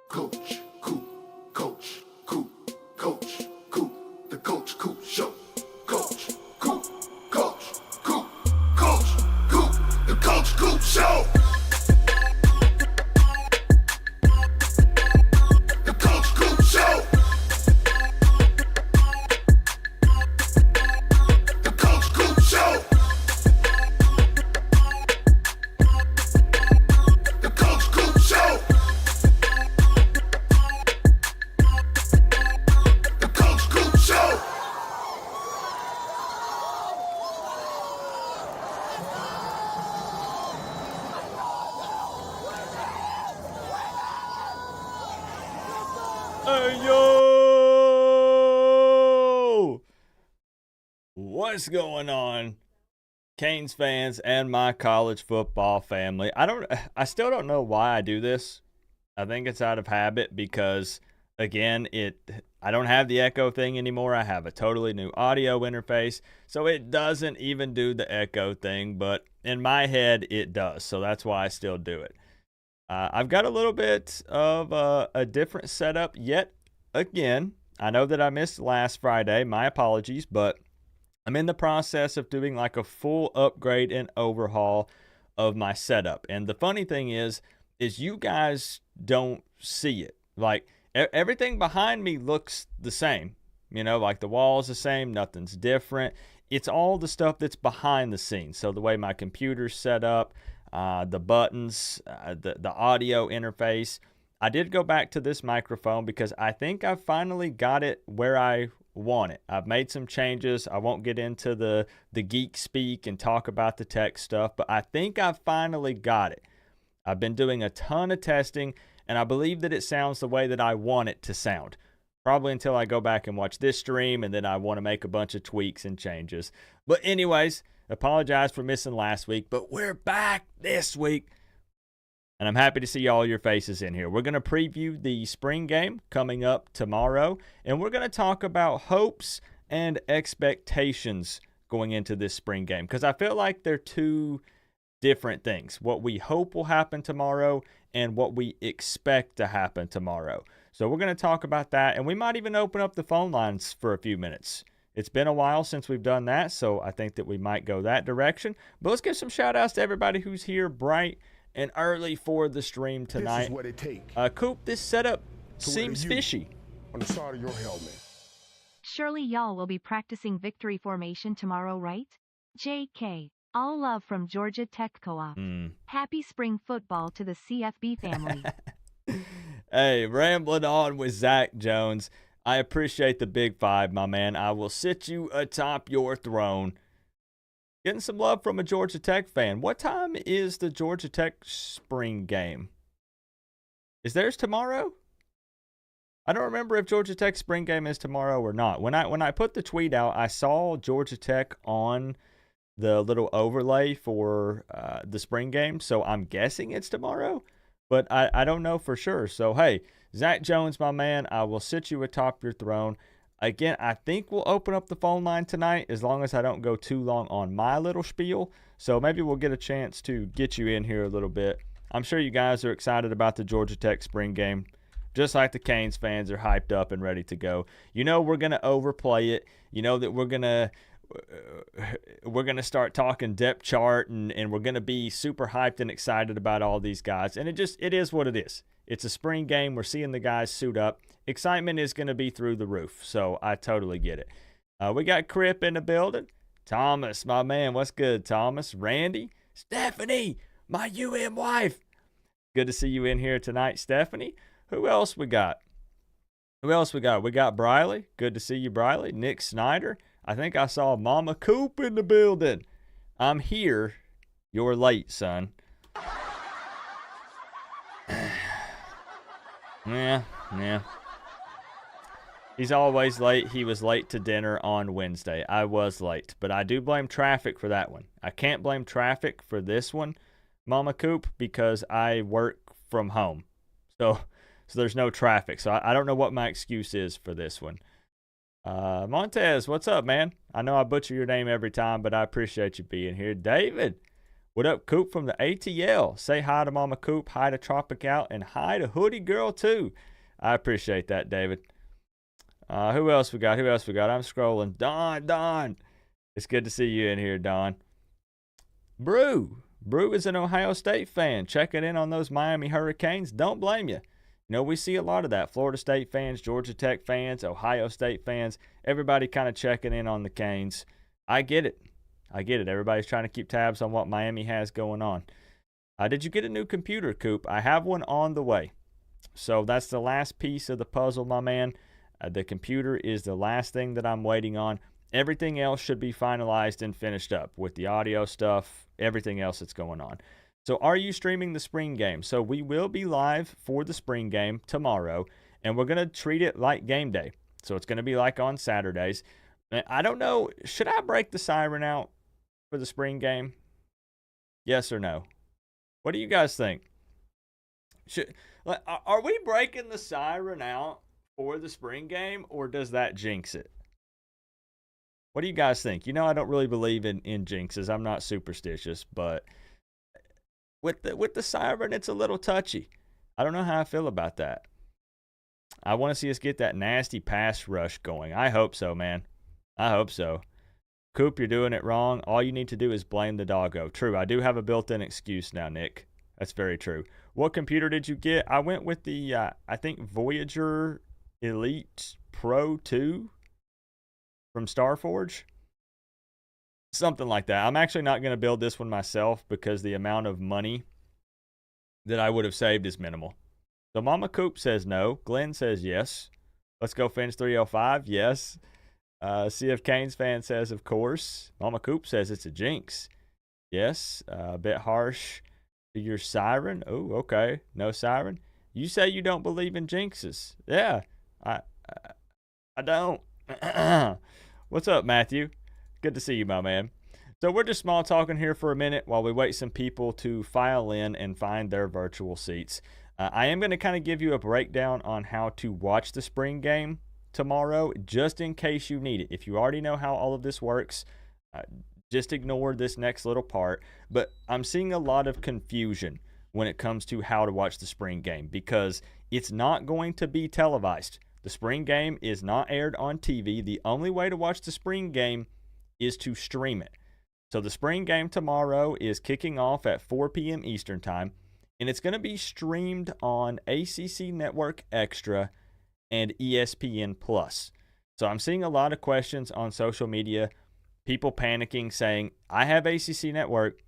Coach, Coop, Coach, Coop, Coach, Coop, the Coach Coop Show. Coach, Coop, Coach, Coop, Coach, Coop, the Coach Coop Show. The Coach Coop Show. The Coach Coop Show. The Coach Coop Show. The Coach Coop Show. Hey, yo! What's going on? Canes fans and my college football family. I still don't know why I do this. I think it's out of habit because again, I don't have the echo thing anymore. I have a totally new audio interface. So it doesn't even do the echo thing, but in my head it does. So that's why I still do it. I've got a little bit of a different setup yet again. I know that I missed last Friday. My apologies, but I'm in the process of doing like a full upgrade and overhaul of my setup. And the funny thing is you guys don't see it. Like everything behind me looks the same. You know, like the wall's the same, nothing's different. It's all the stuff that's behind the scenes. So the way my computer's set up, the buttons, the audio interface. I did go back to this microphone because I think I finally got it where I want it. I've made some changes. I won't get into the geek speak and talk about the tech stuff, but I think I finally got it. I've been doing a ton of testing, and I believe that it sounds the way that I want it to sound. Probably until I go back and watch this stream, and then I want to make a bunch of tweaks and changes. But anyways, apologize for missing last week, but we're back this week. And I'm happy to see all your faces in here. We're going to preview the spring game coming up tomorrow, and we're going to talk about hopes and expectations going into this spring game because I feel like they're two different things. What we hope will happen tomorrow and what we expect to happen tomorrow. So we're going to talk about that, and we might even open up the phone lines for a few minutes. It's been a while since we've done that, so I think that we might go that direction. But let's give some shout-outs to everybody who's here bright and early for the stream tonight. This is what it takes. Coop, this setup seems fishy. On the side of your helmet. Surely y'all will be practicing victory formation tomorrow, right? JK. All love from Georgia Tech Co-op. Happy spring football to the CFB family. Hey, rambling on with Zach Jones. I appreciate the big five, my man. I will sit you atop your throne. Getting some love from a Georgia Tech fan. What time is the Georgia Tech spring game? Is theirs tomorrow? I don't remember if Georgia Tech's spring game is tomorrow or not. When I put the tweet out, I saw Georgia Tech on the little overlay for the spring game, so I'm guessing it's tomorrow, but I don't know for sure. So, hey, Zach Jones, my man, I will sit you atop your throne. Again, I think we'll open up the phone line tonight as long as I don't go too long on my little spiel. So maybe we'll get a chance to get you in here a little bit. I'm sure you guys are excited about the Georgia Tech spring game. Just like the Canes fans are hyped up and ready to go. You know we're going to overplay it. You know that we're going to start talking depth chart and we're going to be super hyped and excited about all these guys. And it is what it is. It's a spring game. We're seeing the guys suit up. Excitement is going to be through the roof, so I totally get it. We got Crip in the building. Thomas, my man, what's good, Thomas? Randy, Stephanie, my wife. Good to see you in here tonight, Stephanie. Who else we got? We got Briley. Good to see you, Briley. Nick Snyder. I think I saw Mama Coop in the building. I'm here. You're late, son. Yeah. He's always late. He was late to dinner on Wednesday. I was late, but I do blame traffic for that one. I can't blame traffic for this one, Mama Coop, because I work from home. So there's no traffic. So I don't know what my excuse is for this one. Montez, what's up, man? I know I butcher your name every time, but I appreciate you being here. David, what up, Coop from the ATL? Say hi to Mama Coop, hi to Tropical, and hi to Hoodie Girl, too. I appreciate that, David. Who else we got? I'm scrolling. Don. It's good to see you in here, Don. Brew is an Ohio State fan, checking in on those Miami Hurricanes. Don't blame you. You know, we see a lot of that. Florida State fans, Georgia Tech fans, Ohio State fans, everybody kind of checking in on the Canes. I get it. Everybody's trying to keep tabs on what Miami has going on. Did you get a new computer, Coop? I have one on the way. So that's the last piece of the puzzle, my man. The computer is the last thing that I'm waiting on. Everything else should be finalized and finished up with the audio stuff, everything else that's going on. So are you streaming the spring game? So we will be live for the spring game tomorrow, and we're going to treat it like game day. So it's going to be like on Saturdays. I don't know. Should I break the siren out? for the spring game? Yes or no? What do you guys think? Are we breaking the siren out for the spring game, or does that jinx it? What do you guys think? I don't really believe in jinxes. I'm not superstitious, but with the siren, it's a little touchy. I don't know how I feel about that. I want to see us get that nasty pass rush going. I hope so, man. I hope so. Coop, you're doing it wrong. All you need to do is blame the doggo. True, I do have a built-in excuse now, Nick. That's very true. What computer did you get? I went with the, I think, Voyager Elite Pro 2 from Starforge. Something like that. I'm actually not going to build this one myself because the amount of money that I would have saved is minimal. So Mama Coop says no. Glenn says yes. Let's go Finch 305. Yes. CF Canes fan says of course. Mama Coop says it's a jinx. Yes. A bit harsh to your siren. Oh, okay. No siren. You say you don't believe in jinxes. Yeah. I don't. What's up, Matthew? Good to see you, my man. So we're just small talking here for a minute while we wait some people to file in and find their virtual seats. I am going to kind of give you a breakdown on how to watch the spring game tomorrow, just in case you need it. If you already know how all of this works, just ignore this next little part. But I'm seeing a lot of confusion when it comes to how to watch the spring game because it's not going to be televised. The spring game is not aired on TV. The only way to watch the spring game is to stream it. So the spring game tomorrow is kicking off at 4 p.m. Eastern time, and it's going to be streamed on ACC Network Extra and ESPN Plus. So I'm seeing a lot of questions on social media, people panicking saying, I have ACC Network,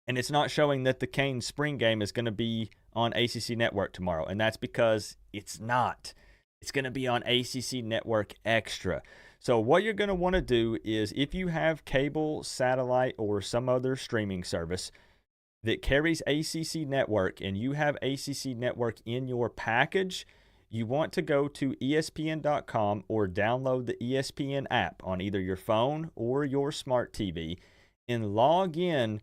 and it's not showing that the Canes spring game is going to be on ACC Network tomorrow, and that's because it's not. It's going to be on ACC Network Extra. So what you're going to want to do is if you have cable, satellite, or some other streaming service that carries ACC Network and you have ACC Network in your package, you want to go to ESPN.com or download the ESPN app on either your phone or your smart TV and log in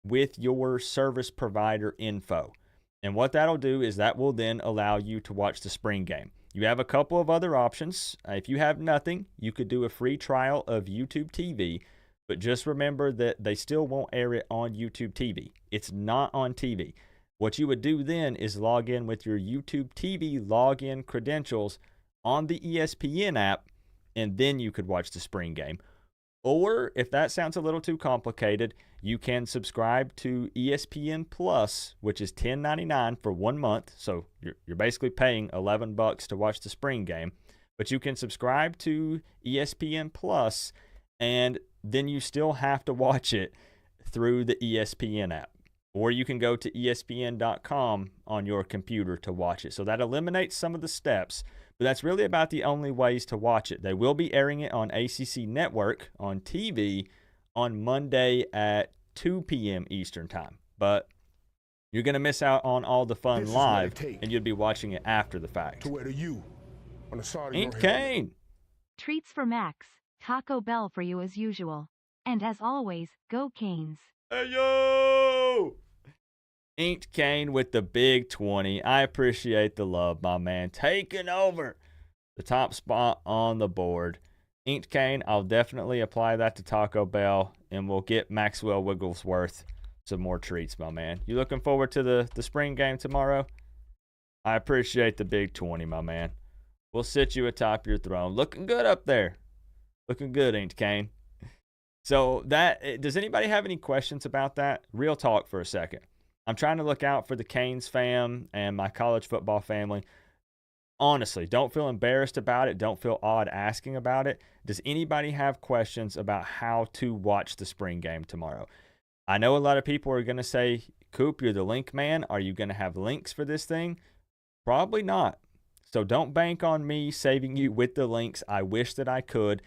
with your service provider info. And what that'll do is that will then allow you to watch the spring game. You have a couple of other options. If you have nothing, you could do a free trial of YouTube TV, but just remember that they still won't air it on YouTube TV. It's not on TV. What you would do then is log in with your YouTube TV login credentials on the ESPN app, and then you could watch the spring game. Or if that sounds a little too complicated, you can subscribe to ESPN Plus, which is $10.99 for 1 month. So you're basically paying $11 to watch the spring game. But you can subscribe to ESPN Plus, and then you still have to watch it through the ESPN app. Or you can go to ESPN.com on your computer to watch it. So that eliminates some of the steps. But that's really about the only ways to watch it. They will be airing it on ACC Network on TV on Monday at 2 p.m. Eastern time. But you're going to miss out on all the fun live, and you'll be watching it after the fact. To where to you on the side of your Ain't helmet. Kane. Treats for Max. Taco Bell for you as usual. And as always, go Canes. Hey, yo! Inked Kane with the big 20. I appreciate the love, my man. Taking over the top spot on the board. Inked Kane, I'll definitely apply that to Taco Bell, and we'll get Maxwell Wigglesworth some more treats, my man. You looking forward to the spring game tomorrow? I appreciate the big 20, my man. We'll sit you atop your throne. Looking good up there. Looking good, Inked Kane. So does anybody have any questions about that? Real talk for a second. I'm trying to look out for the Canes fam and my college football family. Honestly, don't feel embarrassed about it. Don't feel odd asking about it. Does anybody have questions about how to watch the spring game tomorrow? I know a lot of people are going to say, Coop, you're the link man. Are you going to have links for this thing? Probably not. So don't bank on me saving you with the links. I wish that I could.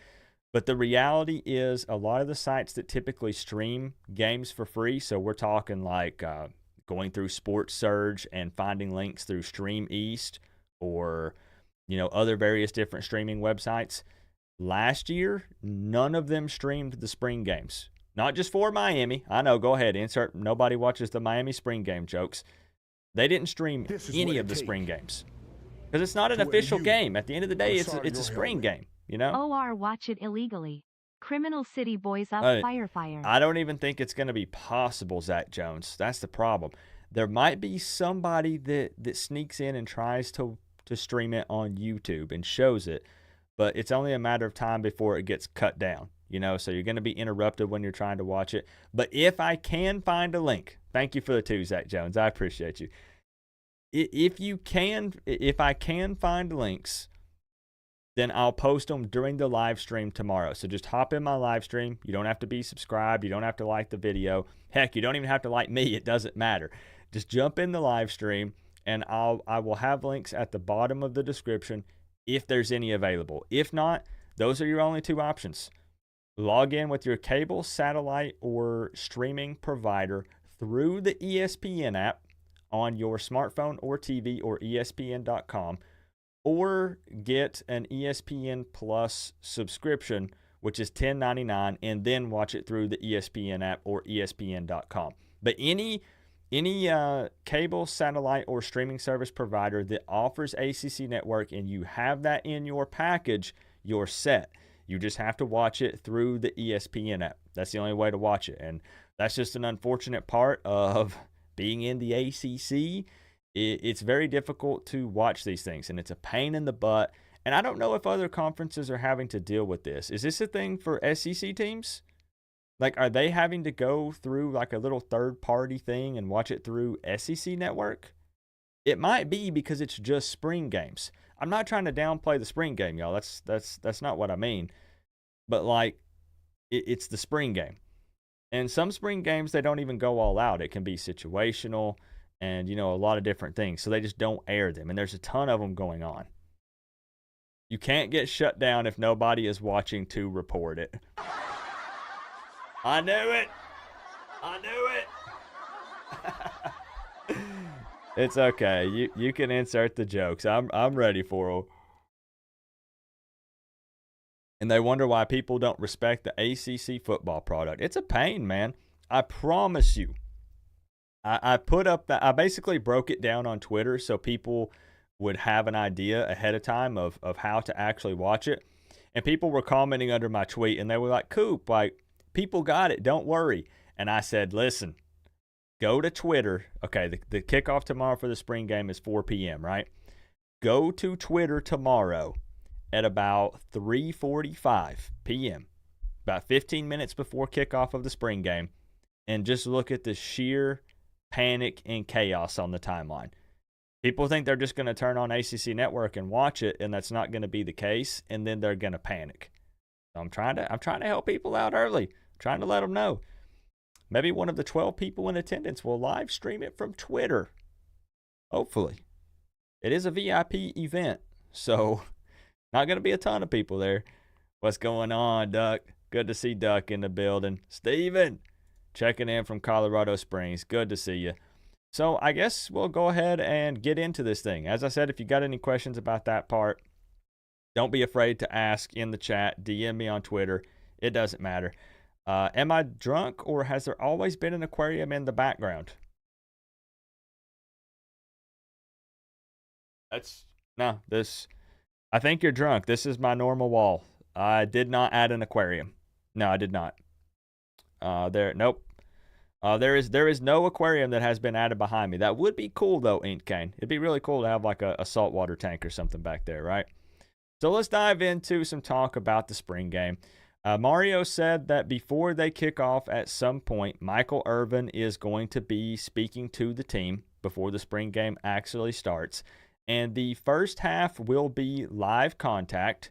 But the reality is a lot of the sites that typically stream games for free, so we're talking like going through Sports Surge and finding links through Stream East or, other various different streaming websites. Last year, none of them streamed the spring games. not just for Miami. I know, go ahead, insert nobody watches the Miami spring game jokes. They didn't stream any of the spring games because it's not an official game. At the end of the day, it's a spring game, you know? OR watch it illegally. Criminal City Boys up fire. I don't even think it's going to be possible, Zach Jones. That's the problem. There might be somebody that sneaks in and tries to stream it on YouTube and shows it, but it's only a matter of time before it gets cut down, you know, so you're going to be interrupted when you're trying to watch it. But if I can find a link, thank you for the 2, Zach Jones. I appreciate you. If I can find links, then I'll post them during the live stream tomorrow. So just hop in my live stream. You don't have to be subscribed. You don't have to like the video. Heck, you don't even have to like me. It doesn't matter. Just jump in the live stream, and I will have links at the bottom of the description if there's any available. If not, those are your only 2 options. Log in with your cable, satellite, or streaming provider through the ESPN app on your smartphone or TV or ESPN.com, or get an ESPN Plus subscription, which is $10.99, and then watch it through the ESPN app or ESPN.com. But any cable, satellite, or streaming service provider that offers ACC Network and you have that in your package, you're set. You just have to watch it through the ESPN app. That's the only way to watch it. And that's just an unfortunate part of being in the ACC. It's very difficult to watch these things, and it's a pain in the butt. And I don't know if other conferences are having to deal with this. Is this a thing for SEC teams? Like, are they having to go through like a little third-party thing and watch it through SEC Network? It might be because it's just spring games. I'm not trying to downplay the spring game, y'all. That's not what I mean. But like, it's the spring game. And some spring games, they don't even go all out. It can be situational and, you know, a lot of different things. So they just don't air them. And there's a ton of them going on. You can't get shut down if nobody is watching to report it. I knew it. I knew it. It's okay. You can insert the jokes. I'm ready for them. And they wonder why people don't respect the ACC football product. It's a pain, man. I promise you. I put up that. I basically broke it down on Twitter so people would have an idea ahead of time of how to actually watch it. And people were commenting under my tweet, and they were like, Coop, like, people got it. Don't worry. And I said, listen, go to Twitter. Okay, the kickoff tomorrow for the spring game is 4 p.m., right? Go to Twitter tomorrow at about 3:45 p.m., about 15 minutes before kickoff of the spring game, and just look at the sheer panic and chaos on the timeline. People think they're just going to turn on ACC Network and watch it, and that's not going to be the case, and then they're going to panic. So I'm trying to help people out early, trying to let them know. Maybe one of the 12 people in attendance will live stream it from Twitter. Hopefully. It is a VIP event, so not going to be a ton of people there. What's going on, Duck? Good to see Duck in the building. Steven, checking in from Colorado Springs. Good to see you. So I guess we'll go ahead and get into this thing. As I said, if you got any questions about that part, don't be afraid to ask in the chat. DM me on Twitter. It doesn't matter. Am I drunk, or has there always been an aquarium in the background? I think you're drunk. This is my normal wall. I did not add an aquarium. No, I did not. Nope. There is no aquarium that has been added behind me. That would be cool, though, Ink Cane. It'd be really cool to have like a saltwater tank or something back there, right? So let's dive into some talk about the spring game. Mario said that before they kick off at some point, Michael Irvin is going to be speaking to the team before the spring game actually starts. And the first half will be live contact.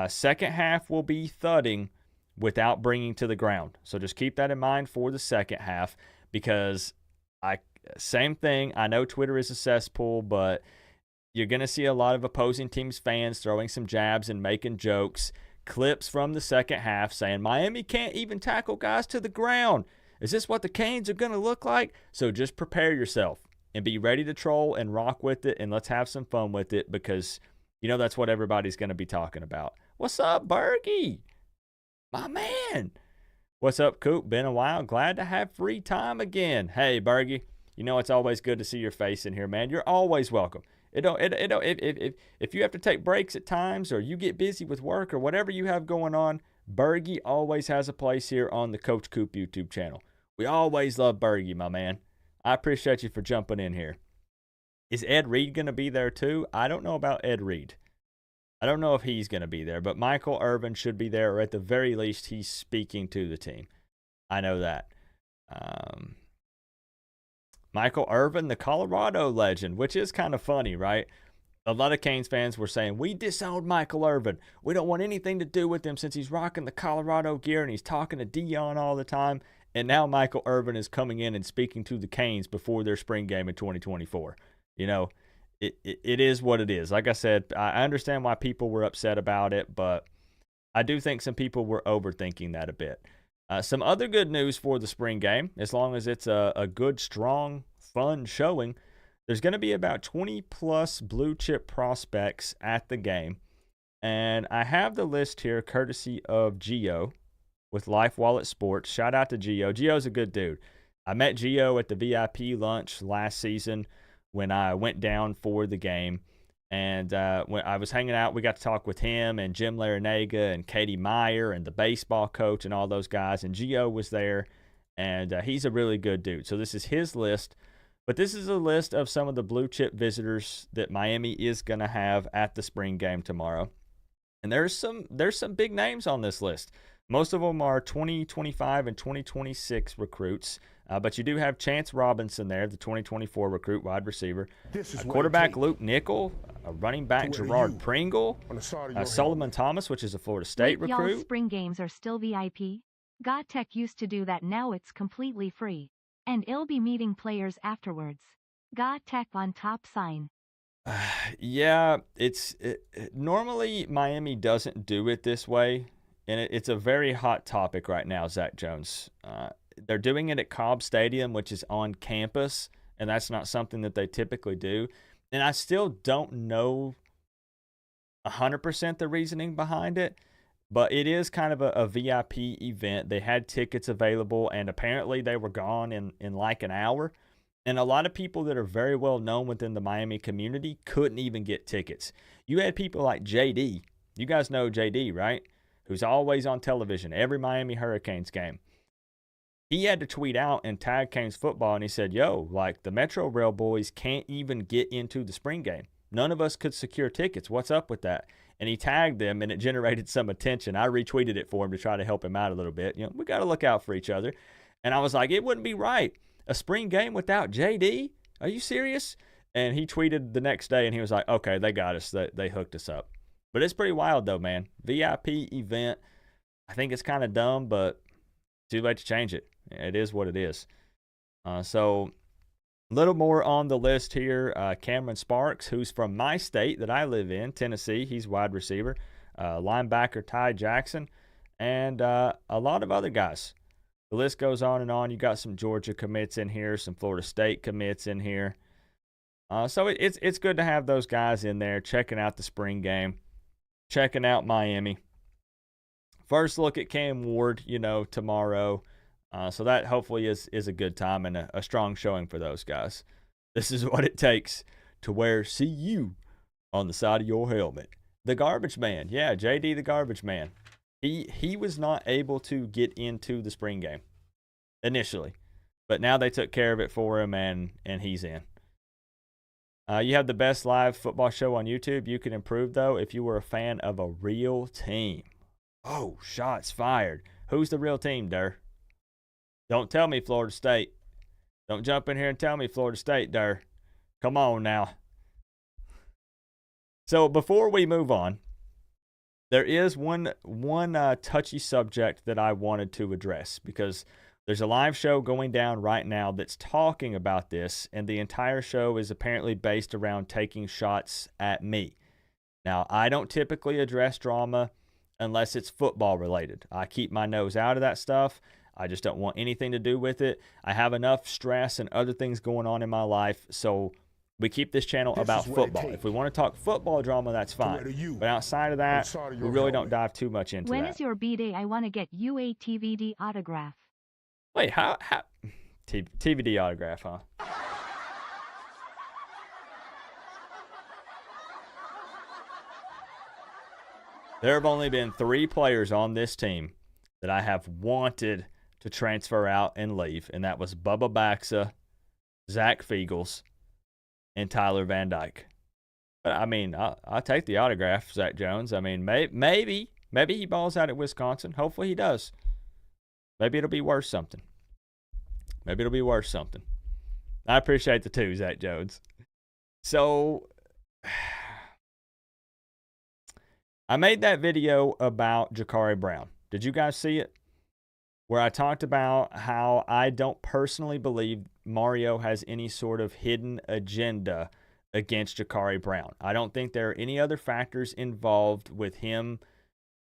Second half will be thudding without bringing to the ground. So just keep that in mind for the second half, because same thing. I know Twitter is a cesspool, but you're going to see a lot of opposing teams' fans throwing some jabs and making jokes. Clips from the second half saying Miami can't even tackle guys to the ground. Is this what the Canes are going to look like? So just prepare yourself and be ready to troll and rock with it, and let's have some fun with it, because you know that's what everybody's going to be talking about. What's up, Berkey? My man. What's up, Coop? Been a while. Glad to have free time again. Hey, Bergie. You know it's always good to see your face in here, man. You're always welcome. If you have to take breaks at times or you get busy with work or whatever you have going on, Bergie always has a place here on the Coach Coop YouTube channel. We always love Bergie, my man. I appreciate you for jumping in here. Is Ed Reed going to be there too? I don't know about Ed Reed. I don't know if he's going to be there, but Michael Irvin should be there, or at the very least, he's speaking to the team. I know that. Michael Irvin, the Colorado legend, which is kind of funny, right? A lot of Canes fans were saying, we disowned Michael Irvin. We don't want anything to do with him since he's rocking the Colorado gear and he's talking to Dion all the time. And now Michael Irvin is coming in and speaking to the Canes before their spring game in 2024. You know, it is what it is. Like I said, I understand why people were upset about it, but I do think some people were overthinking that a bit. Some other good news for the spring game, as long as it's a good, strong, fun showing, there's going to be about 20-plus blue-chip prospects at the game. And I have the list here courtesy of Gio with Life Wallet Sports. Shout out to Gio. Gio's a good dude. I met Gio at the VIP lunch last season when I went down for the game. And when I was hanging out, we got to talk with him and Jim Larinaga and Katie Meyer and the baseball coach and all those guys. And Gio was there, and he's a really good dude. So this is his list. But this is a list of some of the blue-chip visitors that Miami is going to have at the spring game tomorrow. And there's some big names on this list. Most of them are 2025 and 2026 recruits. But you do have Chance Robinson there, the 2024 recruit wide receiver. Quarterback Luke Nickel, a running back Gerard Pringle, Solomon Thomas, which is a Florida State recruit. Y'all spring games are still VIP? GodTech used to do that, now it's completely free. And it'll be meeting players afterwards. GodTech on top sign. Yeah, normally Miami doesn't do it this way. And it's a very hot topic right now, Zach Jones. They're doing it at Cobb Stadium, which is on campus, and that's not something that they typically do. And I still don't know 100% the reasoning behind it, but it is kind of a VIP event. They had tickets available, and apparently they were gone in like an hour. And a lot of people that are very well known within the Miami community couldn't even get tickets. You had people like JD. You guys know JD, right? Who's always on television, every Miami Hurricanes game. He had to tweet out and tag Canes football, and he said, yo, like the Metro Rail boys can't even get into the spring game. None of us could secure tickets. What's up with that? And he tagged them, and it generated some attention. I retweeted it for him to try to help him out a little bit. You know, we got to look out for each other. And I was like, it wouldn't be right. A spring game without JD? Are you serious? And he tweeted the next day, and he was like, okay, they got us. They hooked us up. But it's pretty wild, though, man. VIP event. I think it's kind of dumb, but too late to change it. It is what it is. So a little more on the list here. Cameron Sparks, who's from my state that I live in, Tennessee. He's wide receiver. Linebacker Ty Jackson. And a lot of other guys. The list goes on and on. You got some Georgia commits in here, some Florida State commits in here. So it's good to have those guys in there checking out the spring game, checking out Miami. First look at Cam Ward, tomorrow. So that hopefully is a good time and a strong showing for those guys. This is what it takes to wear CU on the side of your helmet. The Garbage Man. Yeah, JD the Garbage Man. He was not able to get into the spring game initially. But now they took care of it for him, and he's in. You have the best live football show on YouTube. You can improve, though, if you were a fan of a real team. Oh, shots fired. Who's the real team, Durr? Don't tell me Florida State. Don't jump in here and tell me Florida State, Durr. Come on now. So before we move on, there is one touchy subject that I wanted to address because there's a live show going down right now that's talking about this, and the entire show is apparently based around taking shots at me. Now, I don't typically address drama unless it's football related. I keep my nose out of that stuff. I just don't want anything to do with it. I have enough stress and other things going on in my life, so We keep this channel This about is what it football. takes If we want to talk football drama, that's wear fine. the U But outside of that, side of we your really don't helmet. dive too much into When that. is your B-day? I want to get you a TVD autograph. Wait, how TVD autograph, huh? There have only been 3 players on this team that I have wanted to transfer out and leave, and that was Bubba Baxa, Zach Fiegels, and Tyler Van Dyke. But I mean, I'll take the autograph, Zach Jones. I mean, maybe he balls out at Wisconsin. Hopefully he does. Maybe it'll be worth something. Maybe it'll be worth something. I appreciate the 2, Zach Jones. So I made that video about Ja'Carri Brown. Did you guys see it? Where I talked about how I don't personally believe Mario has any sort of hidden agenda against Ja'Carri Brown. I don't think there are any other factors involved with him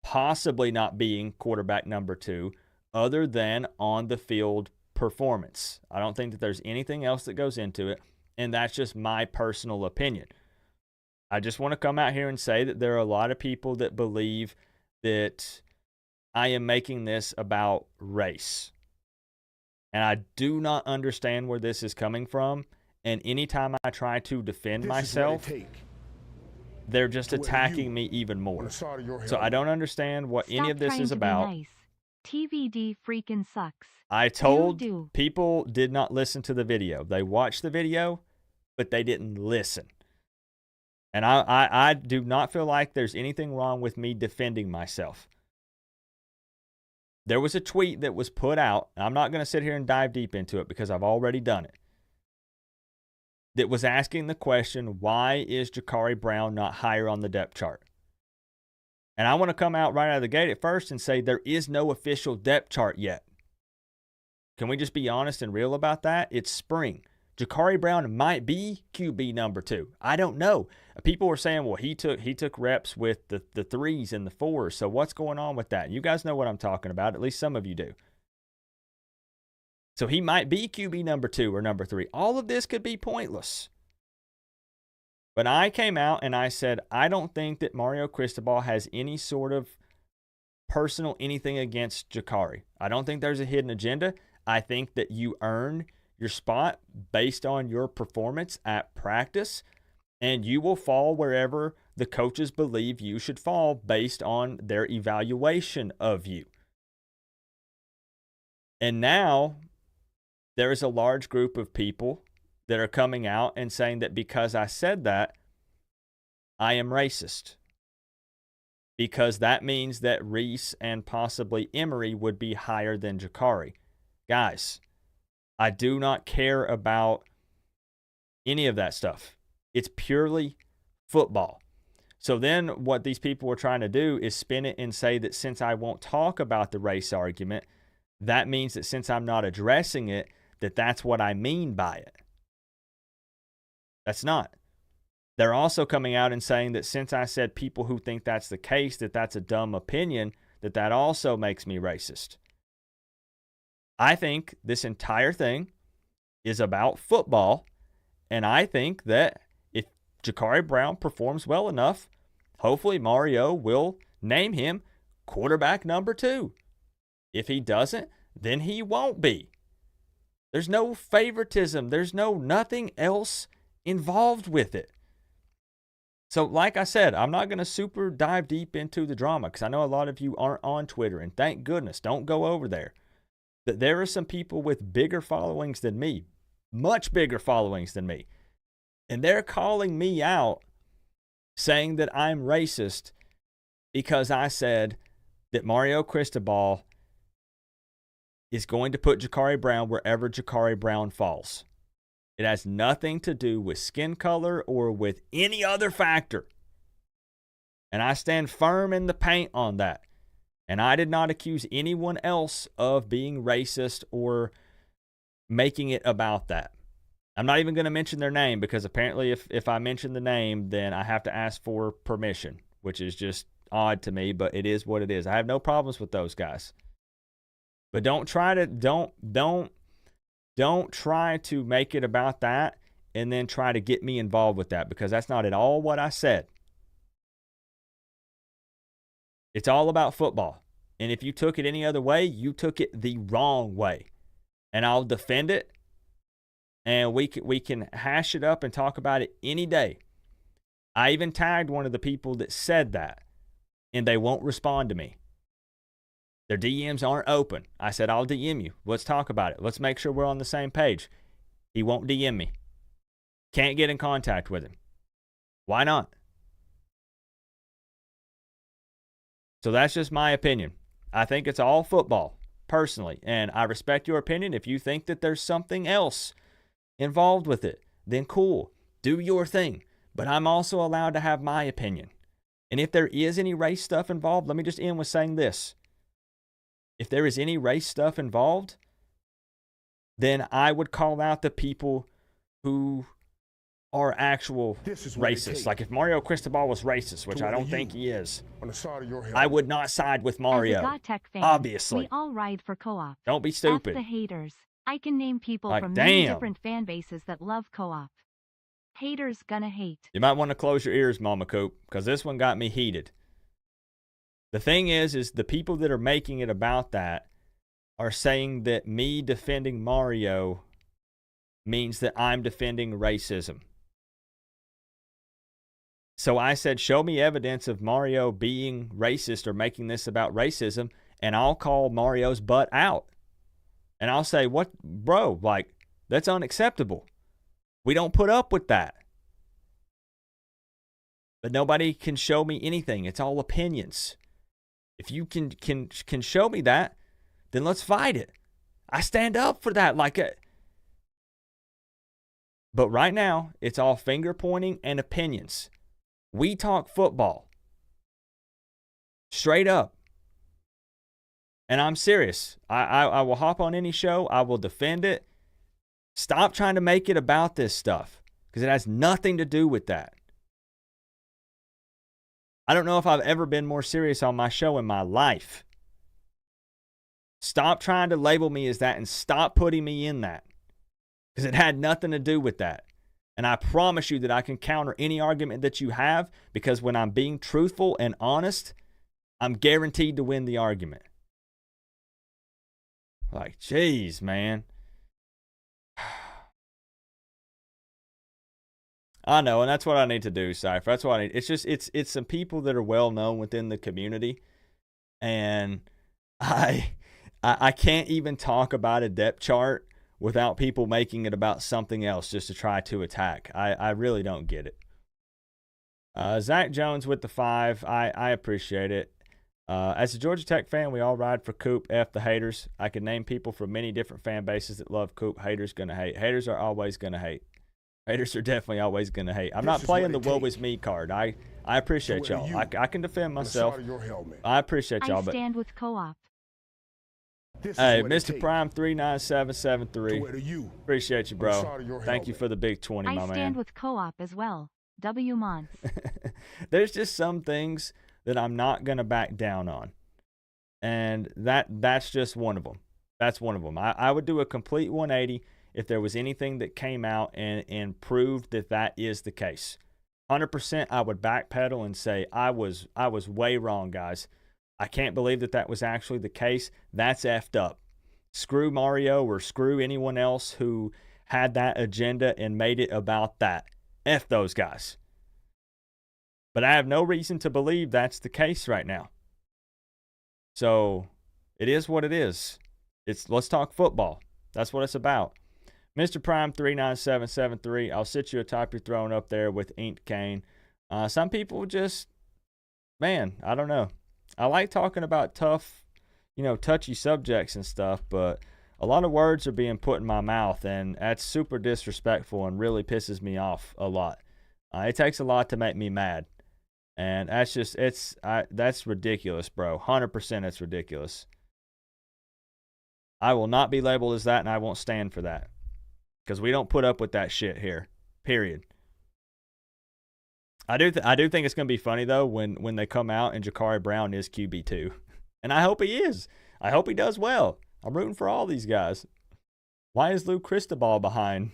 possibly not being quarterback number 2 other than on the field performance. I don't think that there's anything else that goes into it, and that's just my personal opinion. I just want to come out here and say that there are a lot of people that believe that I am making this about race. And I do not understand where this is coming from. And anytime I try to defend myself, they're just attacking me even more. So I don't understand what any of this is about. Nice. TVD freaking sucks. I told people did not listen to the video. They watched the video, but they didn't listen. And I do not feel like there's anything wrong with me defending myself. There was a tweet that was put out, and I'm not going to sit here and dive deep into it because I've already done it, that was asking the question, why is Ja'Carri Brown not higher on the depth chart? And I want to come out right out of the gate at first and say there is no official depth chart yet. Can we just be honest and real about that? It's spring. Ja'Carri Brown might be QB number 2. I don't know. People were saying, well, he took reps with the 3s and the 4s. So what's going on with that? You guys know what I'm talking about. At least some of you do. So he might be QB number 2 or number 3. All of this could be pointless. But I came out and I said, I don't think that Mario Cristobal has any sort of personal anything against Ja'Carri. I don't think there's a hidden agenda. I think that you earn your spot based on your performance at practice, and you will fall wherever the coaches believe you should fall based on their evaluation of you. And now there is a large group of people that are coming out and saying that because I said that, I am racist. Because that means that Reese and possibly Emery would be higher than Ja'Carri. Guys, I do not care about any of that stuff. It's purely football. So then what these people are trying to do is spin it and say that since I won't talk about the race argument, that means that since I'm not addressing it, that's what I mean by it. That's not. They're also coming out and saying that since I said people who think that's the case, that's a dumb opinion, that also makes me racist. I think this entire thing is about football, and I think that if Ja'Carri Brown performs well enough, hopefully Mario will name him quarterback number 2. If he doesn't, then he won't be. There's no favoritism. There's nothing else involved with it. So like I said, I'm not going to super dive deep into the drama because I know a lot of you aren't on Twitter, and thank goodness, don't go over there. That there are some people with bigger followings than me, much bigger followings than me, and they're calling me out saying that I'm racist because I said that Mario Cristobal is going to put Ja'Carri Brown wherever Ja'Carri Brown falls. It has nothing to do with skin color or with any other factor. And I stand firm in the paint on that. And I did not accuse anyone else of being racist or making it about that. I'm not even going to mention their name because apparently if I mention the name, then I have to ask for permission, which is just odd to me, but it is what it is. I have no problems with those guys. But don't try to make it about that and then try to get me involved with that, because that's not at all what I said. It's all about football. And if you took it any other way, you took it the wrong way. And I'll defend it. And we can hash it up and talk about it any day. I even tagged one of the people that said that, and they won't respond to me. Their DMs aren't open. I said, I'll DM you. Let's talk about it. Let's make sure we're on the same page. He won't DM me. Can't get in contact with him. Why not? So that's just my opinion. I think it's all football, personally. And I respect your opinion. If you think that there's something else involved with it, then cool. Do your thing. But I'm also allowed to have my opinion. And if there is any race stuff involved, let me just end with saying this. If there is any race stuff involved, then I would call out the people who are actual racist. Like if Mario Cristobal was racist, which I don't think he is, I would not side with Mario. As a GotTech fan, obviously. We all ride for Co-op. Don't be stupid. F the haters. I can name people Like, from many damn. different fan bases that love Co-op. Haters gonna hate. You might want to close your ears, Mama Coop, because this one got me heated. The thing is the people that are making it about that are saying that me defending Mario means that I'm defending racism. So I said, show me evidence of Mario being racist or making this about racism, and I'll call Mario's butt out. And I'll say, what, bro, like, that's unacceptable. We don't put up with that. But nobody can show me anything. It's all opinions. If you can show me that, then let's fight it. I stand up for that. But right now, it's all finger pointing and opinions. We talk football. Straight up. And I'm serious. I will hop on any show. I will defend it. Stop trying to make it about this stuff, because it has nothing to do with that. I don't know if I've ever been more serious on my show in my life. Stop trying to label me as that and stop putting me in that, because it had nothing to do with that. And I promise you that I can counter any argument that you have, because when I'm being truthful and honest, I'm guaranteed to win the argument. Like, jeez, man. I know, and that's what I need to do, Cypher. That's what I need. It's just, it's some people that are well known within the community, and I can't even talk about a depth chart without people making it about something else just to try to attack. I really don't get it. Zach Jones with the 5. I appreciate it. As a Georgia Tech fan, we all ride for Coop. F the haters. I can name people from many different fan bases that love Coop. Haters gonna hate. Haters are always gonna hate. Haters are definitely always gonna hate. I'm not playing the woe is me card. I appreciate y'all. I can defend myself. I appreciate y'all. I stand with Co-op. Hey, Mr. Prime 39773. Appreciate you, bro. Thank you for the big 20, my man. I stand with Co-op as well. W months. There's just some things that I'm not gonna back down on, and that's just one of them. That's one of them. I would do a complete 180 if there was anything that came out and proved that that is the case. 100% I would backpedal and say I was way wrong, guys. I can't believe that that was actually the case. That's effed up. Screw Mario or screw anyone else who had that agenda and made it about that. F those guys. But I have no reason to believe that's the case right now. So it is what it is. Let's talk football. That's what it's about. Mr. Prime 39773. I'll sit you atop your throne up there with Inked Cane. Some people just, man, I don't know. I like talking about tough, touchy subjects and stuff, but a lot of words are being put in my mouth, and that's super disrespectful and really pisses me off a lot. It takes a lot to make me mad, and that's just, that's ridiculous, bro. 100% it's ridiculous. I will not be labeled as that, and I won't stand for that, because we don't put up with that shit here, period. I do think it's going to be funny, though, when they come out and Jakari Brown is QB2. And I hope he is. I hope he does well. I'm rooting for all these guys. Why is Lou Cristobal behind?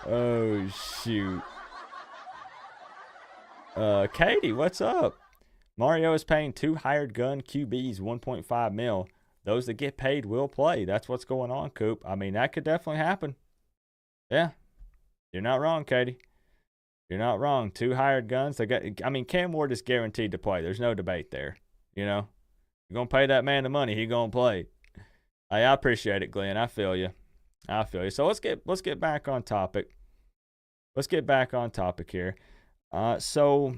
Oh, shoot. Katie, what's up? Mario is paying 2 hired gun QBs 1.5 mil. Those that get paid will play. That's what's going on, Coop. I mean, that could definitely happen. Yeah. You're not wrong, Katie. You're not wrong. 2 hired guns. Cam Ward is guaranteed to play. There's no debate there. You know? You're going to pay that man the money. He going to play. Hey, I appreciate it, Glenn. I feel you. So let's get back on topic. Let's get back on topic here. So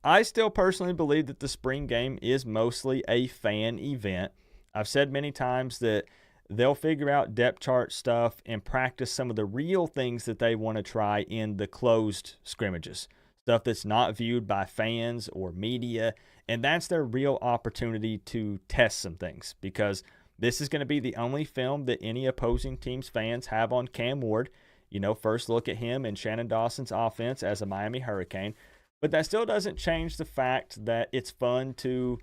I still personally believe that the spring game is mostly a fan event. I've said many times that they'll figure out depth chart stuff and practice some of the real things that they want to try in the closed scrimmages, stuff that's not viewed by fans or media, and that's their real opportunity to test some things, because this is going to be the only film that any opposing team's fans have on Cam Ward. You know, first look at him and Shannon Dawson's offense as a Miami Hurricane. But that still doesn't change the fact that it's fun to,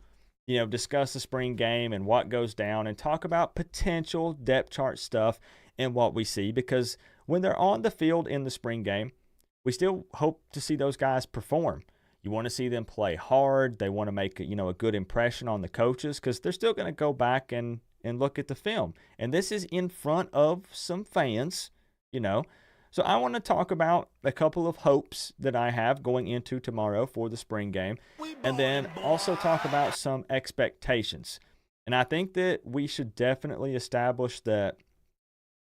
you know, discuss the spring game and what goes down and talk about potential depth chart stuff and what we see. Because when they're on the field in the spring game, we still hope to see those guys perform. You want to see them play hard. They want to make, you know, a good impression on the coaches, because they're still going to go back and look at the film. And this is in front of some fans, you know. So I want to talk about a couple of hopes that I have going into tomorrow for the spring game, and then also talk about some expectations. And I think that we should definitely establish that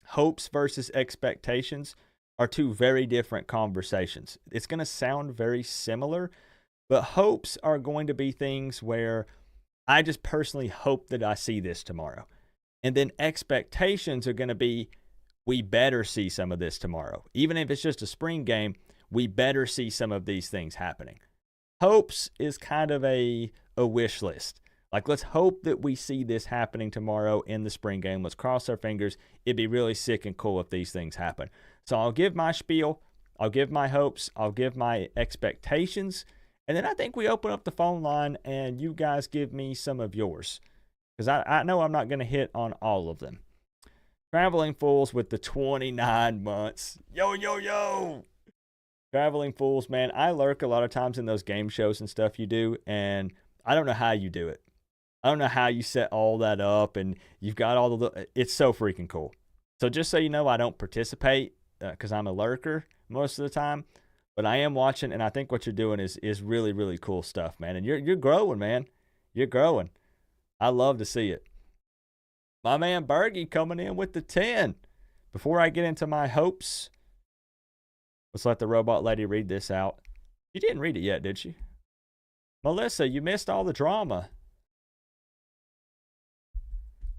hopes versus expectations are 2 very different conversations. It's going to sound very similar, but hopes are going to be things where I just personally hope that I see this tomorrow. And then expectations are going to be, we better see some of this tomorrow. Even if it's just a spring game, we better see some of these things happening. Hopes is kind of a wish list. Like, let's hope that we see this happening tomorrow in the spring game. Let's cross our fingers. It'd be really sick and cool if these things happen. So I'll give my spiel. I'll give my hopes. I'll give my expectations. And then I think we open up the phone line and you guys give me some of yours, because I know I'm not going to hit on all of them. Traveling Fools with the 29 months. Yo. Traveling Fools, man. I lurk a lot of times in those game shows and stuff you do, and I don't know how you do it. I don't know how you set all that up, and you've got all the... It's so freaking cool. So just so you know, I don't participate because I'm a lurker most of the time, but I am watching, and I think what you're doing is really, really cool stuff, man. And you're growing, man. You're growing. I love to see it. My man Bergie coming in with the 10. Before I get into my hopes, let's let the robot lady read this out. You didn't read it yet, did she? Melissa, you missed all the drama.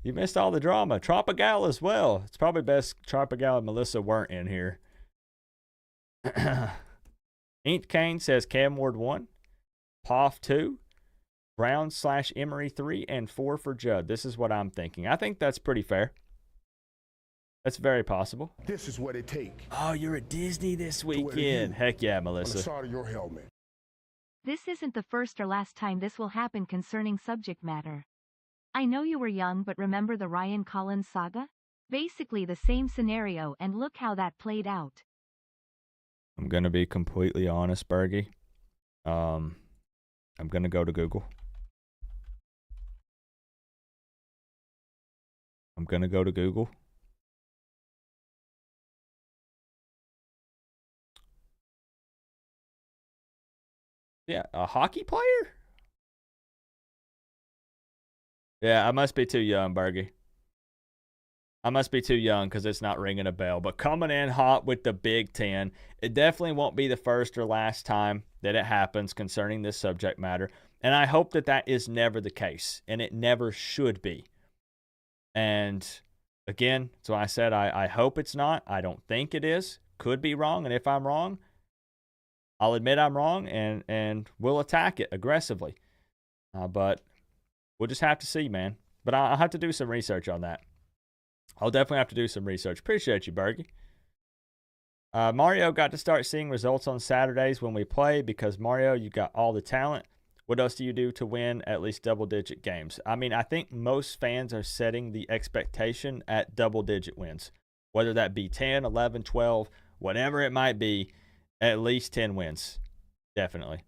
You missed all the drama. Tropigal as well. It's probably best Tropigal and Melissa weren't in here. Inked Kane says Cam Ward 1, Poff 2, Brown/Emery 3, and 4 for Judd. This is what I'm thinking. I think that's pretty fair. That's very possible. This is what it takes. Oh, you're at Disney this weekend. Heck yeah, Melissa. On the side of your helmet. This isn't the first or last time this will happen concerning subject matter. I know you were young, but remember the Ryan Collins saga? Basically the same scenario, and look how that played out. I'm going to be completely honest, Bergie. I'm going to go to Google. I'm going to go to Google. Yeah, a hockey player? Yeah, I must be too young, Bergie. I must be too young because it's not ringing a bell. But coming in hot with the Big Ten, it definitely won't be the first or last time that it happens concerning this subject matter. And I hope that that is never the case, and it never should be. And again, so I said I hope it's not. I don't think it is. Could be wrong, and if I'm wrong, I'll admit I'm wrong, and we'll attack it aggressively. But we'll just have to see, man. But I'll have to do some research on that. I'll definitely have to do some research. Appreciate you, Bergie. Mario got to start seeing results on Saturdays when we play because, Mario, you got all the talent. What else do you do to win at least double-digit games? I mean, I think most fans are setting the expectation at double-digit wins. whether that be 10, 11, 12, whatever it might be, at least 10 wins. Definitely.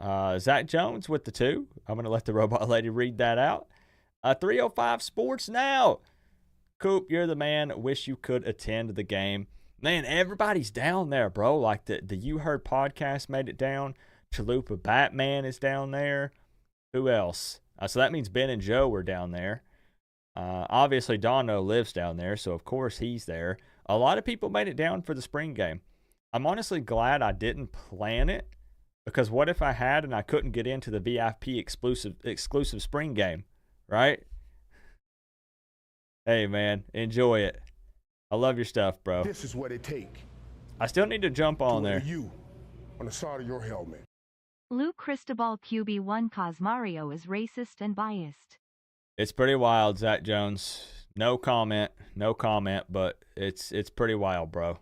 Zach Jones with the 2. I'm going to let the robot lady read that out. 305 Sports Now. Coop, you're the man. Wish you could attend the game. Man, everybody's down there, bro. Like the You Heard podcast made it down. Chalupa Batman is down there. Who else? So that means Ben and Joe were down there. Obviously, Dono lives down there, so of course he's there. A lot of people made it down for the spring game. I'm honestly glad I didn't plan it, because what if I had and I couldn't get into the VIP exclusive spring game, right? Hey, man, enjoy it. I love your stuff, bro. This is what it take. I still need to jump on to wear there. you on the side of your helmet. Luke Cristobal QB1 cause Mario is racist and biased. It's pretty wild, Zach Jones. No comment, but it's pretty wild, bro.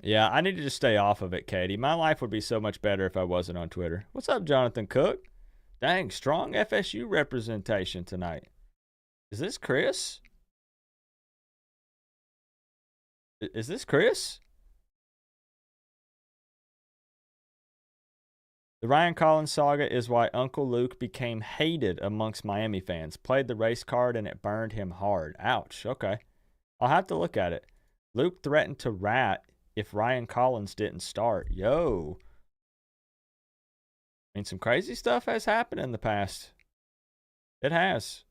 Yeah, I need to just stay off of it, Katie. My life would be so much better if I wasn't on Twitter. What's up, Jonathan Cook? Dang, strong FSU representation tonight. Is this Chris? Is this Chris? The Ryan Collins saga is why Uncle Luke became hated amongst Miami fans. Played the race card and it burned him hard. Ouch. Okay. I'll have to look at it. Luke threatened to rat if Ryan Collins didn't start. Yo. I mean, some crazy stuff has happened in the past. It has.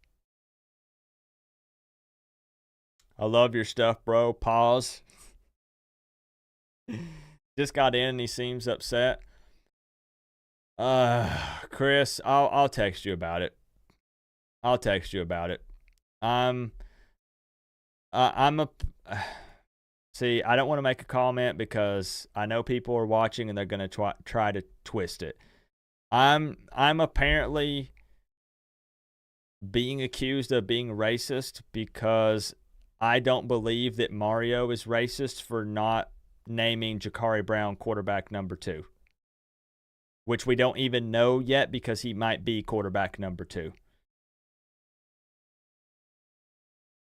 I love your stuff, bro. Pause. Just got in and he seems upset. Chris, I'll text you about it. See, I don't want to make a comment because I know people are watching and they're going to try to twist it. I'm apparently being accused of being racist because I don't believe that Mario is racist for not naming Jakari Brown quarterback number 2. Which we don't even know yet because he might be quarterback number 2.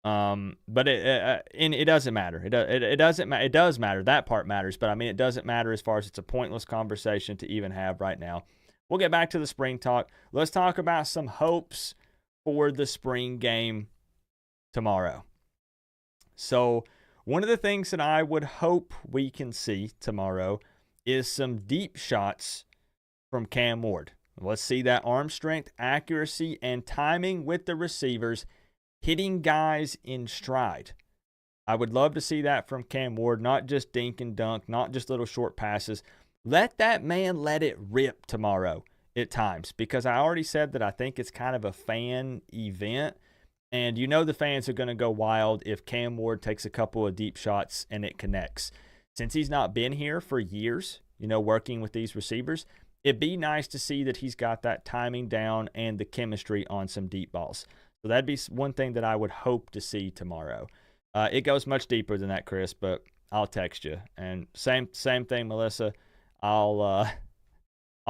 But it doesn't matter. It doesn't matter. It does matter. That part matters. But I mean, it doesn't matter as far as it's a pointless conversation to even have right now. We'll get back to the spring talk. Let's talk about some hopes for the spring game tomorrow. So one of the things that I would hope we can see tomorrow is some deep shots from Cam Ward. Let's see that arm strength, accuracy, and timing with the receivers, hitting guys in stride. I would love to see that from Cam Ward, not just dink and dunk, not just little short passes. Let that man let it rip tomorrow at times, because I already said that I think it's kind of a fan event, and you know the fans are going to go wild if Cam Ward takes a couple of deep shots and it connects. Since he's not been here for years, working with these receivers, it'd be nice to see that he's got that timing down and the chemistry on some deep balls. So that'd be one thing that I would hope to see tomorrow. It goes much deeper than that, Chris, but I'll text you. And same thing, Melissa. I'll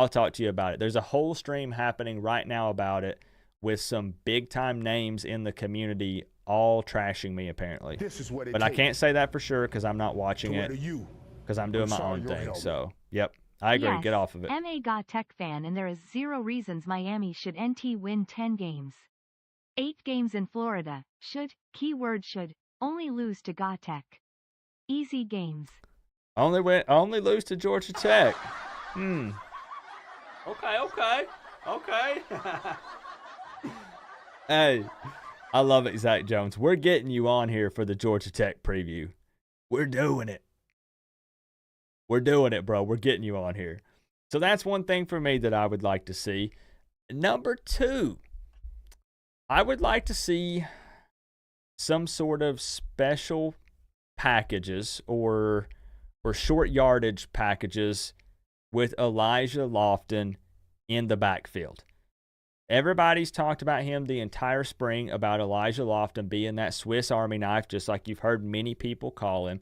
talk to you about it. There's a whole stream happening right now about it with some big-time names in the community all trashing me, apparently. This is what it but I takes can't say that for sure because I'm not watching to it wear you because I'm doing my on own your thing. helmet. So, yep. I agree. Yes, Get off of it. MA got Tech fan, and there is 0 reasons Miami should NT win 10 games. 8 games in Florida, keyword should, only lose to Tech. Easy games. Only lose to Georgia Tech. Okay. Hey, I love it, Zach Jones. We're getting you on here for the Georgia Tech preview. We're doing it. We're doing it, bro. We're getting you on here. So that's one thing for me that I would like to see. Number 2, I would like to see some sort of special packages or short yardage packages with Elijah Lofton in the backfield. Everybody's talked about him the entire spring, about Elijah Lofton being that Swiss Army knife, just like you've heard many people call him.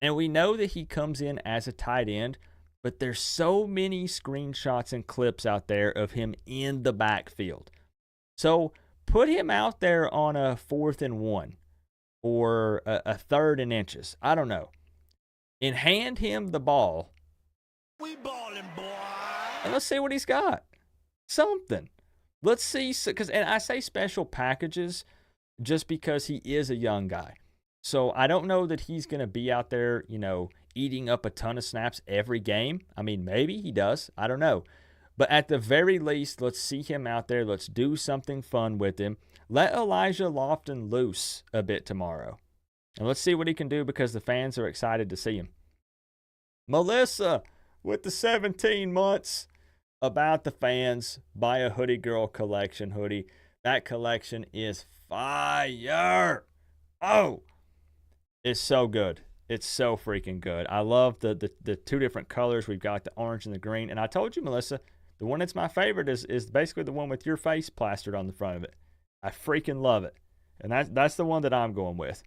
And we know that he comes in as a tight end, but there's so many screenshots and clips out there of him in the backfield. So put him out there on a 4th and 1 or a third in inches. I don't know. And hand him the ball. We ballin', boy. And let's see what he's got. Something. Let's see. And I say special packages just because he is a young guy. So I don't know that he's going to be out there, eating up a ton of snaps every game. I mean, maybe he does. I don't know. But at the very least, let's see him out there. Let's do something fun with him. Let Elijah Lofton loose a bit tomorrow. And let's see what he can do because the fans are excited to see him. Melissa with the 17 months about the fans. Buy a Hoodie Girl collection hoodie. That collection is fire. Oh, it's so good. It's so freaking good. I love the two different colors. We've got the orange and the green. And I told you, Melissa, the one that's my favorite is basically the one with your face plastered on the front of it. I freaking love it. And that's the one that I'm going with.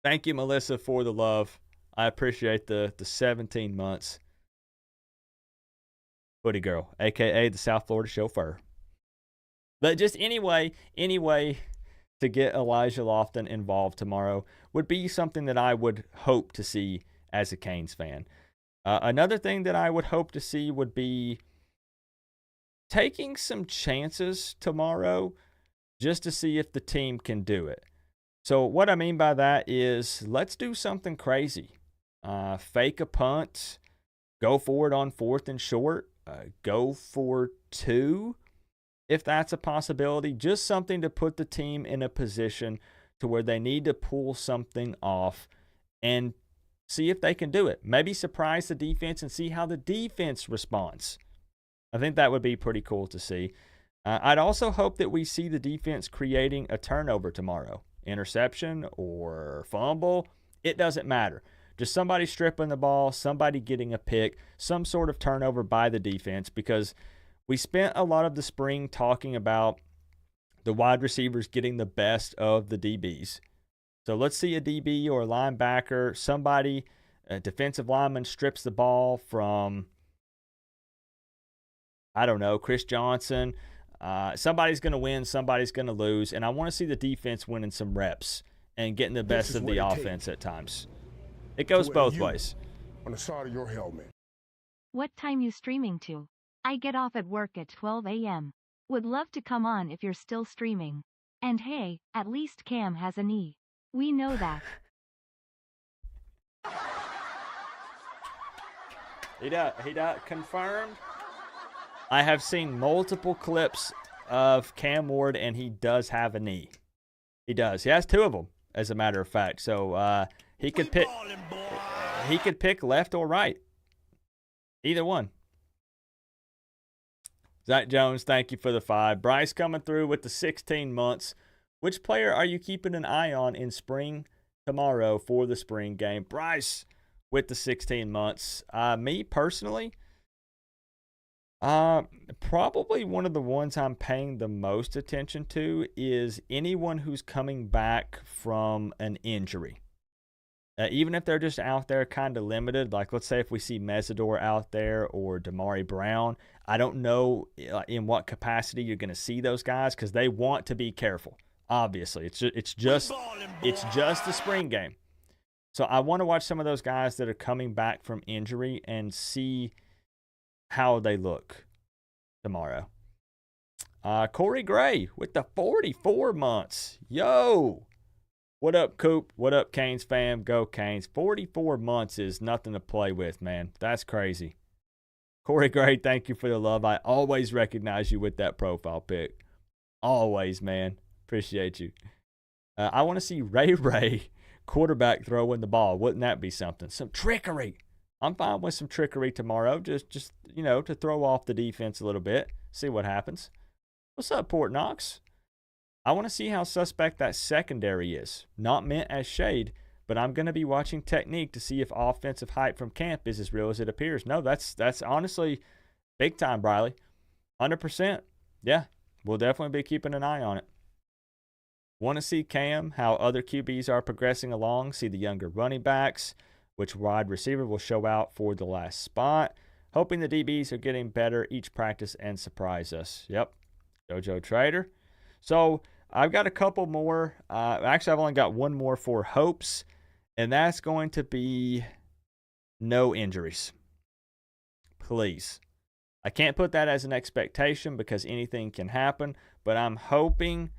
Thank you, Melissa, for the love. I appreciate the 17 months. Hoodie Girl, a.k.a. the South Florida chauffeur. But just anyway, to get Elijah Lofton involved tomorrow would be something that I would hope to see as a Canes fan. Another thing that I would hope to see would be taking some chances tomorrow just to see if the team can do it. So what I mean by that is let's do something crazy. Fake a punt, go for it on 4th and short, go for 2 if that's a possibility. Just something to put the team in a position to where they need to pull something off and see if they can do it. Maybe surprise the defense and see how the defense responds. I think that would be pretty cool to see. I'd also hope that we see the defense creating a turnover tomorrow. Interception or fumble, it doesn't matter. Just somebody stripping the ball, somebody getting a pick, some sort of turnover by the defense, because we spent a lot of the spring talking about the wide receivers getting the best of the DBs. So let's see a DB or a linebacker, somebody, a defensive lineman strips the ball from, I don't know, Chris Johnson. Somebody's going to win, somebody's going to lose, and I want to see the defense winning some reps and getting the best of the offense at times. It goes both ways. On the side of your helmet. What time you streaming to? I get off at work at 12 a.m. Would love to come on if you're still streaming. And hey, at least Cam has a knee. We know that. He does confirmed. I have seen multiple clips of Cam Ward, and he does have a knee. He does. He has 2 of them, as a matter of fact. So he could pick. He could pick left or right. Either one. Zach Jones, thank you for the 5. Bryce coming through with the 16 months. Which player are you keeping an eye on in spring tomorrow for the spring game? Bryce with the 16 months. Me personally, probably one of the ones I'm paying the most attention to is anyone who's coming back from an injury. Even if they're just out there kind of limited, like let's say if we see Mesidor out there or Damari Brown, I don't know in what capacity you're going to see those guys because they want to be careful. Obviously, it's just the spring game. So I want to watch some of those guys that are coming back from injury and see how they look tomorrow. Corey Gray with the 44 months. Yo! What up, Coop? What up, Canes fam? Go Canes. 44 months is nothing to play with, man. That's crazy. Corey Gray, thank you for the love. I always recognize you with that profile pic. Always, man. Appreciate you. I want to see Ray quarterback throwing the ball. Wouldn't that be something? Some trickery. I'm fine with some trickery tomorrow. Just to throw off the defense a little bit. See what happens. What's up, Port Knox? I want to see how suspect that secondary is. Not meant as shade, but I'm going to be watching technique to see if offensive hype from camp is as real as it appears. No, that's honestly big time, Briley. 100%. Yeah, we'll definitely be keeping an eye on it. Want to see Cam, how other QBs are progressing along, see the younger running backs, which wide receiver will show out for the last spot. Hoping the DBs are getting better each practice and surprise us. Yep, JoJo Trader. So I've got a couple more. Actually, I've only got one more for hopes, and that's going to be no injuries. Please. I can't put that as an expectation because anything can happen, but I'm hoping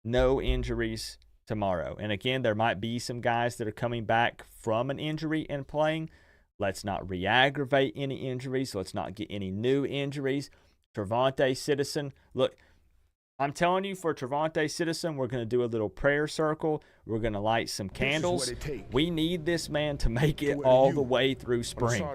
no injuries tomorrow. And again, there might be some guys that are coming back from an injury and playing. Let's not re-aggravate any injuries. Let's not get any new injuries. Trevante Citizen, look, I'm telling you, for Trevante Citizen, we're going to do a little prayer circle. We're going to light some candles. We need this man to make it all the way through spring.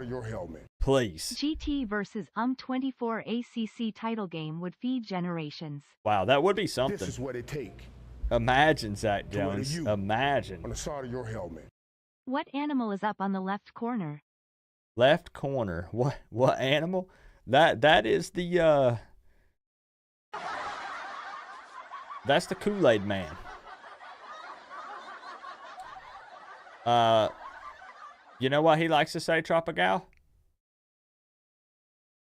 Please. GT versus 24 ACC title game would feed generations. Wow, that would be something. This is what it take. Imagine, Zach Jones. Imagine. On the side of your helmet. What animal is up on the left corner? Left corner. What animal? That is the that's the Kool-Aid man. You know what he likes to say, Tropical?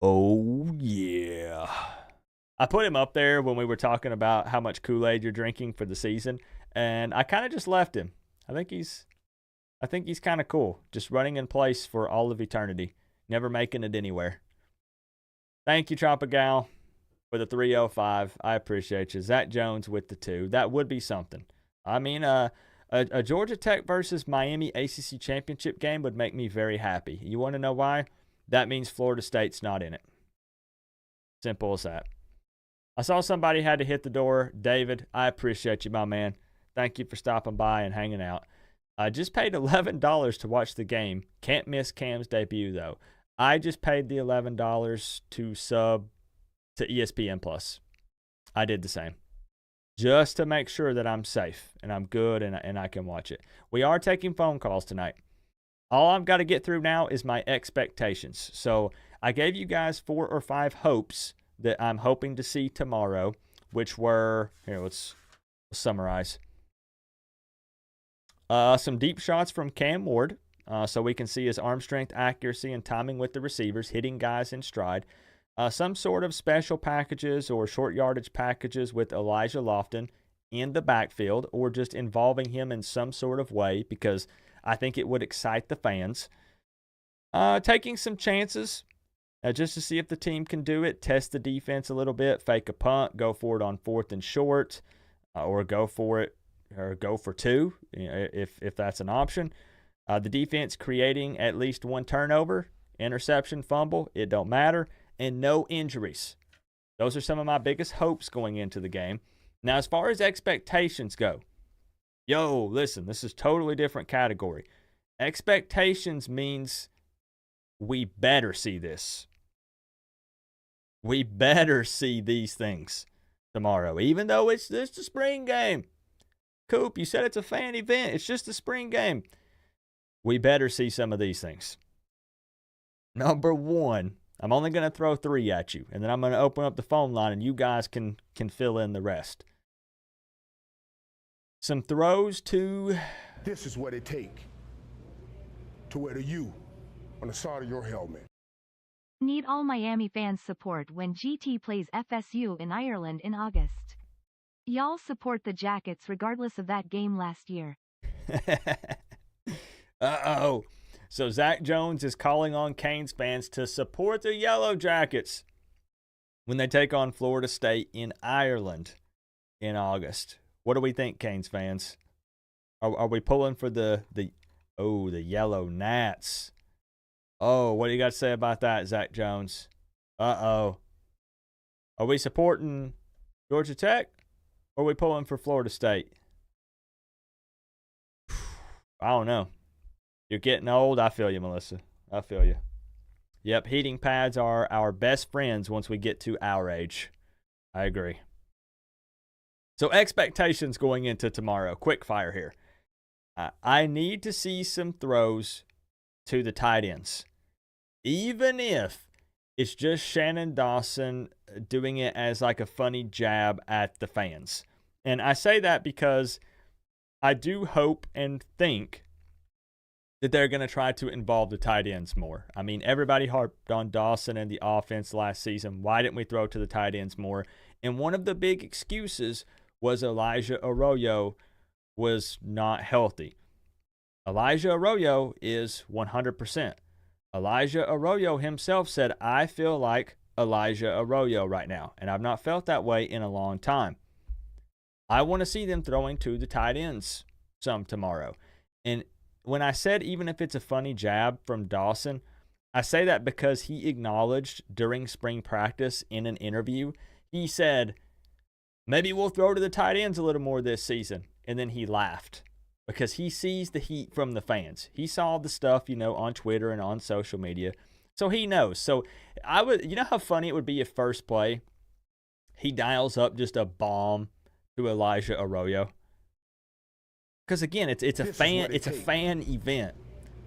Oh, yeah. I put him up there when we were talking about how much Kool-Aid you're drinking for the season, and I kind of just left him. I think he's kind of cool, just running in place for all of eternity, never making it anywhere. Thank you, Tropical, for the 305. I appreciate you. Zach Jones with the 2. That would be something. I mean, a Georgia Tech versus Miami ACC championship game would make me very happy. You want to know why? That means Florida State's not in it. Simple as that. I saw somebody had to hit the door. David, I appreciate you, my man. Thank you for stopping by and hanging out. I just paid $11 to watch the game. Can't miss Cam's debut, though. I just paid the $11 to sub to ESPN Plus. I did the same. Just to make sure that I'm safe and I'm good and I can watch it. We are taking phone calls tonight. All I've got to get through now is my expectations. So I gave you guys 4 or 5 hopes that I'm hoping to see tomorrow, which were, here, let's summarize. Some deep shots from Cam Ward, so we can see his arm strength, accuracy, and timing with the receivers, hitting guys in stride. Some sort of special packages or short yardage packages with Elijah Lofton in the backfield, or just involving him in some sort of way, because I think it would excite the fans. Taking some chances just to see if the team can do it, test the defense a little bit, fake a punt, go for it on 4th and short, or go for it, or go for 2, if that's an option. The defense creating at least 1 turnover, interception, fumble, it don't matter, and no injuries. Those are some of my biggest hopes going into the game. Now, as far as expectations go, listen, this is totally different category. Expectations means we better see this. We better see these things tomorrow, even though it's just a spring game. Coop, you said it's a fan event. It's just a spring game. We better see some of these things. Number 1, I'm only going to throw 3 at you, and then I'm going to open up the phone line, and you guys can fill in the rest. Some throws to... This is what it take to wear the U on the side of your helmet. Need all Miami fans' support when GT plays FSU in Ireland in August. Y'all support the Jackets regardless of that game last year. Uh-oh. So Zach Jones is calling on Canes fans to support the Yellow Jackets when they take on Florida State in Ireland in August. What do we think, Canes fans? Are we pulling for the Yellow Nats? Oh, what do you got to say about that, Zach Jones? Uh-oh. Are we supporting Georgia Tech, or are we pulling for Florida State? I don't know. You're getting old. I feel you, Melissa. I feel you. Yep, heating pads are our best friends once we get to our age. I agree. So expectations going into tomorrow. Quick fire here. I need to see some throws to the tight ends. Even if it's just Shannon Dawson doing it as like a funny jab at the fans. And I say that because I do hope and think that they're going to try to involve the tight ends more. I mean, everybody harped on Dawson and the offense last season. Why didn't we throw to the tight ends more? And one of the big excuses was Elijah Arroyo was not healthy. Elijah Arroyo is 100%. Elijah Arroyo himself said, I feel like Elijah Arroyo right now, and I've not felt that way in a long time. I want to see them throwing to the tight ends some tomorrow. And when I said even if it's a funny jab from Dawson, I say that because he acknowledged during spring practice in an interview, he said, maybe we'll throw to the tight ends a little more this season. And then he laughed because he sees the heat from the fans. He saw the stuff, on Twitter and on social media. So he knows. So you know how funny it would be if first play, he dials up just a bomb to Elijah Arroyo? Because again, it's a fan event.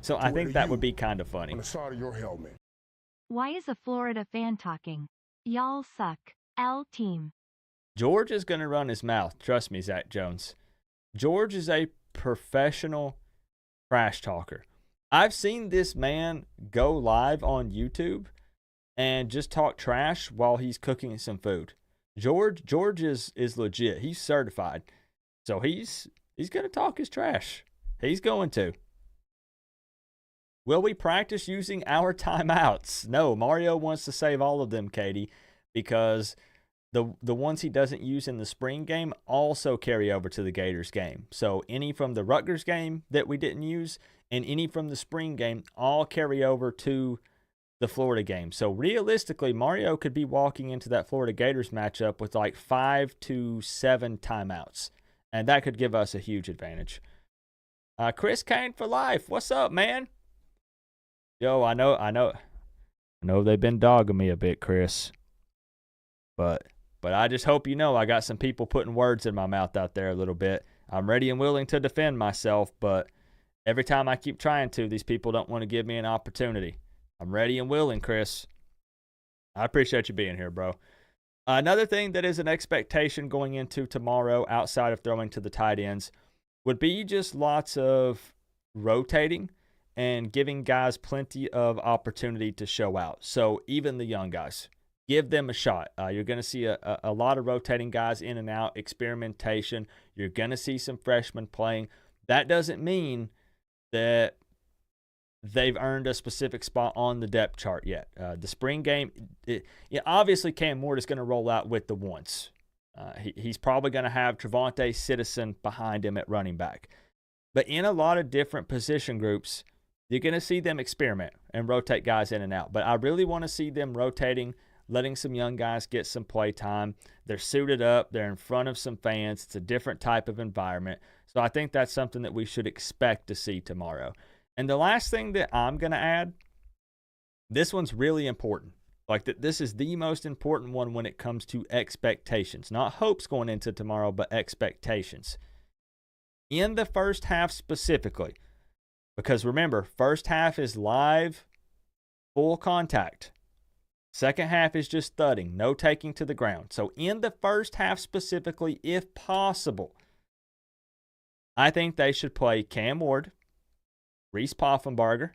So I think that would be kind of funny. On the side of your helmet. Why is a Florida fan talking? Y'all suck. L team. George is going to run his mouth. Trust me, Zach Jones. George is a professional trash talker. I've seen this man go live on YouTube and just talk trash while he's cooking some food. George is legit. He's certified. So he's going to talk his trash. He's going to. Will we practice using our timeouts? No, Mario wants to save all of them, Katie, because the ones he doesn't use in the spring game also carry over to the Gators game. So any from the Rutgers game that we didn't use and any from the spring game all carry over to the Florida game. So realistically, Mario could be walking into that Florida Gators matchup with like 5 to 7 timeouts, and that could give us a huge advantage. Chris Kane for life. What's up, man? Yo, I know they've been dogging me a bit, Chris. But I just hope you know I got some people putting words in my mouth out there a little bit. I'm ready and willing to defend myself, but every time I keep trying to, these people don't want to give me an opportunity. I'm ready and willing, Chris. I appreciate you being here, bro. Another thing that is an expectation going into tomorrow outside of throwing to the tight ends would be just lots of rotating and giving guys plenty of opportunity to show out. So even the young guys, give them a shot. You're going to see a lot of rotating guys in and out, experimentation. You're going to see some freshmen playing. That doesn't mean that they've earned a specific spot on the depth chart yet. The spring game, obviously Cam Ward is going to roll out with the ones. He's probably going to have Trevante Citizen behind him at running back. But in a lot of different position groups, you're going to see them experiment and rotate guys in and out. But I really want to see them rotating, letting some young guys get some play time. They're suited up. They're in front of some fans. It's a different type of environment. So I think that's something that we should expect to see tomorrow. And the last thing that I'm going to add, this one's really important. This is the most important one when it comes to expectations. Not hopes going into tomorrow, but expectations. In the first half specifically, because remember, first half is live, full contact. Second half is just thudding, no taking to the ground. So in the first half specifically, if possible, I think they should play Cam Ward, Reese Poffenbarger,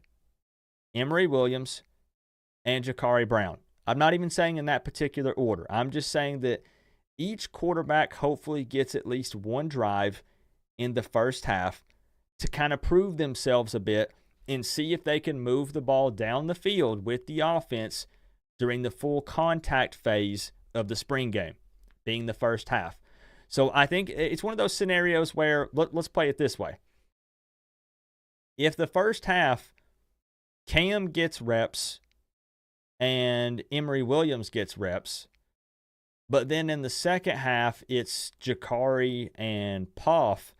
Emory Williams, and Jakari Brown. I'm not even saying in that particular order. I'm just saying that each quarterback hopefully gets at least one drive in the first half to kind of prove themselves a bit and see if they can move the ball down the field with the offense during the full contact phase of the spring game, being the first half. So I think it's one of those scenarios where, let's play it this way. If the first half, Cam gets reps and Emory Williams gets reps, but then in the second half, it's Jakari and Poff,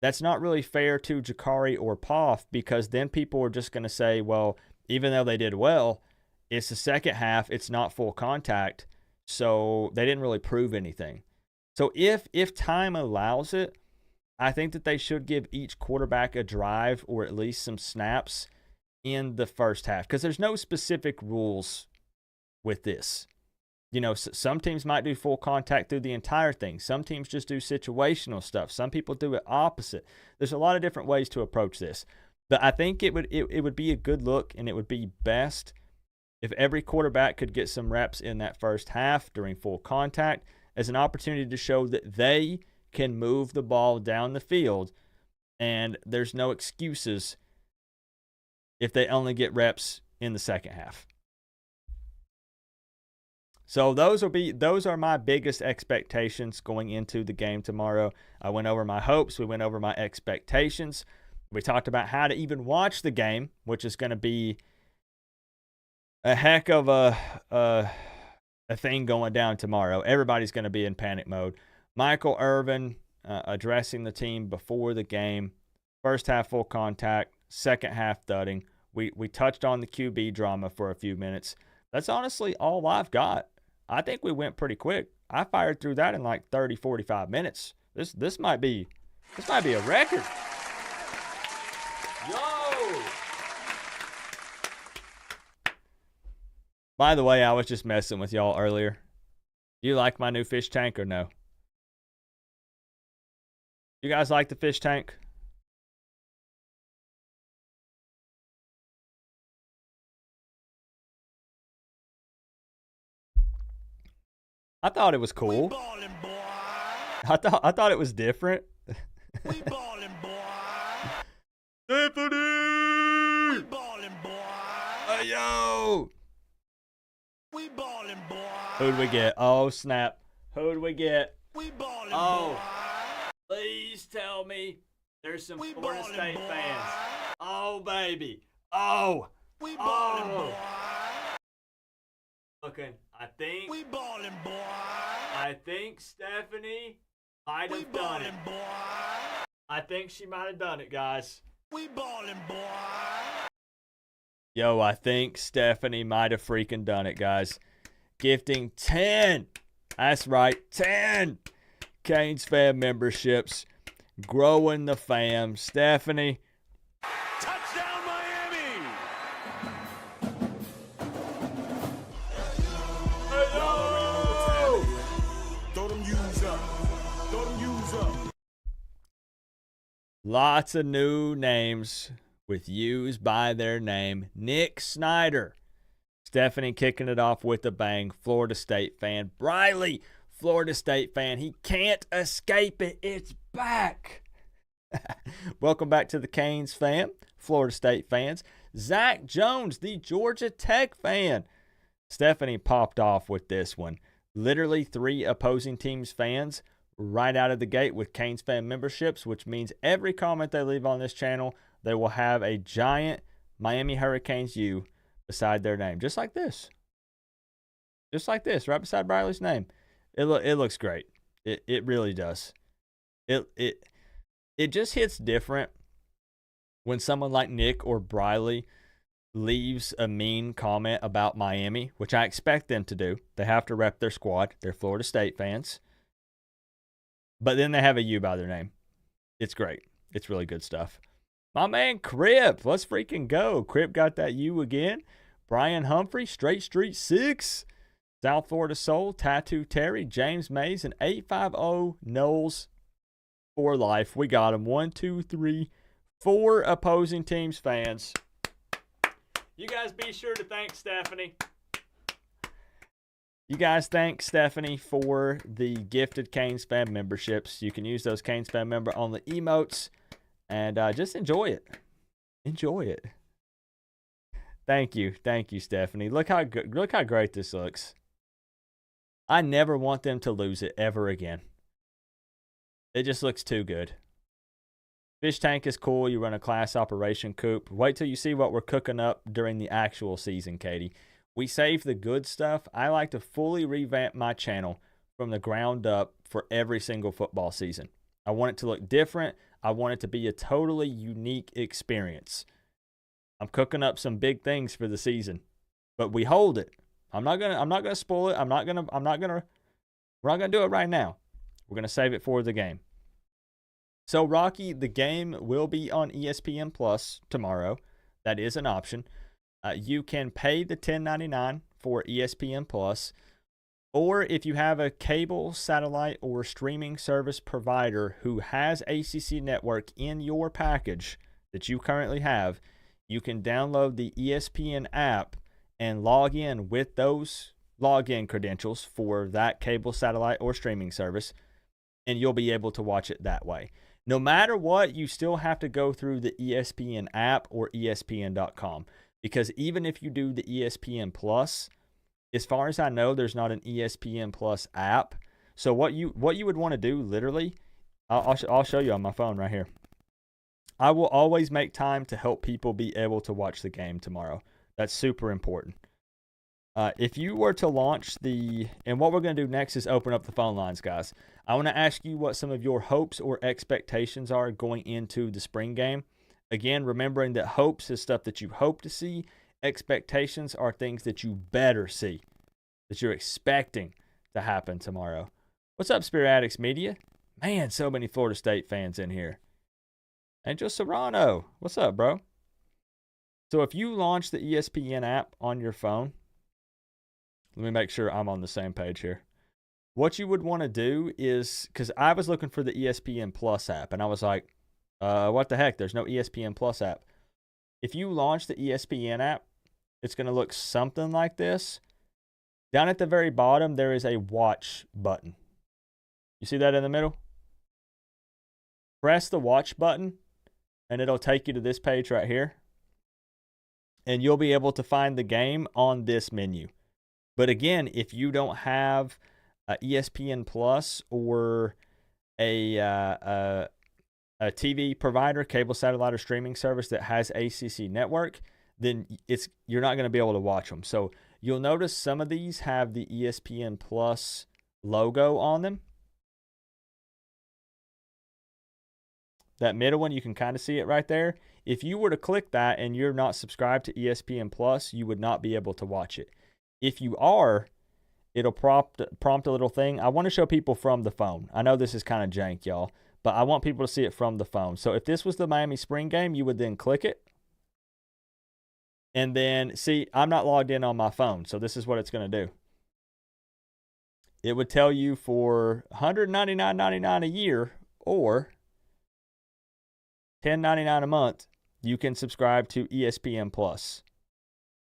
that's not really fair to Jakari or Poff, because then people are just going to say, well, even though they did well, it's the second half, it's not full contact, so they didn't really prove anything. So if time allows it, I think that they should give each quarterback a drive or at least some snaps in the first half, because there's no specific rules with this. Some teams might do full contact through the entire thing. Some teams just do situational stuff. Some people do it opposite. There's a lot of different ways to approach this. But I think it would be a good look, and it would be best if every quarterback could get some reps in that first half during full contact as an opportunity to show that they can move the ball down the field, and there's no excuses if they only get reps in the second half. So those are my biggest expectations going into the game tomorrow. I went over my hopes. We went over my expectations. We talked about how to even watch the game, which is going to be a heck of a thing going down tomorrow. Everybody's going to be in panic mode. Michael Irvin addressing the team before the game. First half full contact, second half thudding. We touched on the QB drama for a few minutes. That's honestly all I've got. I think we went pretty quick. I fired through that in like 30, 45 minutes. This might be a record. Yo! By the way, I was just messing with y'all earlier. Do you like my new fish tank or no? You guys like the fish tank? I thought it was cool. We ballin', boy. I thought it was different. We ballin', boy. Stephanie! We ballin', boy. Hey, yo! We ballin', boy. Who'd we get? Oh, snap. Who'd we get? We ballin', Oh. boy. Please tell me there's some We Florida ballin', State boy. fans. Oh, baby. Oh. We ballin', Oh. boy. Looking, I think We ballin', boy. Stephanie might We have done it. ballin', boy. I think she might have done it, guys. We ballin', boy. Yo, I think Stephanie might have freaking done it, guys. Gifting 10. That's right, 10 Canes fan memberships. Growing the fam. Stephanie. Touchdown, Miami. Throw them U's up. Throw them U's up. Lots of new names with U's by their name. Nick Snyder. Stephanie kicking it off with a bang. Florida State fan. Briley, Florida State fan. He can't escape it. It's back. Welcome back to the Canes fam. Florida State fans. Zach Jones, the Georgia Tech fan. Stephanie popped off with this one. Literally 3 opposing teams' fans right out of the gate with Canes fan memberships, which means every comment they leave on this channel, they will have a giant Miami Hurricanes U beside their name. Just like this. Just like this, right beside Briley's name. It looks great. It really does. It just hits different when someone like Nick or Briley leaves a mean comment about Miami, which I expect them to do. They have to rep their squad. They're Florida State fans. But then they have a U by their name. It's great. It's really good stuff. My man Crip, let's freaking go. Crip got that U again. Brian Humphrey, Straight Street 6. South Florida Soul, Tattoo Terry, James Mays, and 850 Knowles for life. We got them. 1, 2, 3, 4 opposing teams fans. You guys be sure to thank Stephanie. You guys thank Stephanie for the gifted Canes fan memberships. You can use those Canes fan member on the emotes and just enjoy it. Enjoy it. Thank you, Stephanie. Look how great this looks. I never want them to lose it ever again. It just looks too good. Fish tank is cool. You run a class operation, Coop. Wait till you see what we're cooking up during the actual season, Katie. We save the good stuff. I like to fully revamp my channel from the ground up for every single football season. I want it to look different. I want it to be a totally unique experience. I'm cooking up some big things for the season, but we hold it. I'm not gonna spoil it. We're not gonna do it right now. We're gonna save it for the game. So, Rocky, the game will be on ESPN Plus tomorrow. That is an option. You can pay the $10.99 for ESPN Plus, or if you have a cable, satellite, or streaming service provider who has ACC Network in your package that you currently have, you can download the ESPN app and log in with those login credentials for that cable, satellite, or streaming service. and you'll be able to watch it that way. No matter what, you still have to go through the ESPN app or ESPN.com, because even if you do the ESPN Plus, as far as I know, there's not an ESPN Plus app. So what you would want to do, literally, I'll show you on my phone right here. I will always make time to help people be able to watch the game tomorrow. That's super important. If you were to launch and what we're going to do next is open up the phone lines, guys. I want to ask you what some of your hopes or expectations are going into the spring game. Again, remembering that hopes is stuff that you hope to see. Expectations are things that you better see, that you're expecting to happen tomorrow. What's up, Spirit Addicts Media? Man, so many Florida State fans in here. Angel Serrano, what's up, bro? So if you launch the ESPN app on your phone, let me make sure I'm on the same page here. What you would want to do is, because I was looking for the ESPN Plus app, and I was like, what the heck? There's no ESPN Plus app. If you launch the ESPN app, it's going to look something like this. Down at the very bottom, there is a watch button. You see that in the middle? Press the watch button, and it'll take you to this page right here. And you'll be able to find the game on this menu. But again, if you don't have a ESPN Plus or a TV provider, cable, satellite, or streaming service that has ACC network, then you're not going to be able to watch them. So you'll notice some of these have the ESPN Plus logo on them. That middle one, you can kind of see it right there. If you were to click that and you're not subscribed to ESPN Plus, you would not be able to watch it. If you are, it'll prompt a little thing. I want to show people from the phone. I know this is kind of jank, y'all, but I want people to see it from the phone. So if this was the Miami spring game, you would then click it. And then, see, I'm not logged in on my phone, so this is what it's going to do. It would tell you for $199.99 a year or $10.99 a month, you can subscribe to ESPN Plus.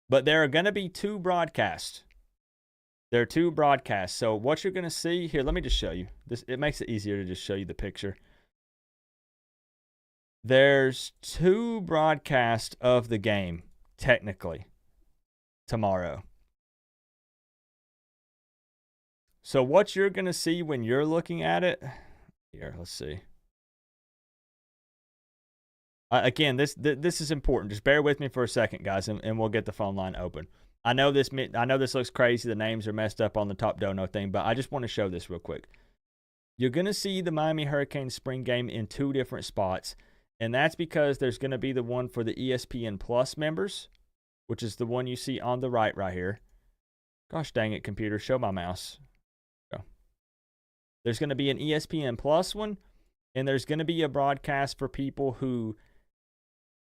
But there are going to be two broadcasts. There are two broadcasts. So what you're going to see here, let me just show you. It makes it easier to just show you the picture. There's two broadcasts of the game, technically, tomorrow. So what you're going to see when you're looking at it, here, let's see. Again, this is important. Just bear with me for a second, guys, and we'll get the phone line open. I know this looks crazy. The names are messed up on the top dono thing, but I just want to show this real quick. You're going to see the Miami Hurricanes spring game in two different spots, and that's because there's going to be the one for the ESPN Plus members, which is the one you see on the right here. Gosh dang it, computer, show my mouse. Go. There's going to be an ESPN Plus one, and there's going to be a broadcast for people who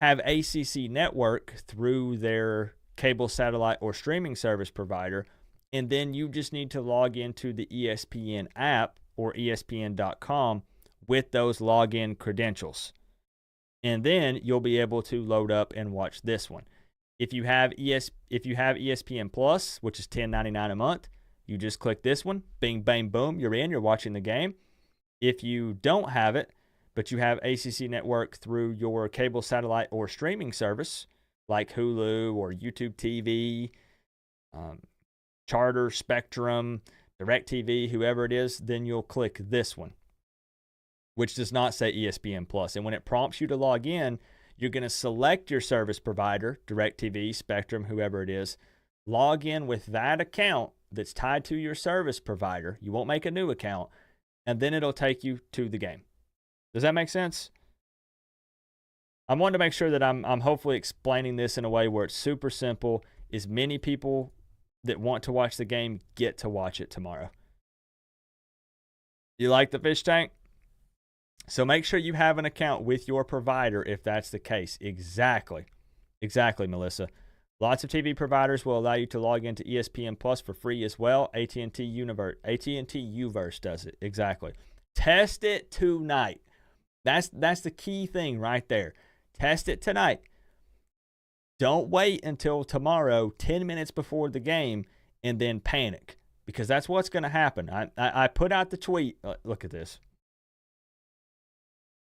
have ACC network through their cable, satellite, or streaming service provider, and then you just need to log into the ESPN app or ESPN.com with those login credentials. And then you'll be able to load up and watch this one. If you have ESPN Plus, which is $10.99 a month, you just click this one, bing, bang, boom, you're in, you're watching the game. If you don't have it, but you have ACC network through your cable, satellite, or streaming service, like Hulu or YouTube TV, Charter, Spectrum, DirecTV, whoever it is, then you'll click this one, which does not say ESPN Plus. And when it prompts you to log in, you're going to select your service provider, DirecTV, Spectrum, whoever it is, log in with that account that's tied to your service provider. You won't make a new account, and then it'll take you to the game. Does that make sense? I wanted to make sure that I'm hopefully explaining this in a way where it's super simple. As many people that want to watch the game get to watch it tomorrow. You like the fish tank? So make sure you have an account with your provider if that's the case. Exactly, Melissa. Lots of TV providers will allow you to log into ESPN Plus for free as well. AT&T Uverse does it. Exactly. Test it tonight. That's the key thing right there. Test it tonight. Don't wait until tomorrow, 10 minutes before the game, and then panic, because that's what's going to happen. I put out the tweet. Look at this.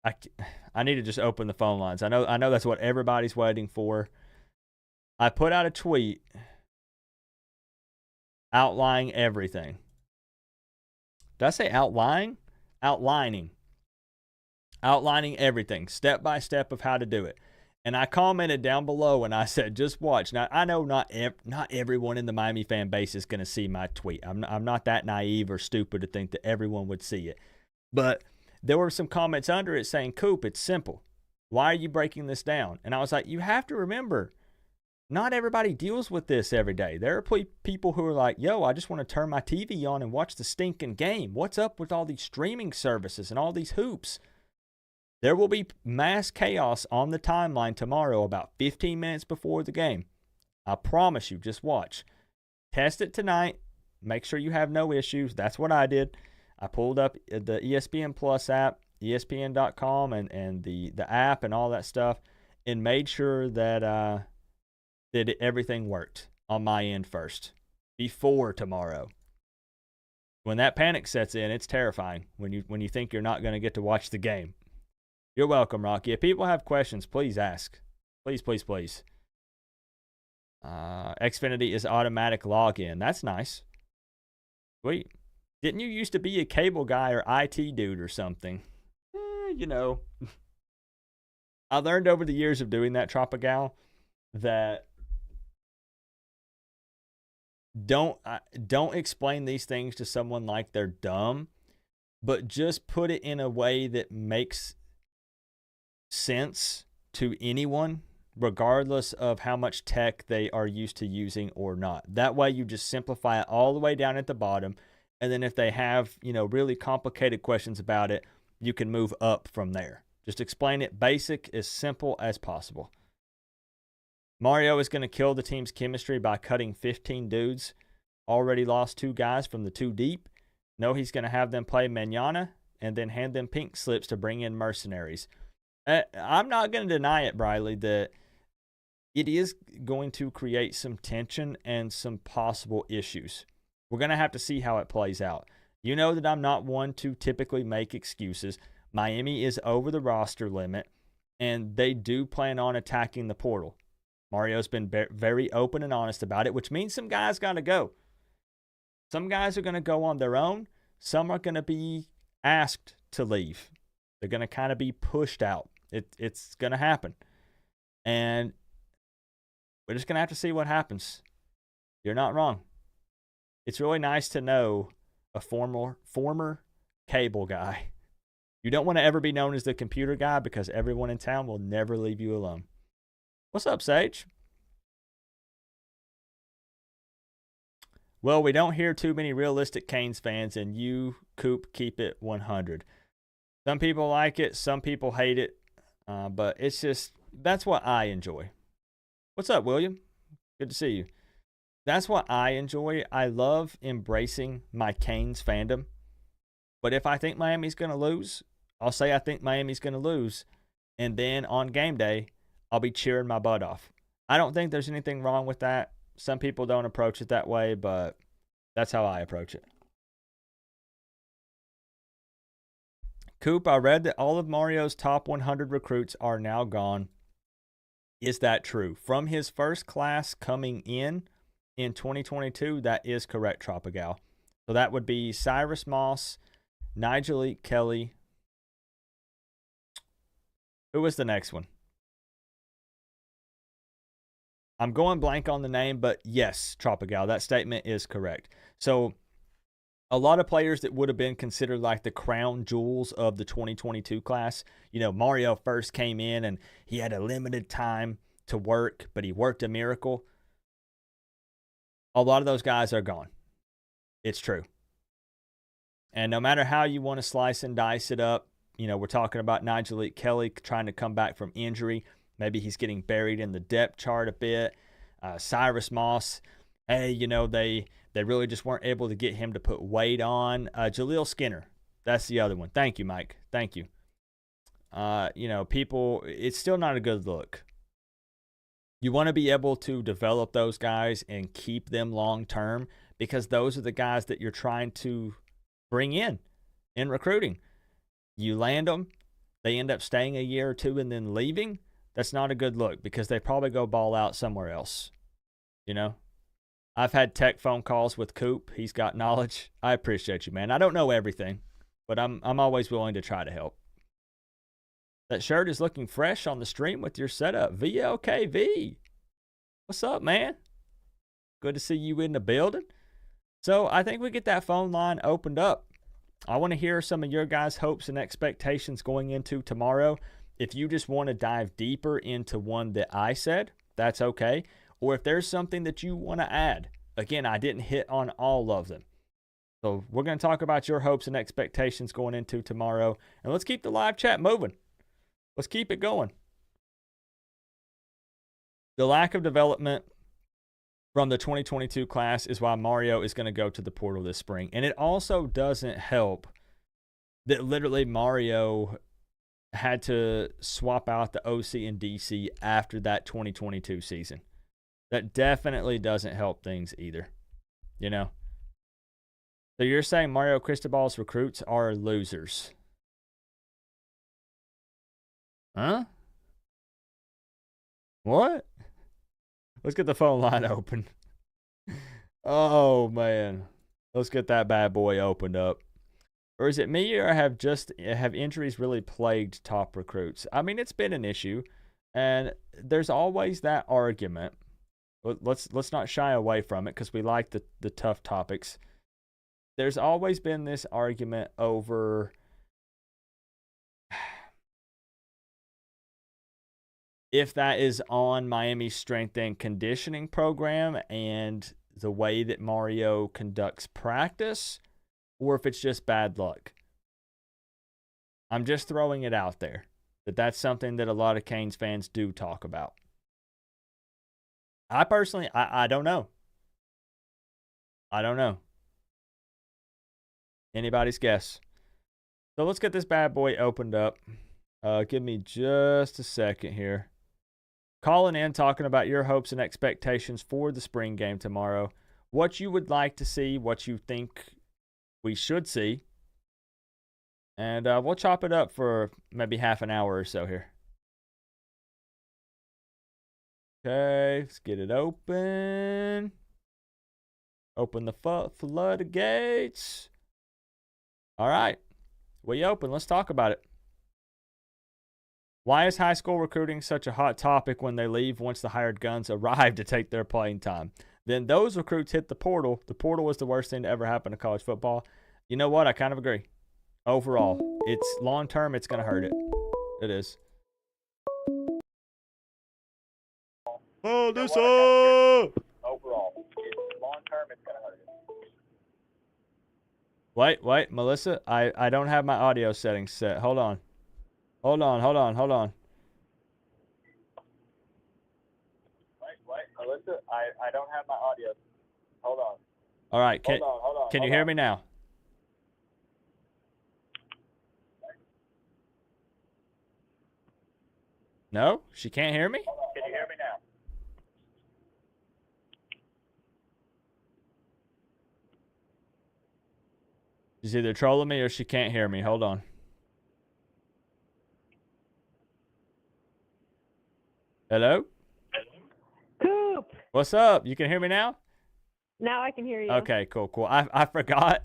I need to just open the phone lines. I know that's what everybody's waiting for. I put out a tweet outlining everything. Did I say outlining? Outlining everything, step by step of how to do it. And I commented down below and I said, just watch. Now, I know not everyone in the Miami fan base is going to see my tweet. I'm not that naive or stupid to think that everyone would see it. But there were some comments under it saying, Coop, it's simple. Why are you breaking this down? And I was like, you have to remember, not everybody deals with this every day. There are people who are like, yo, I just want to turn my TV on and watch the stinking game. What's up with all these streaming services and all these hoops? There will be mass chaos on the timeline tomorrow about 15 minutes before the game. I promise you, just watch. Test it tonight. Make sure you have no issues. That's what I did. I pulled up the ESPN Plus app, ESPN.com, and the app and all that stuff, and made sure that everything worked on my end first before tomorrow. When that panic sets in, it's terrifying when you think you're not going to get to watch the game. You're welcome, Rocky. If people have questions, please ask. Please, please, please. Xfinity is automatic login. That's nice. Wait, didn't you used to be a cable guy or IT dude or something? You know. I learned over the years of doing that, Tropigal, that don't explain these things to someone like they're dumb, but just put it in a way that makes sense to anyone, regardless of how much tech they are used to using or not. That way you just simplify it all the way down at the bottom, and then if they have, really complicated questions about it, you can move up from there. Just explain it basic, as simple as possible. Mario is going to kill the team's chemistry by cutting 15 dudes. Already lost 2 guys from the 2 deep. No, he's going to have them play mañana and then hand them pink slips to bring in mercenaries. I'm not going to deny it, Briley, that it is going to create some tension and some possible issues. We're going to have to see how it plays out. You know that I'm not one to typically make excuses. Miami is over the roster limit, and they do plan on attacking the portal. Mario's been very open and honest about it, which means some guys got to go. Some guys are going to go on their own. Some are going to be asked to leave. They're going to kind of be pushed out. It's going to happen. And we're just going to have to see what happens. You're not wrong. It's really nice to know a former cable guy. You don't want to ever be known as the computer guy because everyone in town will never leave you alone. What's up, Sage? Well, we don't hear too many realistic Canes fans, and you, Coop, keep it 100. Some people like it, some people hate it, but it's just, that's what I enjoy. What's up, William? Good to see you. That's what I enjoy. I love embracing my Canes fandom. But if I think Miami's going to lose, I'll say I think Miami's going to lose. And then on game day, I'll be cheering my butt off. I don't think there's anything wrong with that. Some people don't approach it that way, but that's how I approach it. Coop, I read that all of Mario's top 100 recruits are now gone. Is that true? From his first class coming in 2022, that is correct, Tropigal. So that would be Cyrus Moss, Nigel Kelly. Who was the next one? I'm going blank on the name, but yes, Tropigal, that statement is correct. So a lot of players that would have been considered like the crown jewels of the 2022 class. Mario first came in and he had a limited time to work, but he worked a miracle. A lot of those guys are gone. It's true. And no matter how you want to slice and dice it up, we're talking about Nigel Kelly trying to come back from injury. Maybe he's getting buried in the depth chart a bit. Cyrus Moss, hey, they really just weren't able to get him to put weight on. Jaleel Skinner, that's the other one. Thank you, Mike. Thank you. People, it's still not a good look. You want to be able to develop those guys and keep them long term because those are the guys that you're trying to bring in recruiting. You land them, they end up staying a year or two and then leaving, that's not a good look because they probably go ball out somewhere else. You know? I've had tech phone calls with Coop. He's got knowledge. I appreciate you, man. I don't know everything, but I'm always willing to try to help. That shirt is looking fresh on the stream with your setup. VLKV. What's up, man? Good to see you in the building. So I think we get that phone line opened up. I want to hear some of your guys' hopes and expectations going into tomorrow. If you just want to dive deeper into one that I said, that's okay. Or if there's something that you want to add. Again, I didn't hit on all of them. So we're going to talk about your hopes and expectations going into tomorrow. And let's keep the live chat moving. Let's keep it going. The lack of development from the 2022 class is why Mario is going to go to the portal this spring. And it also doesn't help that literally Mario had to swap out the OC and DC after that 2022 season. That definitely doesn't help things either, you know? So you're saying Mario Cristobal's recruits are losers? Huh? What? Let's get the phone line open. Oh, man. Let's get that bad boy opened up. Or is it me, or have injuries really plagued top recruits? I mean, it's been an issue, and there's always that argument. Let's not shy away from it because we like the tough topics. There's always been this argument over if that is on Miami's strength and conditioning program and the way that Mario conducts practice, or if it's just bad luck. I'm just throwing it out there that's something that a lot of Canes fans do talk about. I personally, I don't know. I don't know. Anybody's guess. So let's get this bad boy opened up. Give me just a second here. Calling in, talking about your hopes and expectations for the spring game tomorrow. What you would like to see, what you think we should see. And we'll chop it up for maybe half an hour or so here. Okay, let's get it open. Open the floodgates. All right, we open. Let's talk about it. Why is high school recruiting such a hot topic when they leave once the hired guns arrive to take their playing time? Then those recruits hit the portal. The portal was the worst thing to ever happen to college football. You know what? I kind of agree. Overall, it's long term, it's going to hurt it. It is. Oh, this up! Overall, long term, it's going to hurt it. Wait, Melissa, I don't have my audio settings set. Hold on. Hold on. Wait, Melissa, I don't have my audio. Hold on. All right, can you hear me now? No? She can't hear me? Can you hear me now? She's either trolling me or she can't hear me. Hold on. Hello? Coop! What's up? You can hear me now? Now I can hear you. Okay, cool. I forgot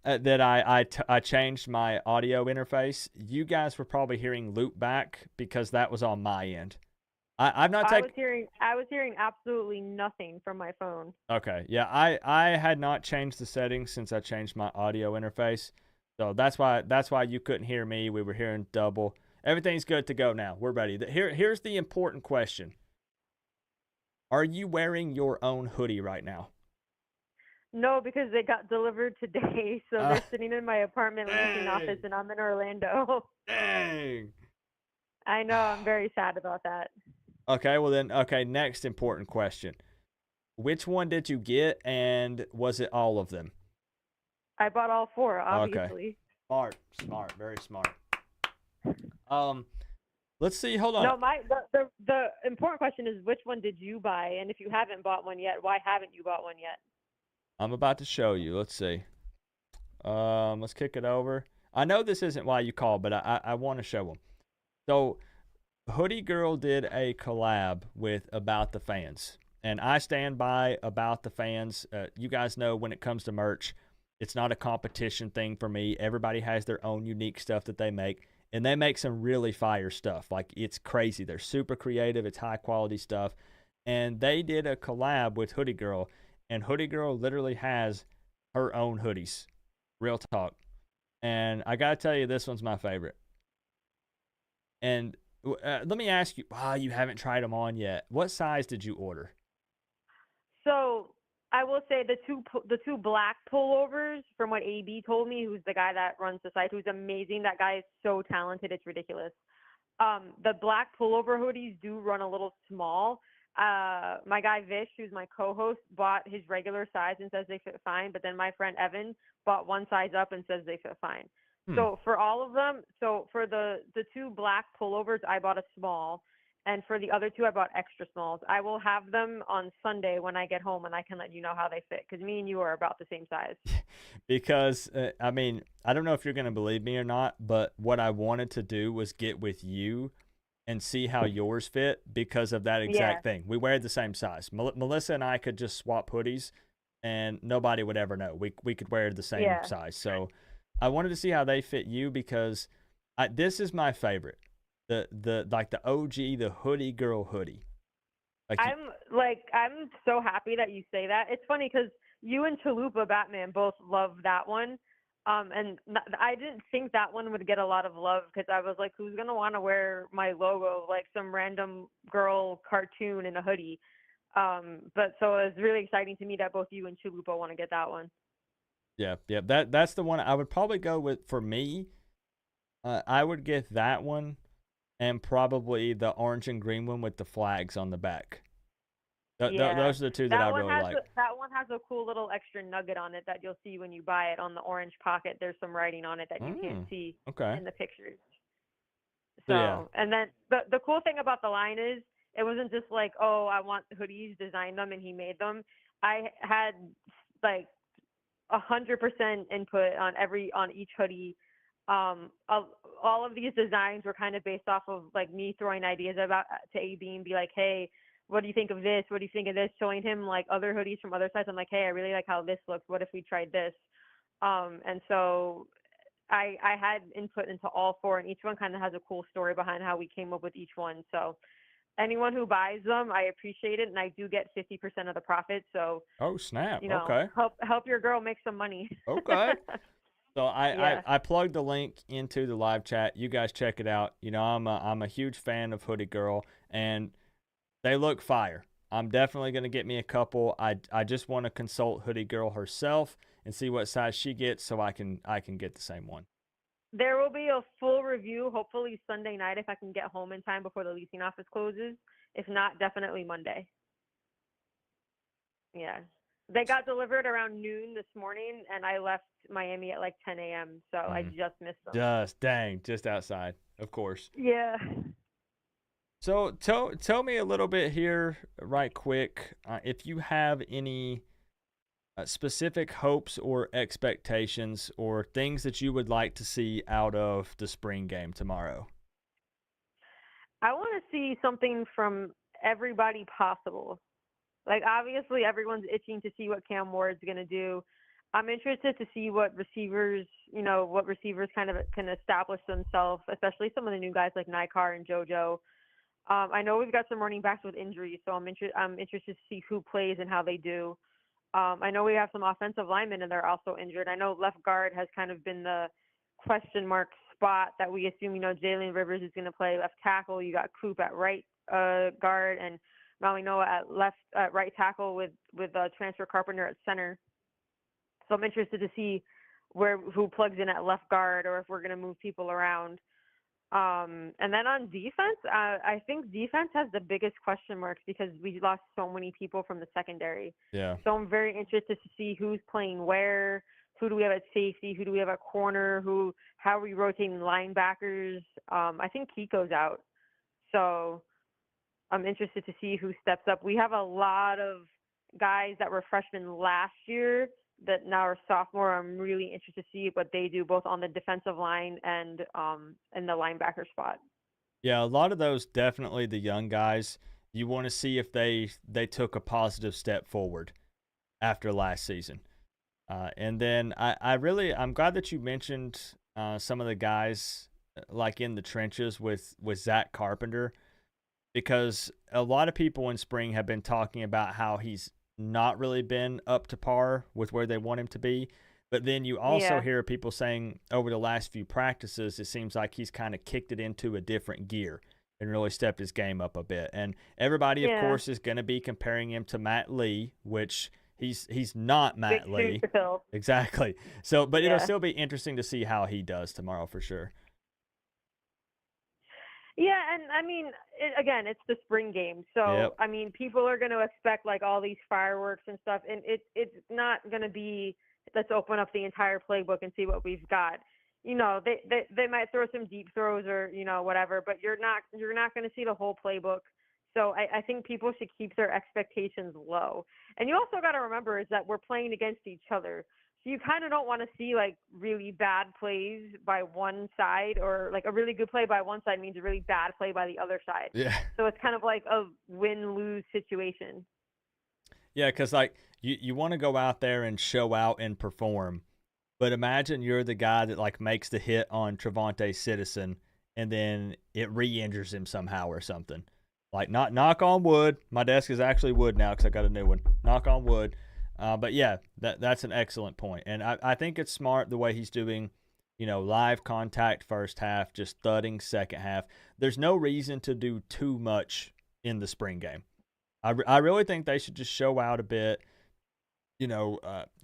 that I changed my audio interface. You guys were probably hearing loop back because that was on my end. I've not taken. I was hearing absolutely nothing from my phone. Okay, yeah, I had not changed the settings since I changed my audio interface, so that's why you couldn't hear me. We were hearing double. Everything's good to go now. We're ready. Here's the important question. Are you wearing your own hoodie right now? No, because it got delivered today, so they're sitting in my apartment leasing office, and I'm in Orlando. Dang. I know. I'm very sad about that. Okay, well then, next important question. Which one did you get, and was it all of them? I bought all four, obviously. Okay. Smart, very smart. Let's see, hold on. No, the important question is which one did you buy? And if you haven't bought one yet, why haven't you bought one yet? I'm about to show you. Let's see. Let's kick it over. I know this isn't why you called, but I want to show them. So Hoodie Girl did a collab with About the Fans, and I stand by About the Fans. You guys know when it comes to merch, it's not a competition thing for me. Everybody has their own unique stuff that they make, and they make some really fire stuff. Like, it's crazy. They're super creative. It's high quality stuff. And they did a collab with Hoodie Girl, and Hoodie Girl literally has her own hoodies. Real talk. And I got to tell you, this one's my favorite. And let me ask you, you haven't tried them on yet. What size did you order? So I will say the two black pullovers, from what AB told me, who's the guy that runs the site, who's amazing. That guy is so talented, it's ridiculous. The black pullover hoodies do run a little small. My guy Vish, who's my co-host, bought his regular size and says they fit fine. But then my friend Evan bought one size up and says they fit fine. So for all of them, so for the two black pullovers, I bought a small. And for the other two, I bought extra smalls. I will have them on Sunday when I get home, and I can let you know how they fit, because me and you are about the same size. Because, I mean, I don't know if you're going to believe me or not, but what I wanted to do was get with you and see how yours fit because of that exact thing. We wear the same size. Melissa and I could just swap hoodies, and nobody would ever know. We could wear the same size. So I wanted to see how they fit you, because this is my favorite. The OG, the Hoodie Girl hoodie. I'm so happy that you say that. It's funny because you and Chalupa Batman both love that one. And I didn't think that one would get a lot of love, because I was like, who's going to want to wear my logo, like some random girl cartoon in a hoodie? But so it was really exciting to me that both you and Chalupa want to get that one. Yeah. That's the one I would probably go with for me. I would get that one, and probably the orange and green one with the flags on the back. Those are the two that I really like. That one has a cool little extra nugget on it that you'll see when you buy it. On the orange pocket, there's some writing on it that you can't see in the pictures. So, and then the cool thing about the line is, it wasn't just like, oh, I want hoodies, design them, and he made them. I had like 100% input on each hoodie. All of these designs were kind of based off of like me throwing ideas to AB and be like, hey, what do you think of this? What do you think of this? Showing him like other hoodies from other sites. I'm like, hey, I really like how this looks. What if we tried this? And so I had input into all four, and each one kind of has a cool story behind how we came up with each one. So anyone who buys them, I appreciate it, and I do get 50% of the profit. So snap! You know, okay, help your girl make some money. Okay. So I plugged the link into the live chat. You guys check it out. You know, I'm a huge fan of Hoodie Girl, and they look fire. I'm definitely going to get me a couple. I just want to consult Hoodie Girl herself and see what size she gets, so I can get the same one. There will be a full review, hopefully Sunday night, if I can get home in time before the leasing office closes. If not, definitely Monday. Yeah. They got delivered around noon this morning, and I left Miami at like 10 a.m., so I just missed them. Just outside, of course. Yeah. So tell me a little bit here, right quick, if you have any specific hopes or expectations or things that you would like to see out of the spring game tomorrow. I want to see something from everybody possible. Like, obviously, everyone's itching to see what Cam Ward's going to do. I'm interested to see what receivers kind of can establish themselves, especially some of the new guys like Nikar and JoJo. I know we've got some running backs with injuries, so I'm interested to see who plays and how they do. I know we have some offensive linemen, and they're also injured. I know left guard has kind of been the question mark spot that we assume, Jalen Rivers is going to play left tackle. You got Coop at right guard, and Maui Noah at right tackle with transfer Carpenter at center. So I'm interested to see who plugs in at left guard, or if we're going to move people around. And then on defense, I think defense has the biggest question marks because we lost so many people from the secondary. Yeah. So I'm very interested to see who's playing where, who do we have at safety, who do we have at corner, how are we rotating linebackers. I think Kiko's out. So I'm interested to see who steps up. We have a lot of guys that were freshmen last year that now are sophomore. I'm really interested to see what they do both on the defensive line and in the linebacker spot. Yeah, a lot of those definitely the young guys. You want to see if they took a positive step forward after last season. And then I'm glad that you mentioned some of the guys like in the trenches with Zach Carpenter, because a lot of people in spring have been talking about how he's not really been up to par with where they want him to be. But then you also hear people saying over the last few practices, it seems like he's kind of kicked it into a different gear and really stepped his game up a bit. And everybody, of course, is going to be comparing him to Matt Lee, which he's not Matt Big Lee. shoes to fill. Exactly. So, but it'll still be interesting to see how he does tomorrow for sure. Yeah, and I mean, again, it's the spring game, so I mean, people are going to expect like all these fireworks and stuff, and it's not going to be let's open up the entire playbook and see what we've got. You know, they might throw some deep throws or whatever, but you're not going to see the whole playbook. So I think people should keep their expectations low. And you also got to remember is that we're playing against each other. So you kind of don't want to see like really bad plays by one side, or like a really good play by one side means a really bad play by the other side. Yeah. So it's kind of like a win-lose situation. Yeah, because like you want to go out there and show out and perform, but imagine you're the guy that like makes the hit on Trevante Citizen and then it re-injures him somehow or something. Like, not knock on wood. My desk is actually wood now because I got a new one. Knock on wood. But yeah, that's an excellent point. And I think it's smart the way he's doing, live contact first half, just thudding second half. There's no reason to do too much in the spring game. I really think they should just show out a bit,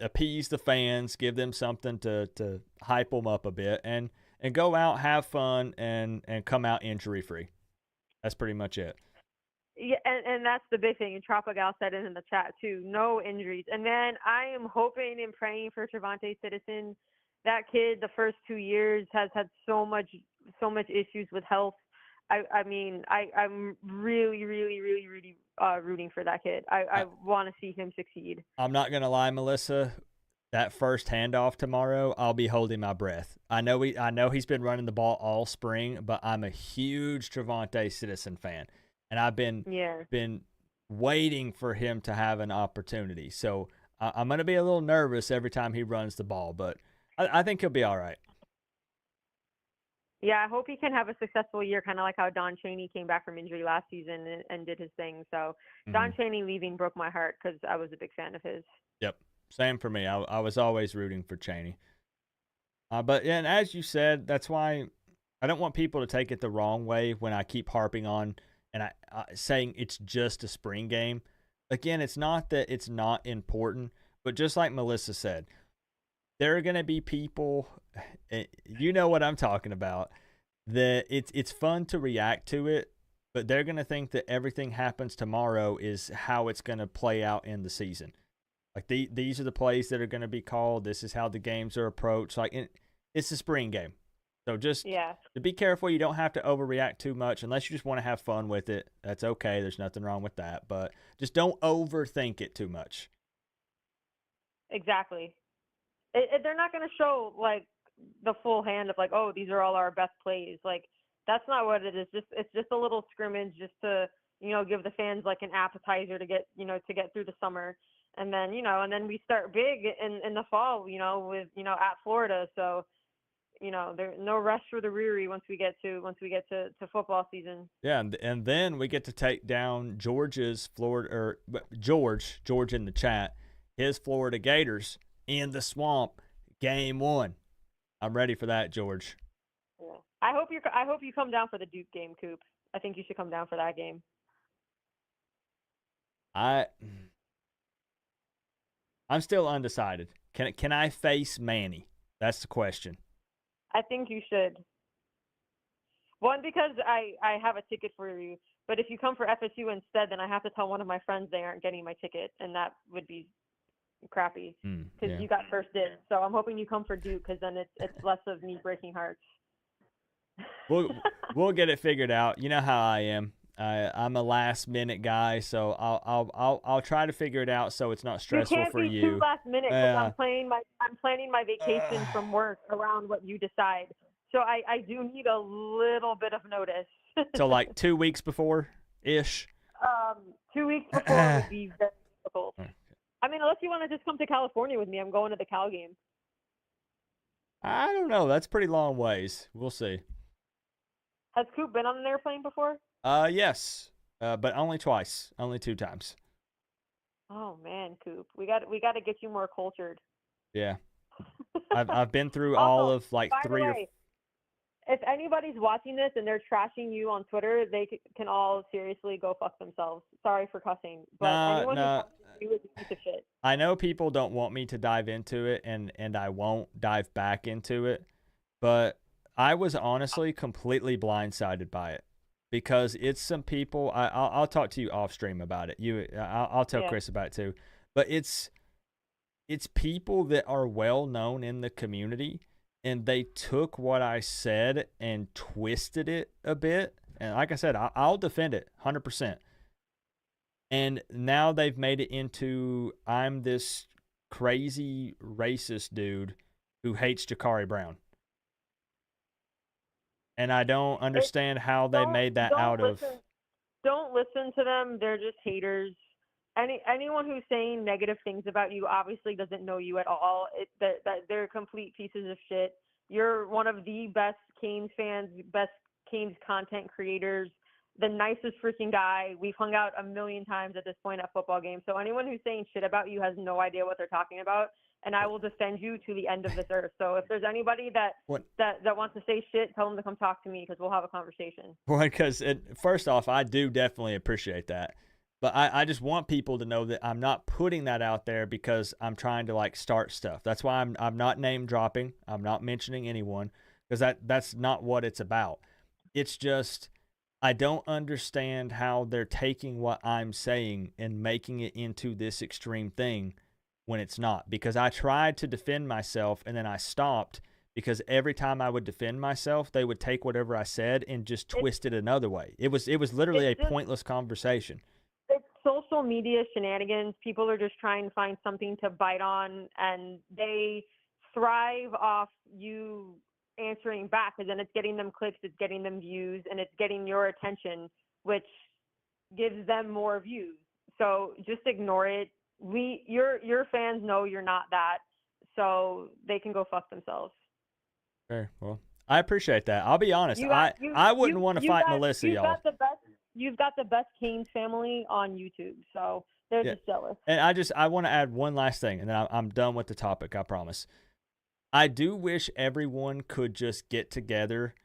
appease the fans, give them something to hype them up a bit, and go out, have fun, and come out injury-free. That's pretty much it. Yeah, and that's the big thing. And Tropical said it in the chat too. No injuries. And then I am hoping and praying for Trevante Citizen. That kid, the first 2 years, has had so much issues with health. I'm really, really, really, really rooting for that kid. I want to see him succeed. I'm not gonna lie, Melissa. That first handoff tomorrow, I'll be holding my breath. I know he's been running the ball all spring, but I'm a huge Trevante Citizen fan. And I've been waiting for him to have an opportunity. So I'm going to be a little nervous every time he runs the ball, but I think he'll be all right. Yeah, I hope he can have a successful year, kind of like how Don Chaney came back from injury last season and did his thing. So Don Chaney leaving broke my heart because I was a big fan of his. Yep, same for me. I was always rooting for Chaney. But and as you said, that's why I don't want people to take it the wrong way when I keep harping on and I saying it's just a spring game. Again, it's not that it's not important, but just like Melissa said, there are going to be people, you know what I'm talking about, that it's fun to react to it, but they're going to think that everything happens tomorrow is how it's going to play out in the season. Like these are the plays that are going to be called. This is how the games are approached. Like it's a spring game. So just to be careful, you don't have to overreact too much unless you just want to have fun with it. That's okay. There's nothing wrong with that. But just don't overthink it too much. Exactly. They're not going to show, like, the full hand of, like, oh, these are all our best plays. Like, that's not what it is. It's just a little scrimmage just to, give the fans, like, an appetizer to get through the summer. And then, and then we start big in the fall, with, at Florida. So, there's no rest for the weary once we get to football season. Yeah, and then we get to take down George in the chat, his Florida Gators in the swamp, game 1. I'm ready for that, George. Yeah. I hope you come down for the Duke game, Coop. I think you should come down for that game. I'm still undecided. Can I face Manny? That's the question. I think you should. One, because I have a ticket for you, but if you come for FSU instead, then I have to tell one of my friends they aren't getting my ticket, and that would be crappy because you got first dibs. So I'm hoping you come for Duke because then it's less of me breaking hearts. We'll get it figured out. You know how I am. I'm a last minute guy, so I'll try to figure it out so it's not You stressful can't for be too you. last minute because Yeah. I'm planning my vacation from work around what you decide. So I do need a little bit of notice. So like 2 weeks before ish. 2 weeks before would be very difficult. I mean, unless you want to just come to California with me, I'm going to the Cal game. I don't know. That's pretty long ways. We'll see. Has Coop been on an airplane before? Yes. But only twice. Only 2 times. Oh man, Coop, we got to get you more cultured. Yeah. I've been through Also, all of like by the 3 or way, if anybody's watching this and they're trashing you on Twitter, they can all seriously go fuck themselves. Sorry for cussing, but anyone who talks to you is a piece of shit. I know people don't want me to dive into it, and I won't dive back into it, but I was honestly completely blindsided by it because it's some people. I'll talk to you off stream about it. I'll tell Yeah. Chris about it too, but it's people that are well known in the community, and they took what I said and twisted it a bit. And like I said, I'll defend it 100%. And now they've made it into I'm this crazy racist dude who hates Jakari Brown. And I don't understand how they made that out of. Don't listen to them. They're just haters. Anyone who's saying negative things about you obviously doesn't know you at all. That they're complete pieces of shit. You're one of the best Canes fans, best Canes content creators, the nicest freaking guy. We've hung out a million times at this point at football games. So anyone who's saying shit about you has no idea what they're talking about, and I will defend you to the end of this earth. So if there's anybody that wants to say shit, tell them to come talk to me because we'll have a conversation. Well, because first off, I do definitely appreciate that. But I just want people to know that I'm not putting that out there because I'm trying to like start stuff. That's why I'm not name dropping. I'm not mentioning anyone because that's not what it's about. It's just I don't understand how they're taking what I'm saying and making it into this extreme thing when it's not. Because I tried to defend myself and then I stopped because every time I would defend myself, they would take whatever I said and just twist it another way. It was literally a pointless conversation. It's social media shenanigans. People are just trying to find something to bite on, and they thrive off you answering back, because then it's getting them clicks, it's getting them views, and it's getting your attention, which gives them more views. So just ignore it. Your fans know you're not that, so they can go fuck themselves. Okay, well, I appreciate that. I'll be honest. I wouldn't want to fight Melissa, y'all. You've got the best Canes family on YouTube, so they're just jealous. And I want to add one last thing, and then I'm done with the topic, I promise. I do wish everyone could just get together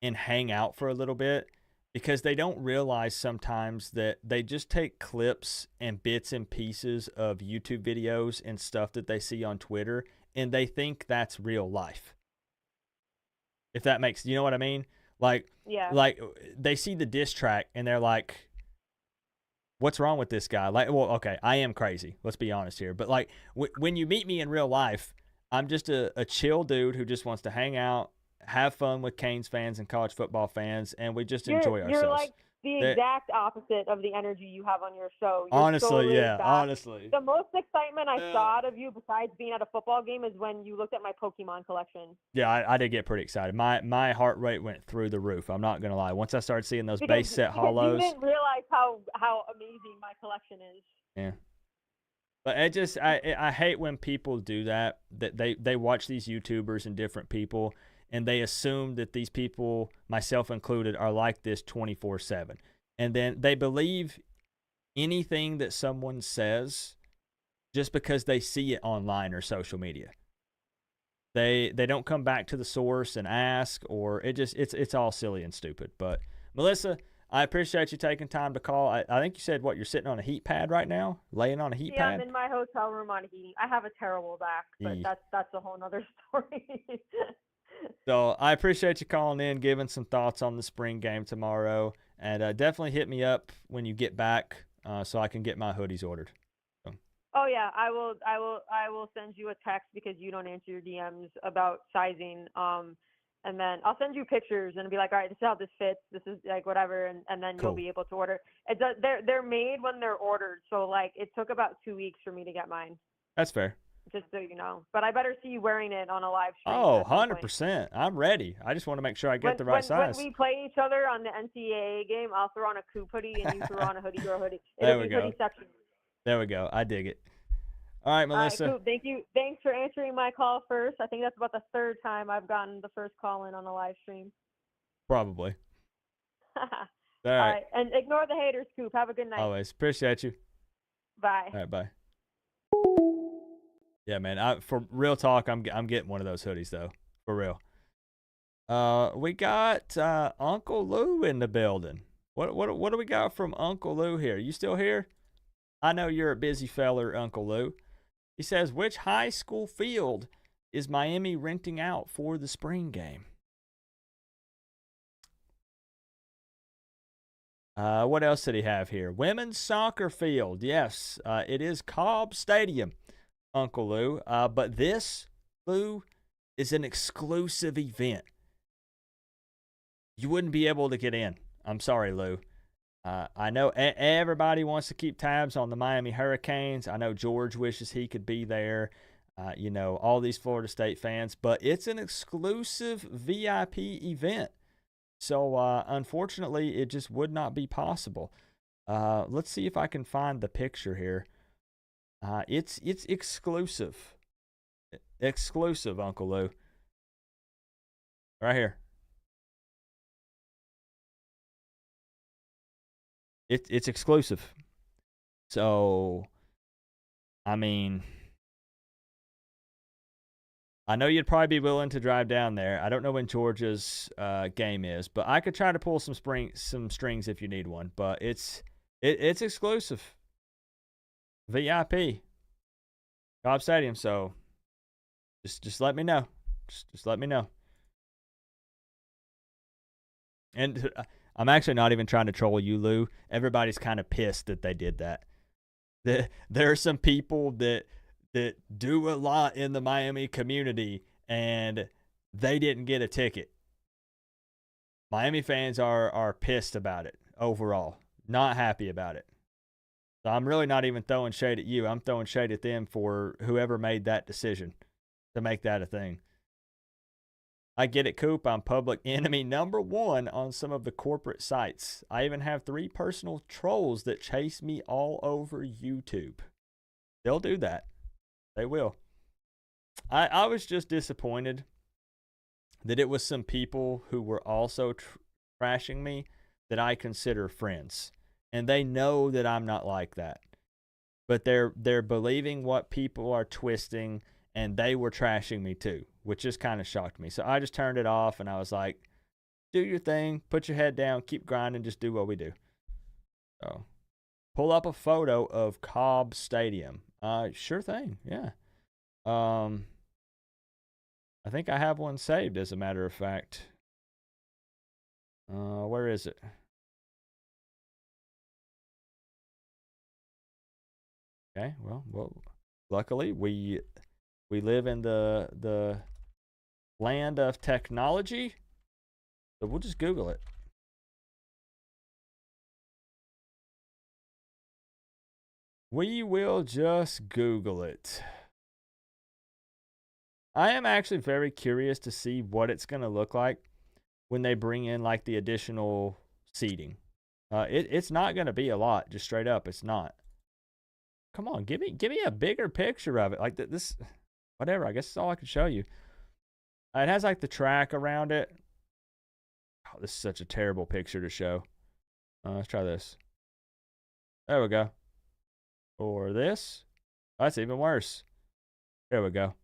and hang out for a little bit, because they don't realize sometimes that they just take clips and bits and pieces of YouTube videos and stuff that they see on Twitter, and they think that's real life. If that makes, you know what I mean? Like they see the diss track and they're like, what's wrong with this guy? Like, well, okay, I am crazy. Let's be honest here. But like when you meet me in real life, I'm just a chill dude who just wants to hang out, have fun with Canes fans and college football fans, and we just enjoy ourselves. You're like the exact opposite of the energy you have on your show. You're honestly, yeah, honestly. The most excitement I saw out of you, besides being at a football game, is when you looked at my Pokemon collection. Yeah, I did get pretty excited. My heart rate went through the roof. I'm not gonna lie. Once I started seeing those base set hollows, you didn't realize how amazing my collection is. Yeah. But I hate when people do that they watch these YouTubers and different people, and they assume that these people, myself included, are like this 24/7. And then they believe anything that someone says just because they see it online or social media. They don't come back to the source and ask, or it's all silly and stupid. But Melissa, I appreciate you taking time to call. I think you said, what, you're sitting on a heat pad right now? Laying on a heat pad? Yeah, I'm in my hotel room on heating. I have a terrible back, but that's a whole nother story. So I appreciate you calling in, giving some thoughts on the spring game tomorrow. And definitely hit me up when you get back so I can get my hoodies ordered. So. Oh, yeah, I will send you a text because you don't answer your DMs about sizing. and then I'll send you pictures and be like, all right, this is how this fits. This is like whatever, and then Cool. you'll be able to order. They're made when they're ordered, so like it took about 2 weeks for me to get mine. That's fair. Just so you know. But I better see you wearing it on a live stream. Oh, at some point. 100%. I'm ready. I just want to make sure I get the right size. When we play each other on the NCAA game, I'll throw on a Coop hoodie and you throw on a hoodie or a hoodie. There It'll we be go. hoodie section. There we go. I dig it. All right, Melissa. All right, Coop, thank you. Thanks for answering my call first. I think that's about the third time I've gotten the first call in on a live stream. Probably. All right. And ignore the haters, Coop. Have a good night. Always. Appreciate you. Bye. All right, bye. Yeah, man. For real talk, I'm getting one of those hoodies though. For real. We got Uncle Lou in the building. What do we got from Uncle Lou here? You still here? I know you're a busy feller, Uncle Lou. He says, which high school field is Miami renting out for the spring game? What else did he have here? Women's soccer field. Yes, it is Cobb Stadium, Uncle Lou. But this, Lou, is an exclusive event. You wouldn't be able to get in. I'm sorry, Lou. I know everybody wants to keep tabs on the Miami Hurricanes. I know George wishes he could be there. All these Florida State fans. But it's an exclusive VIP event. So, unfortunately, it just would not be possible. Let's see if I can find the picture here. It's exclusive. Exclusive, Uncle Lou. Right here. It's exclusive. So, I mean, I know you'd probably be willing to drive down there. I don't know when Georgia's game is, but I could try to pull some strings if you need one. But it's exclusive. VIP. Cobb Stadium. So, just let me know. Just let me know. And I'm actually not even trying to troll you, Lou. Everybody's kind of pissed that they did that. There are some people that do a lot in the Miami community, and they didn't get a ticket. Miami fans are pissed about it overall. Not happy about it. So I'm really not even throwing shade at you. I'm throwing shade at them for whoever made that decision to make that a thing. I get it, Coop. I'm public enemy number 1 on some of the corporate sites. I even have 3 personal trolls that chase me all over YouTube. They'll do that. They will. I was just disappointed that it was some people who were also trashing me that I consider friends. And they know that I'm not like that. But they're believing what people are twisting, and they were trashing me too, which just kind of shocked me. So I just turned it off, and I was like, do your thing, put your head down, keep grinding, just do what we do. So, pull up a photo of Cobb Stadium. Sure thing, yeah. I think I have one saved, as a matter of fact. Where is it? Okay, well, luckily we live in the land of technology, so we'll just Google it. We will just Google it. I am actually very curious to see what it's going to look like when they bring in like the additional seating. It's not going to be a lot, just straight up. It's not. Come on, give me a bigger picture of it. Like this, whatever. I guess that's all I can show you. It has like the track around it. Oh, this is such a terrible picture to show. Let's try this. There we go. Or this. Oh, that's even worse. There we go.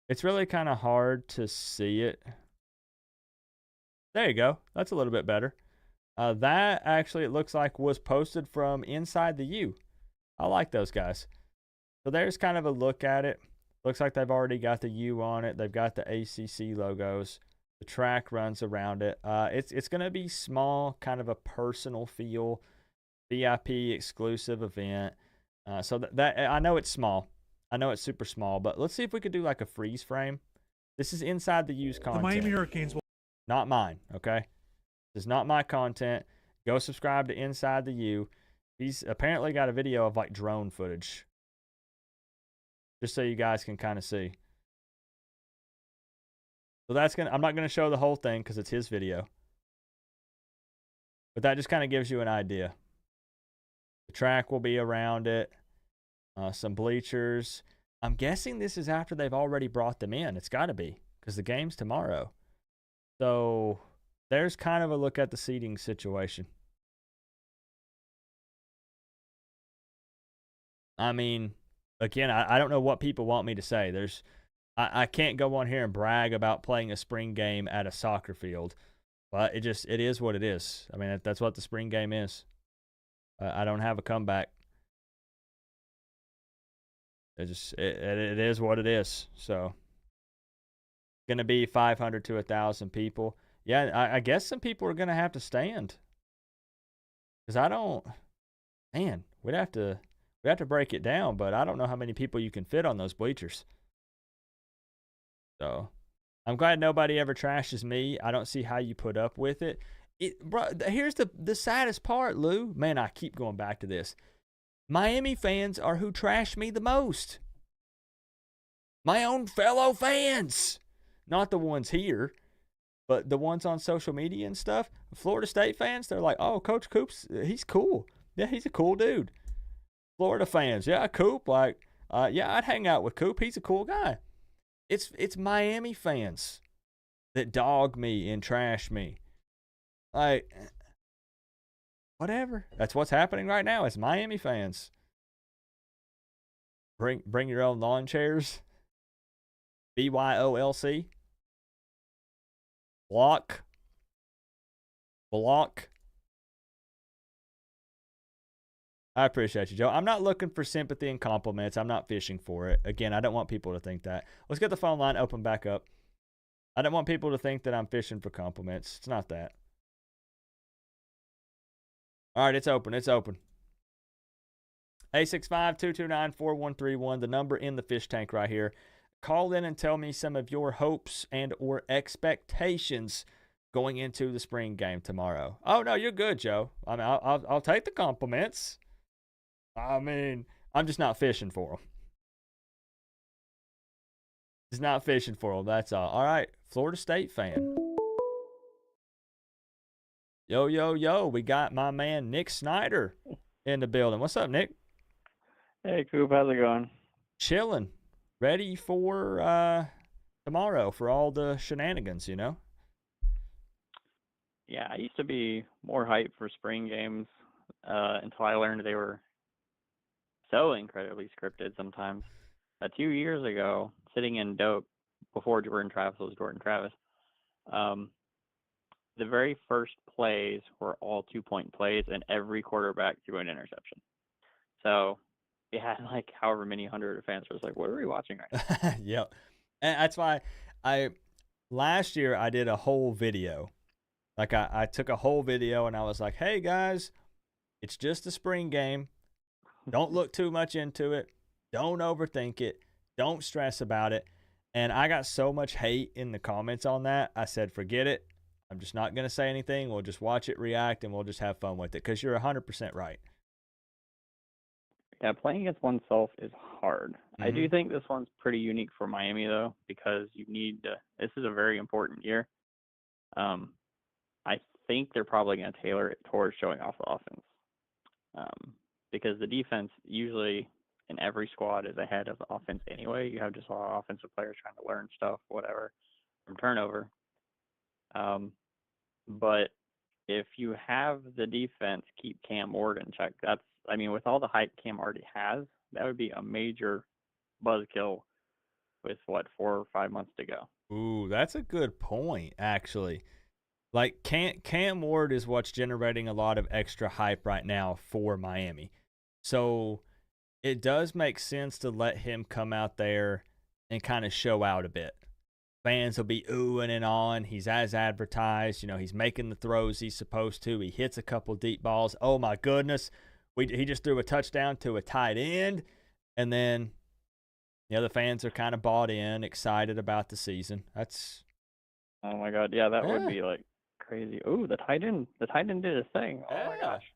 It's really kind of hard to see it. There you go. That's a little bit better. That actually, it looks like, was posted from inside the U. I like those guys. So there's kind of a look at it. Looks like they've already got the U on it. They've got the ACC logos. The track runs around it. It's going to be small, kind of a personal feel, VIP exclusive event. So that I know it's small. I know it's super small, but let's see if we could do like a freeze frame This is Inside the U's The content. Miami Hurricanes will Not mine, okay? This is not my content. Go subscribe to Inside the U. He's apparently got a video of like drone footage. Just so you guys can kind of see. So I'm not gonna show the whole thing because it's his video. But that just kind of gives you an idea. The track will be around it. Some bleachers. I'm guessing this is after they've already brought them in. It's got to be because the game's tomorrow. So there's kind of a look at the seating situation. I mean, again, I don't know what people want me to say. I can't go on here and brag about playing a spring game at a soccer field. But it is what it is. I mean, that's what the spring game is. I don't have a comeback. It is what it is. So, going to be 500 to 1,000 people. Yeah, I guess some people are going to have to stand. Because we'd have to break it down, but I don't know how many people you can fit on those bleachers. So, I'm glad nobody ever trashes me. I don't see how you put up with it. Bro, here's the saddest part, Lou. Man, I keep going back to this. Miami fans are who trash me the most. My own fellow fans. Not the ones here, but the ones on social media and stuff. Florida State fans, they're like, oh, Coach Coop's, he's cool. Yeah, he's a cool dude. Florida fans, yeah, Coop, like, yeah, I'd hang out with Coop. He's a cool guy. It's Miami fans that dog me and trash me. Like, whatever. That's what's happening right now. It's Miami fans. Bring your own lawn chairs. BYOLC. Block. I appreciate you, Joe. I'm not looking for sympathy and compliments. I'm not fishing for it. Again, I don't want people to think that. Let's get the phone line open back up. I don't want people to think that I'm fishing for compliments. It's not that. All right, it's open. 865-229-4131, the number in the fish tank right here. Call in and tell me some of your hopes and or expectations going into the spring game tomorrow. Oh, no, you're good, Joe. I mean, I'll take the compliments. I mean, I'm just not fishing for them. Just not fishing for them, that's all. All right, Florida State fan. Yo, we got my man Nick Snyder in the building. What's up, Nick? Hey, Coop, how's it going? Chilling. Ready for tomorrow for all the shenanigans, you know? Yeah, I used to be more hyped for spring games until I learned they were so incredibly scripted sometimes. 2 years ago, sitting in Dope, before Jordan Travis was Jordan Travis, the very first plays were all 2-point plays, and every quarterback threw an interception. So it had like however many hundred of fans was like, what are we watching right now? Yep. And that's why last year I did a whole video. Like I took a whole video and I was like, hey guys, it's just a spring game. Don't look too much into it. Don't overthink it. Don't stress about it. And I got so much hate in the comments on that. I said, forget it. I'm just not going to say anything. We'll just watch it, react, and we'll just have fun with it. Because you're 100% right. Yeah, playing against oneself is hard. I do think this one's pretty unique for Miami, though, because this is a very important year. I think they're probably going to tailor it towards showing off the offense. Because the defense usually in every squad is ahead of the offense anyway. You have just a lot of offensive players trying to learn stuff, whatever, from turnover. But if you have the defense keep Cam Ward in check, with all the hype Cam already has, that would be a major buzzkill with 4 or 5 months to go. Ooh, that's a good point, actually. Like Cam Ward is what's generating a lot of extra hype right now for Miami. So it does make sense to let him come out there and kind of show out a bit. Fans will be oohing and on. He's as advertised. You know, he's making the throws he's supposed to. He hits a couple deep balls. Oh, my goodness. He just threw a touchdown to a tight end. And then The fans are kind of bought in, excited about the season. That's Oh my God, yeah, that would Yeah. be like crazy. Ooh, the tight end did his thing. Oh my Yeah. gosh,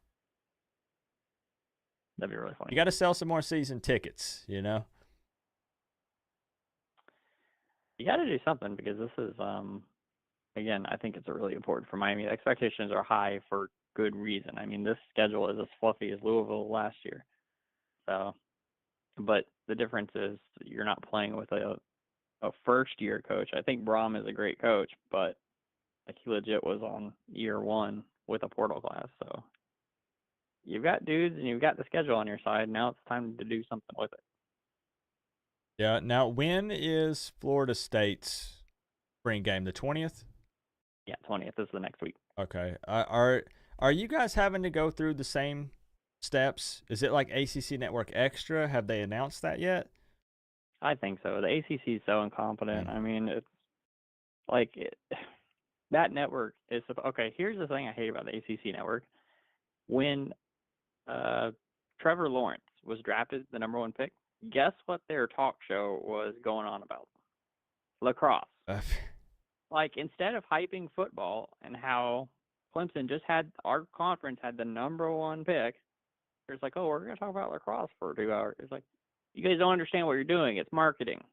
that'd be really funny. You got to sell some more season tickets, You got to do something because this is again, I think it's really important for Miami. The expectations are high for good reason. I mean, this schedule is as fluffy as Louisville last year. So, but the difference is you're not playing with a first-year coach. I think Brom is a great coach, but like he legit was on year one with a portal class. So you've got dudes and you've got the schedule on your side. Now it's time to do something with it. Yeah. Now, when is Florida State's spring game? The 20th? Yeah, 20th is the next week. Okay. Are you guys having to go through the same steps? Is it like ACC Network Extra? Have they announced that yet? I think so. The ACC is so incompetent. Mm. I mean, it's like that network is okay. Here's the thing I hate about the ACC network. When Trevor Lawrence was drafted the number 1 pick, guess what their talk show was going on about? Lacrosse. Like, instead of hyping football and how Clemson just had, our conference had the number 1 pick, it's like, oh, we're going to talk about lacrosse for 2 hours. It's like, you guys don't understand what you're doing. It's marketing.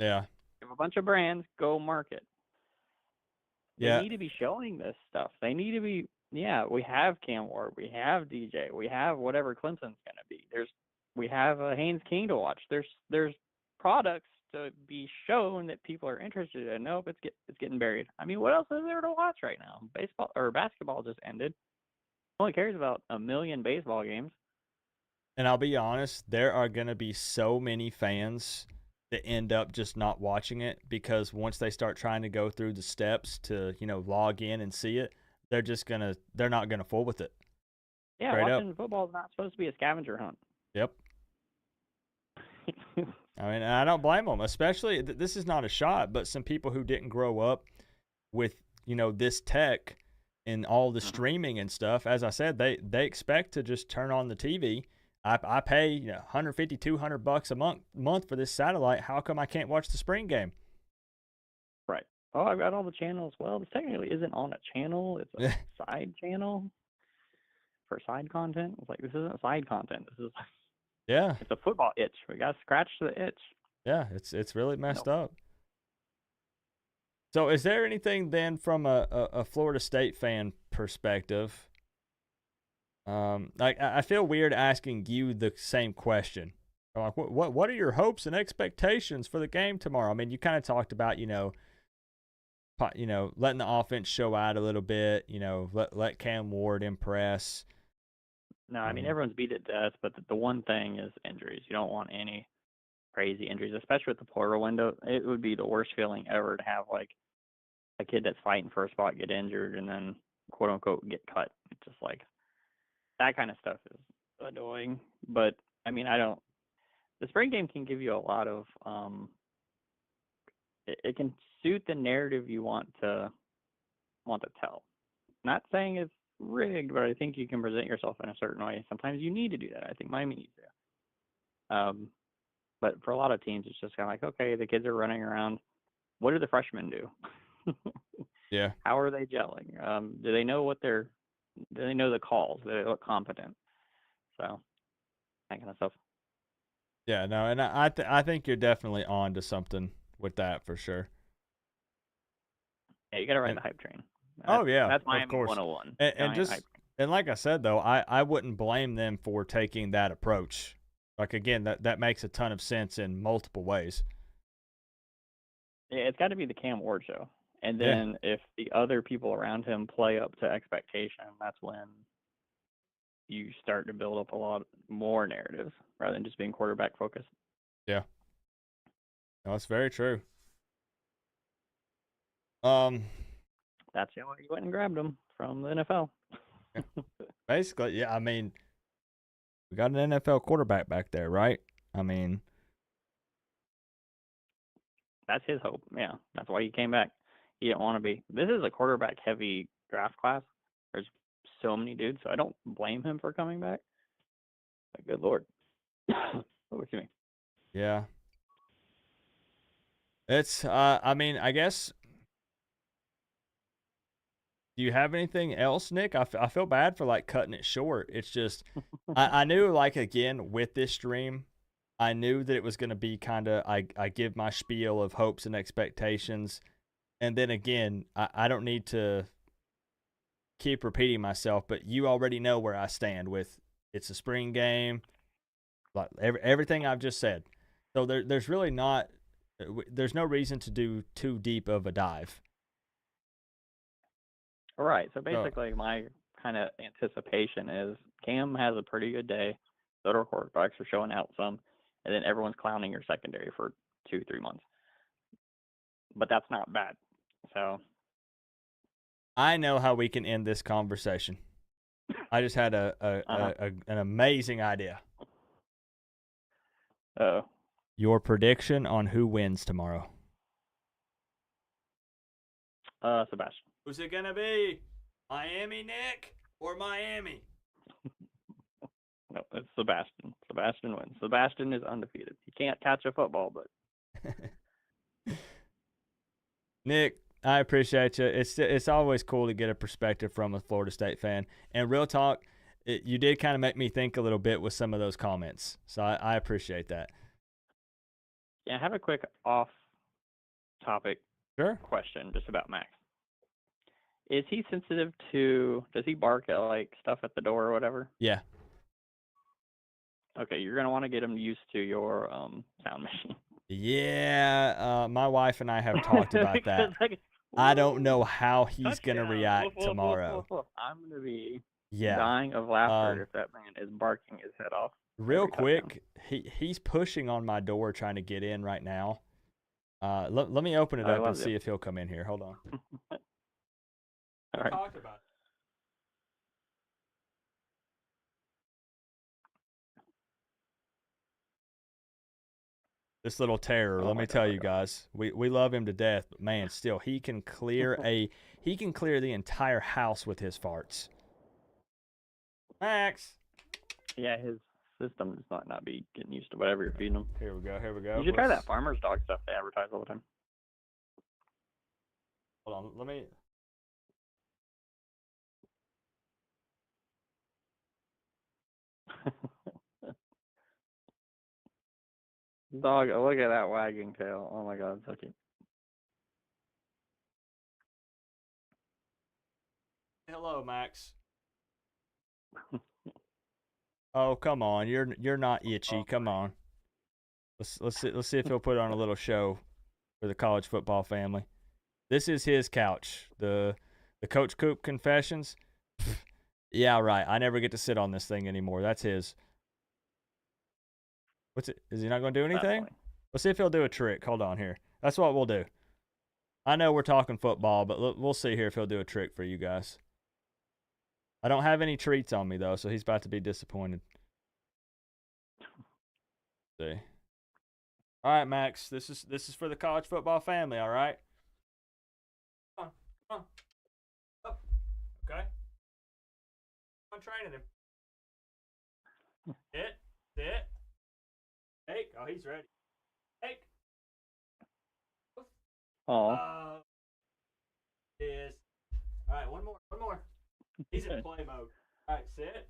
Yeah. You have a bunch of brands, go market. They Yeah. need to be showing this stuff. They need to be, yeah, we have Cam Ward, we have DJ, we have whatever Clemson's going to be. We have Haynes King to watch. There's products to be shown that people are interested in. Nope, it's getting buried. I mean, what else is there to watch right now? Baseball or basketball just ended. No one cares about a million baseball games. And I'll be honest, there are going to be so many fans that end up just not watching it because once they start trying to go through the steps to, log in and see it, they're not going to fool with it. Yeah, Straight watching up. football is not supposed to be a scavenger hunt. Yep. I mean, I don't blame them, especially this is not a shot, but some people who didn't grow up with, this tech and all the streaming and stuff, as I said, they expect to just turn on the TV. I pay $150, $200 a month for this satellite. How come I can't watch the spring game? Right. Oh, I've got all the channels. Well, this technically isn't on a channel. It's a side channel for side content. It's like, this isn't side content. This is it's a football itch. We got to scratch the itch. Yeah, it's really messed up. So is there anything then from a Florida State fan perspective? Like I feel weird asking you the same question. Like what are your hopes and expectations for the game tomorrow? I mean, you kind of talked about, letting the offense show out a little bit, let Cam Ward impress. No, I mean, everyone's beat it to death, but the one thing is injuries. You don't want any crazy injuries, especially with the portal window. It would be the worst feeling ever to have, like, a kid that's fighting for a spot get injured and then, quote-unquote, get cut. It's just like, that kind of stuff is annoying. But, I mean, the spring game can give you a lot of, it can suit the narrative you want to tell. Not saying it's rigged, but I think you can present yourself in a certain way. Sometimes you need to do that. I think Miami needs to. But for a lot of teams, it's just kind of like, okay, the kids are running around. What do the freshmen do? Yeah. How are they gelling? Do they know do they know the calls? Do they look competent? So that kind of stuff. Yeah, no, and I think you're definitely on to something with that for sure. Yeah, you got to ride the hype train. That's Miami of course. 101. And like I said though, I wouldn't blame them for taking that approach. Like again, that makes a ton of sense in multiple ways. Yeah, it's got to be the Cam Ward show. And then if the other people around him play up to expectation, that's when you start to build up a lot more narratives rather than just being quarterback focused. Yeah. No, that's very true. That's why you went and grabbed him from the NFL. Basically, yeah. I mean, we got an NFL quarterback back there, right? I mean, that's his hope. Yeah, that's why he came back. He didn't want to be. This is a quarterback-heavy draft class. There's so many dudes, so I don't blame him for coming back. But good Lord. Oh, excuse me. Yeah. It's I mean, I guess. Do you have anything else, Nick? I feel bad for like cutting it short. It's just I knew like again with this stream, I knew that it was going to be kind of I give my spiel of hopes and expectations, and then again I don't need to keep repeating myself, but you already know where I stand with it's a spring game, like everything I've just said. So there's really not there's no reason to do too deep of a dive. Right. So basically, my kind of anticipation is Cam has a pretty good day. So do our quarterbacks are showing out some, and then everyone's clowning your secondary for 2-3 months. But that's not bad. So I know how we can end this conversation. I just had an amazing idea. Oh, Your prediction on who wins tomorrow? Sebastian. Who's it gonna be? Miami, Nick, or Miami? No, it's Sebastian. Sebastian wins. Sebastian is undefeated. He can't catch a football, but Nick, I appreciate you. It's always cool to get a perspective from a Florida State fan. And real talk, you did kind of make me think a little bit with some of those comments. So I appreciate that. yeah, have a quick off-topic Sure. question just about Max. Is he sensitive to? Does he bark at like stuff at the door or whatever? Yeah. Okay, you're gonna want to get him used to your sound machine. Yeah, my wife and I have talked about that. Like, I don't know how he's going to touchdown, react woof, woof, woof, tomorrow. woof, woof. I'm gonna be Yeah. dying of laughter if that man is barking his head off. Real every touchdown. quick, he's pushing on my door trying to get in right now. Let me open it I up and love see it. if he'll come in here. Hold on. All right. Talked about it. This little terror, Oh let my me God, tell oh my you God. guys, we love him to death, but man, still he can clear the entire house with his farts. Max. Yeah, his system does not be getting used to whatever you're feeding him. Here we go. You should try that farmer's dog stuff they advertise all the time. Hold on, let me. Dog, look at that wagging tail. Oh my God, so cute. Hello, Max. Oh, come on. You're not itchy. Come on. Let's see if he'll put on a little show for the college football family. This is his couch. The Coach Coop Confessions. Yeah, right. I never get to sit on this thing anymore. That's his. What's it? Is he not going to do anything? Let's see if he'll do a trick. Hold on here. That's what we'll do. I know we're talking football, but we'll see here if he'll do a trick for you guys. I don't have any treats on me though, so he's about to be disappointed. Let's see. All right, Max. This is for the college football family. All right. Come on. Up. Okay. I'm training him. Sit. Take. Oh, he's ready. Take. Oh. Is. All right. One more. He's in play mode. All right. Sit.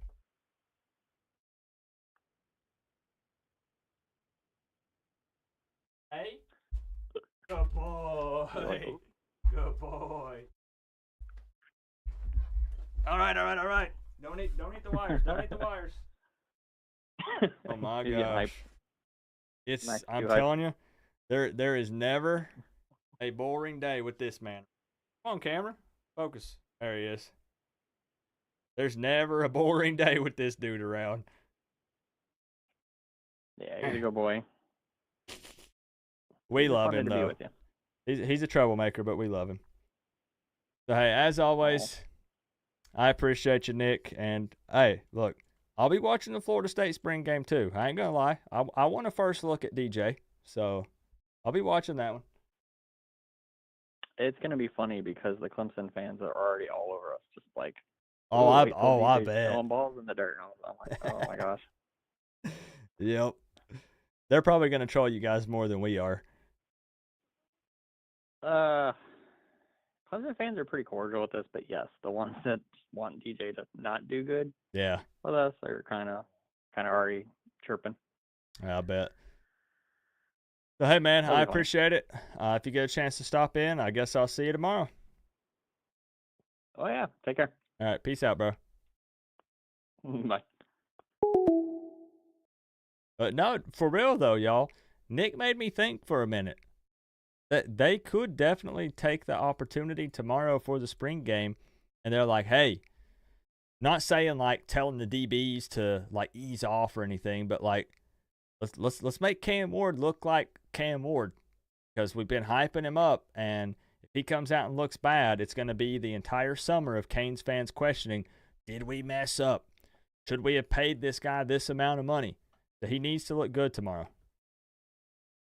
Hey. Good boy. Good boy. All right. Don't eat the wires. Oh my He's getting gosh. hyped. Nice, I'm too hyped. telling you, there is never a boring day with this man. Come on, camera. Focus. There he is. There's never a boring day with this dude around. Yeah, he's a good boy. We He's love fun him to be though. with you. He's a troublemaker, but we love him. So hey, as always, I appreciate you, Nick. And hey, look, I'll be watching the Florida State spring game too. I ain't gonna lie. I want to first look at DJ, so I'll be watching that one. It's gonna be funny because the Clemson fans are already all over us, just like, I wait till DJ's bet. throwing balls in the dirt. I'm like, oh my gosh. Yep. They're probably gonna troll you guys more than we are. Clemson fans are pretty cordial with this, but yes, the ones that want DJ to not do good Yeah, with us are kind of already chirping. I bet. So, hey, man, That'll I be funny. appreciate it. If you get a chance to stop in, I guess I'll see you tomorrow. Oh yeah, take care. All right, peace out, bro. Bye. But no, for real though, y'all, Nick made me think for a minute that they could definitely take the opportunity tomorrow for the spring game, and they're like, hey, not saying like telling the DBs to like ease off or anything, but like let's make Cam Ward look like Cam Ward, because we've been hyping him up, and if he comes out and looks bad, it's going to be the entire summer of Canes fans questioning, did we mess up? Should we have paid this guy this amount of money? So he needs to look good tomorrow.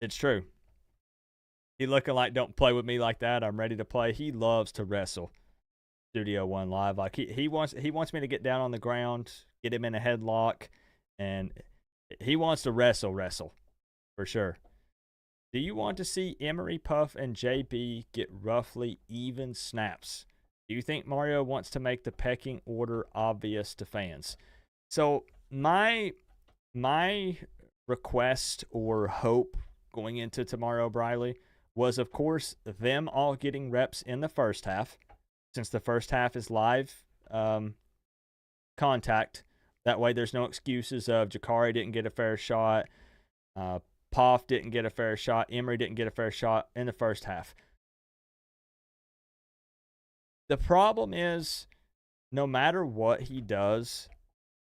It's true. He looking like, don't play with me like that, I'm ready to play. He loves to wrestle. Studio One Live, like he wants me to get down on the ground, get him in a headlock, and he wants to wrestle for sure. Do you want to see Emery, Puff, and JB get roughly even snaps? Do you think Mario wants to make the pecking order obvious to fans? So my request or hope going into tomorrow, Briley, was, of course, them all getting reps in the first half, since the first half is live contact. That way there's no excuses of Jakari didn't get a fair shot, Poff didn't get a fair shot, Emery didn't get a fair shot in the first half. The problem is, no matter what he does,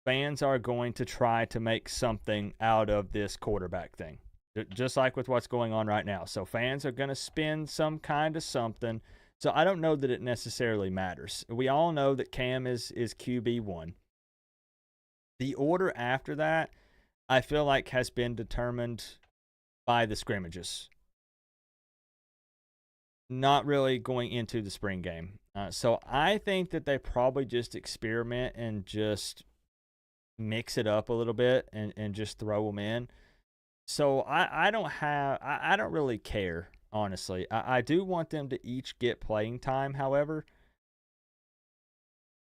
fans are going to try to make something out of this quarterback thing, just like with what's going on right now. So fans are going to spin some kind of something. So I don't know that it necessarily matters. We all know that Cam is QB1. The order after that, I feel like, has been determined by the scrimmages, not really going into the spring game. So I think that they probably just experiment and just mix it up a little bit and just throw them in. So I don't really care, honestly. I do want them to each get playing time, however,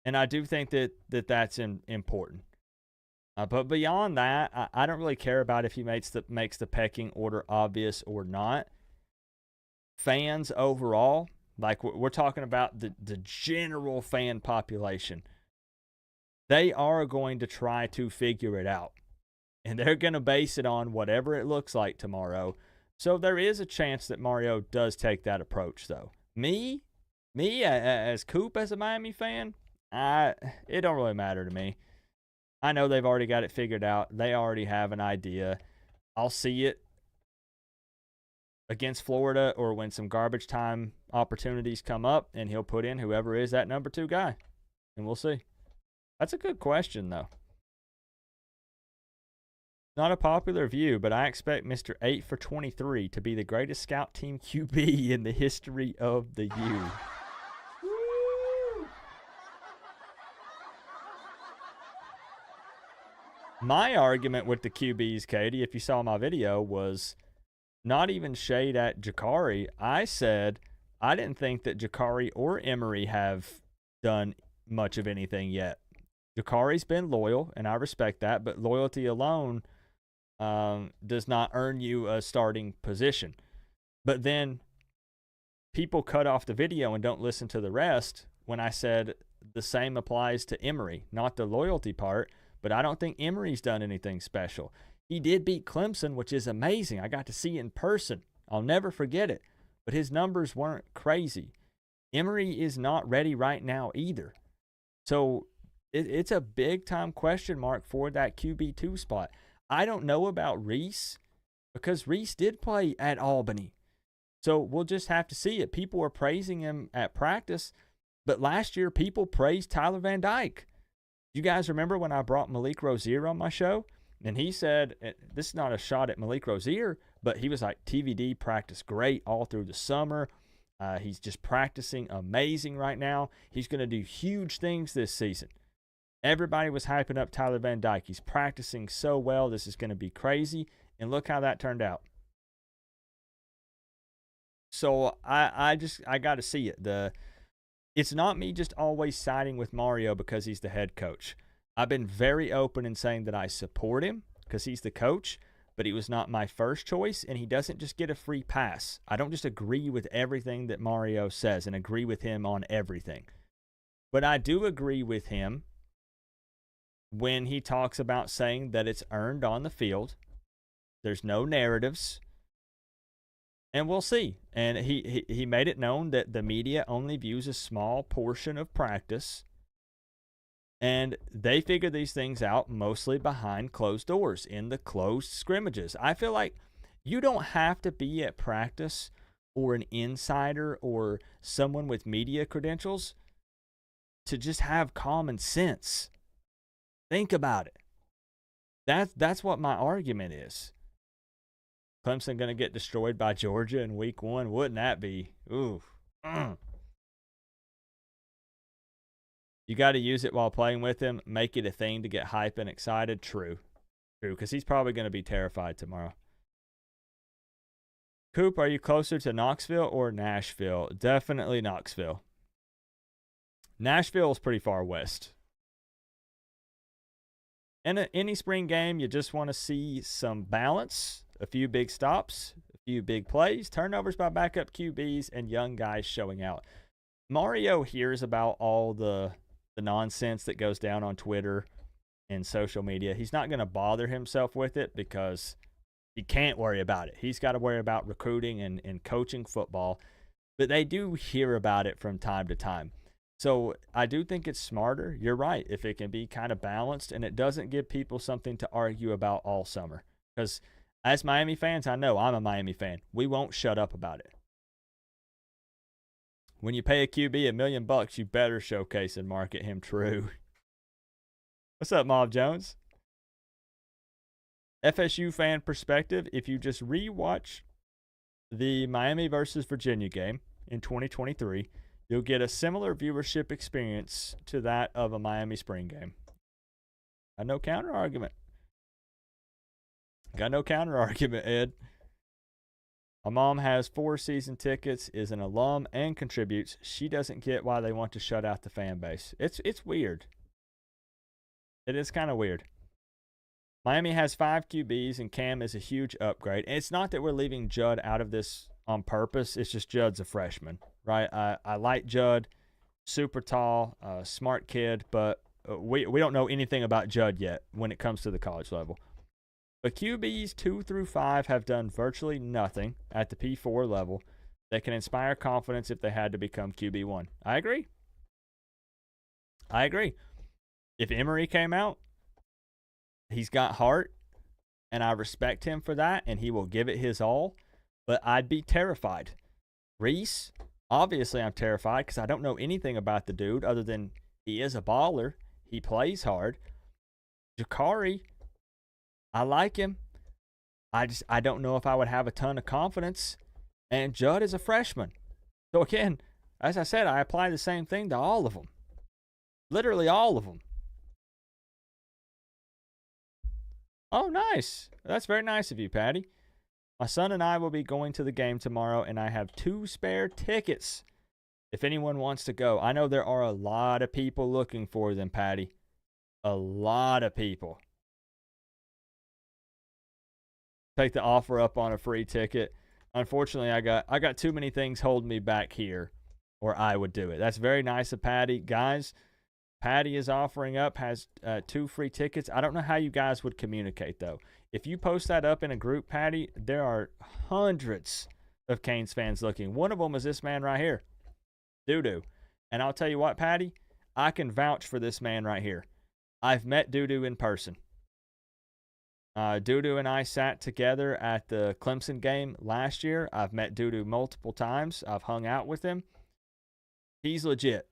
and I do think that that's important. But beyond that, I don't really care about if he makes the pecking order obvious or not. Fans overall, like we're talking about the general fan population, they are going to try to figure it out. And they're going to base it on whatever it looks like tomorrow. So there is a chance that Mario does take that approach, though. Me as Coop, as a Miami fan, it don't really matter to me. I know they've already got it figured out. They already have an idea. I'll see it against Florida or when some garbage time opportunities come up, and he'll put in whoever is that number 2 guy. And we'll see. That's a good question, though. Not a popular view, but I expect Mr. 8 for 23 to be the greatest scout team QB in the history of the U. My argument with the QBs, Katie, if you saw my video, was not even shade at Jakari. I said I didn't think that Jakari or Emery have done much of anything yet. Jakari's been loyal, and I respect that, but loyalty alone does not earn you a starting position. But then people cut off the video and don't listen to the rest when I said the same applies to Emery, not the loyalty part, but I don't think Emery's done anything special. He did beat Clemson, which is amazing. I got to see it in person. I'll never forget it. But his numbers weren't crazy. Emery is not ready right now either. So it's a big-time question mark for that QB2 spot. I don't know about Reese, because Reese did play at Albany. So we'll just have to see it. People were praising him at practice, but last year people praised Tyler Van Dyke. You guys remember when I brought Malik Rozier on my show? And he said, this is not a shot at Malik Rozier, but he was like, TVD practiced great all through the summer. He's just practicing amazing right now. He's going to do huge things this season. Everybody was hyping up Tyler Van Dyke. He's practicing so well. This is going to be crazy. And look how that turned out. So I got to see it. It's not me just always siding with Mario because he's the head coach. I've been very open in saying that I support him because he's the coach, but he was not my first choice, and he doesn't just get a free pass. I don't just agree with everything that Mario says and agree with him on everything. But I do agree with him when he talks about saying that it's earned on the field. There's no narratives. And we'll see. And he made it known that the media only views a small portion of practice. And they figure these things out mostly behind closed doors in the closed scrimmages. I feel like you don't have to be at practice or an insider or someone with media credentials to just have common sense. Think about it. That's what my argument is. Clemson going to get destroyed by Georgia in week 1. Wouldn't that be? Ooh. You got to use it while playing with him. Make it a thing to get hype and excited. True, because he's probably going to be terrified tomorrow. Coop, are you closer to Knoxville or Nashville? Definitely Knoxville. Nashville is pretty far west. In any spring game, you just want to see some balance, a few big stops, a few big plays, turnovers by backup QBs, and young guys showing out. Mario hears about all the nonsense that goes down on Twitter and social media. He's not going to bother himself with it because he can't worry about it. He's got to worry about recruiting and coaching football. But they do hear about it from time to time. So I do think it's smarter. You're right. If it can be kind of balanced and it doesn't give people something to argue about all summer. Because as Miami fans, I know I'm a Miami fan. We won't shut up about it. When you pay a QB $1 million, you better showcase and market him true. What's up, Mob Jones? FSU fan perspective, if you just rewatch the Miami versus Virginia game in 2023, you'll get a similar viewership experience to that of a Miami spring game. Got no counter argument. Ed. My mom has 4 season tickets, is an alum, and contributes. She doesn't get why they want to shut out the fan base. It's weird. It is kind of weird. Miami has 5 QBs, and Cam is a huge upgrade. And it's not that we're leaving Judd out of this on purpose. It's just Judd's a freshman, right? I like Judd. Super tall, smart kid, but we don't know anything about Judd yet when it comes to the college level. But QBs 2 through 5 have done virtually nothing at the P4 level that can inspire confidence if they had to become QB1. I agree. If Emory came out, he's got heart, and I respect him for that, and he will give it his all, but I'd be terrified. Reese, obviously I'm terrified because I don't know anything about the dude other than he is a baller. He plays hard. Jakari, I like him. I don't know if I would have a ton of confidence. And Judd is a freshman. So again, as I said, I apply the same thing to all of them. Literally all of them. Oh, nice. That's very nice of you, Patty. My son and I will be going to the game tomorrow, and I have 2 spare tickets if anyone wants to go. I know there are a lot of people looking for them, Patty. A lot of people. Take the offer up on a free ticket. Unfortunately, I got too many things holding me back here, or I would do it. That's very nice of Patty. Guys, Patty is offering up, has 2 free tickets. I don't know how you guys would communicate, though. If you post that up in a group, Patty, there are hundreds of Canes fans looking. One of them is this man right here, Doo-Doo. And I'll tell you what, Patty, I can vouch for this man right here. I've met Doo-Doo in person. Doo-Doo and I sat together at the Clemson game last year. I've met Doo-Doo multiple times. I've hung out with him. He's legit.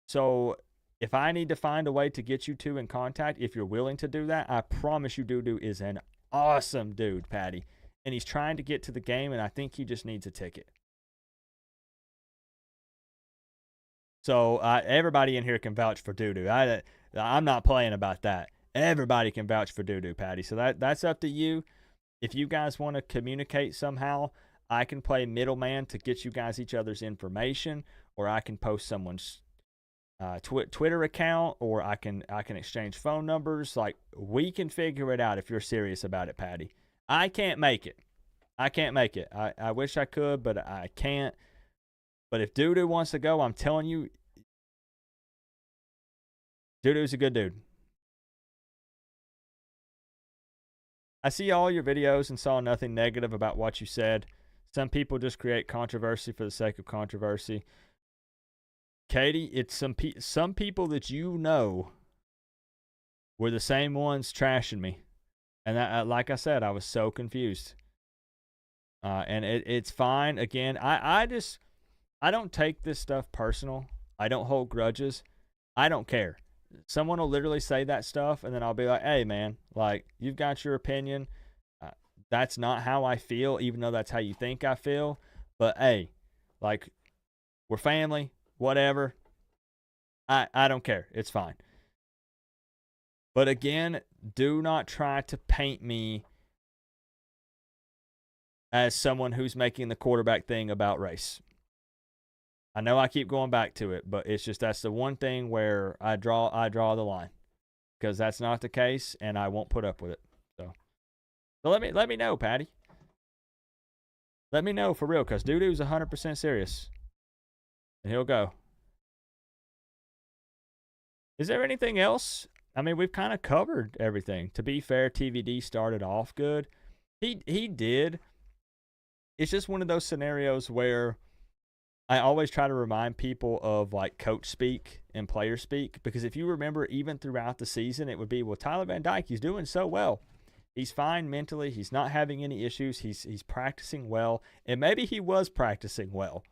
So if I need to find a way to get you two in contact, if you're willing to do that, I promise you Doo-Doo is an awesome dude, Patty. And he's trying to get to the game, and I think he just needs a ticket. So everybody in here can vouch for Doo-Doo. I'm not playing about that. Everybody can vouch for Doo-Doo, Patty. So that's up to you. If you guys want to communicate somehow, I can play middleman to get you guys each other's information, or I can post someone's Twitter account, or I can exchange phone numbers. Like, we can figure it out if you're serious about it, Patty. I can't make it. I wish I could, but I can't. But if Doodoo wants to go, I'm telling you, Doodoo's a good dude. I see all your videos and saw nothing negative about what you said. Some people just create controversy for the sake of controversy. Katie, it's some people that you know were the same ones trashing me. And that, like I said, I was so confused. And it's fine. Again, I don't take this stuff personal. I don't hold grudges. I don't care. Someone will literally say that stuff, and then I'll be like, hey, man, like, you've got your opinion. That's not how I feel, even though that's how you think I feel. But, hey, like, we're family, whatever. I don't care. It's fine. But, again, do not try to paint me as someone who's making the quarterback thing about race. I know I keep going back to it, but it's just that's the one thing where I draw the line, because that's not the case, and I won't put up with it. So let me know, Patty. Let me know for real, because Doodoo's 100% serious, and he'll go. Is there anything else? I mean, we've kind of covered everything. To be fair, TVD started off good. He did. It's just one of those scenarios where I always try to remind people of like coach speak and player speak, because if you remember, even throughout the season, it would be, well, Tyler Van Dyke, he's doing so well. He's fine mentally. He's not having any issues. He's practicing well, and maybe he was practicing well,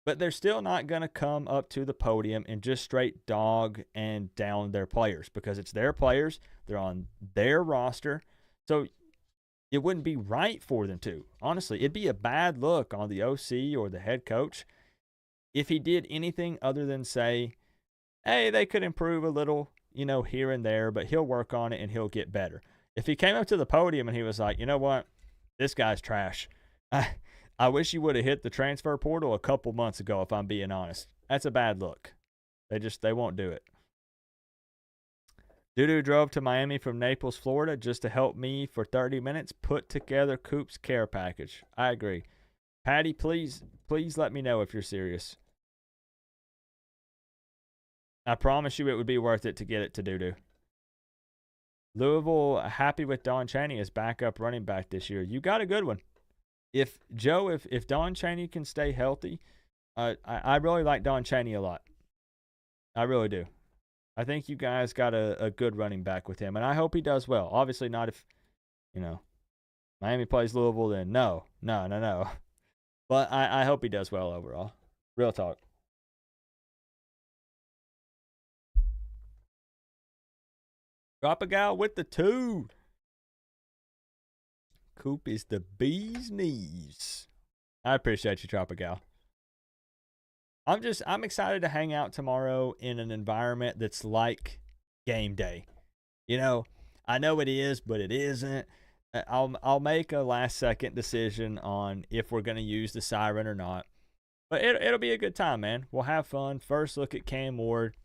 but they're still not going to come up to the podium and just straight dog and down their players, because it's their players. They're on their roster. So it wouldn't be right for them to. Honestly, it'd be a bad look on the OC or the head coach if he did anything other than say, hey, they could improve a little, here and there, but he'll work on it and he'll get better. If he came up to the podium and he was like, you know what, this guy's trash. I wish he would have hit the transfer portal a couple months ago, if I'm being honest. That's a bad look. They won't do it. Doodoo drove to Miami from Naples, Florida, just to help me for 30 minutes put together Coop's care package. I agree. Patty, please let me know if you're serious. I promise you it would be worth it to get it to Doodoo. Louisville happy with Don Chaney as backup running back this year. You got a good one. If Don Chaney can stay healthy, I really like Don Chaney a lot. I really do. I think you guys got a good running back with him, and I hope he does well. Obviously not if, Miami plays Louisville, then no. But I hope he does well overall. Real talk. Drop a gal with the 2. Coop is the bee's knees. I appreciate you, Drop a gal. I'm excited to hang out tomorrow in an environment that's like game day. I know it is, but it isn't. I'll make a last second decision on if we're going to use the siren or not. But it'll be a good time, man. We'll have fun. First look at Cam Ward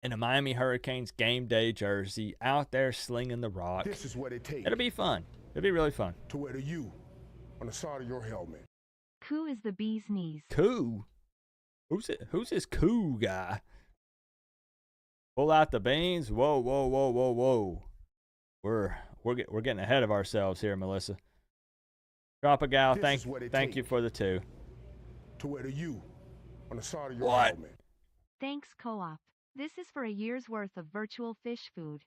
in a Miami Hurricanes game day jersey out there slinging the rock. This is what it takes. It'll be fun. It'll be really fun. To wear the U on the side of your helmet. Coo is the bee's knees. Coo? Who's this Coo guy? Pull out the beans. Whoa. We're getting ahead of ourselves here, Melissa. Drop a gal. Thank you for the 2. To wear the U on the side of your What? helmet. Thanks, Co-op. This is for a year's worth of virtual fish food.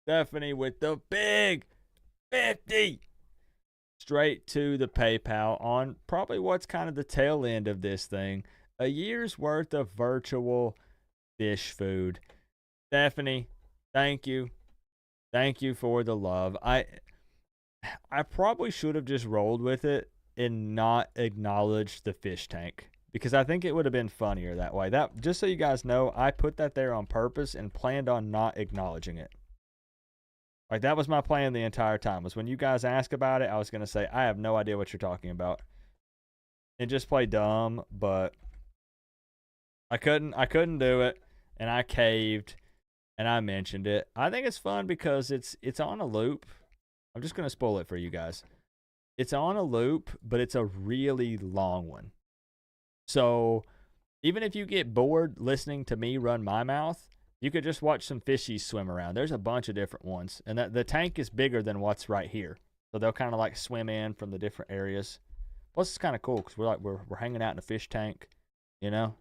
Stephanie with the big 50. Straight to the PayPal on probably what's kind of the tail end of this thing. A year's worth of virtual fish food. Stephanie, thank you. Thank you for the love. I probably should have just rolled with it and not acknowledged the fish tank. because I think it would have been funnier that way. That, just so you guys know, I put that there on purpose and planned on not acknowledging it. Like, that was my plan the entire time, was when you guys ask about it, I was going to say, I have no idea what you're talking about. And just play dumb, but I couldn't do it, and I caved, and I mentioned it. I think it's fun because it's on a loop. I'm just going to spoil it for you guys. It's on a loop, but it's a really long one. So even if you get bored listening to me run my mouth, you could just watch some fishies swim around. There's a bunch of different ones. And the tank is bigger than what's right here. So they'll kind of like swim in from the different areas. Plus, it's kind of cool because we're hanging out in a fish tank, you know?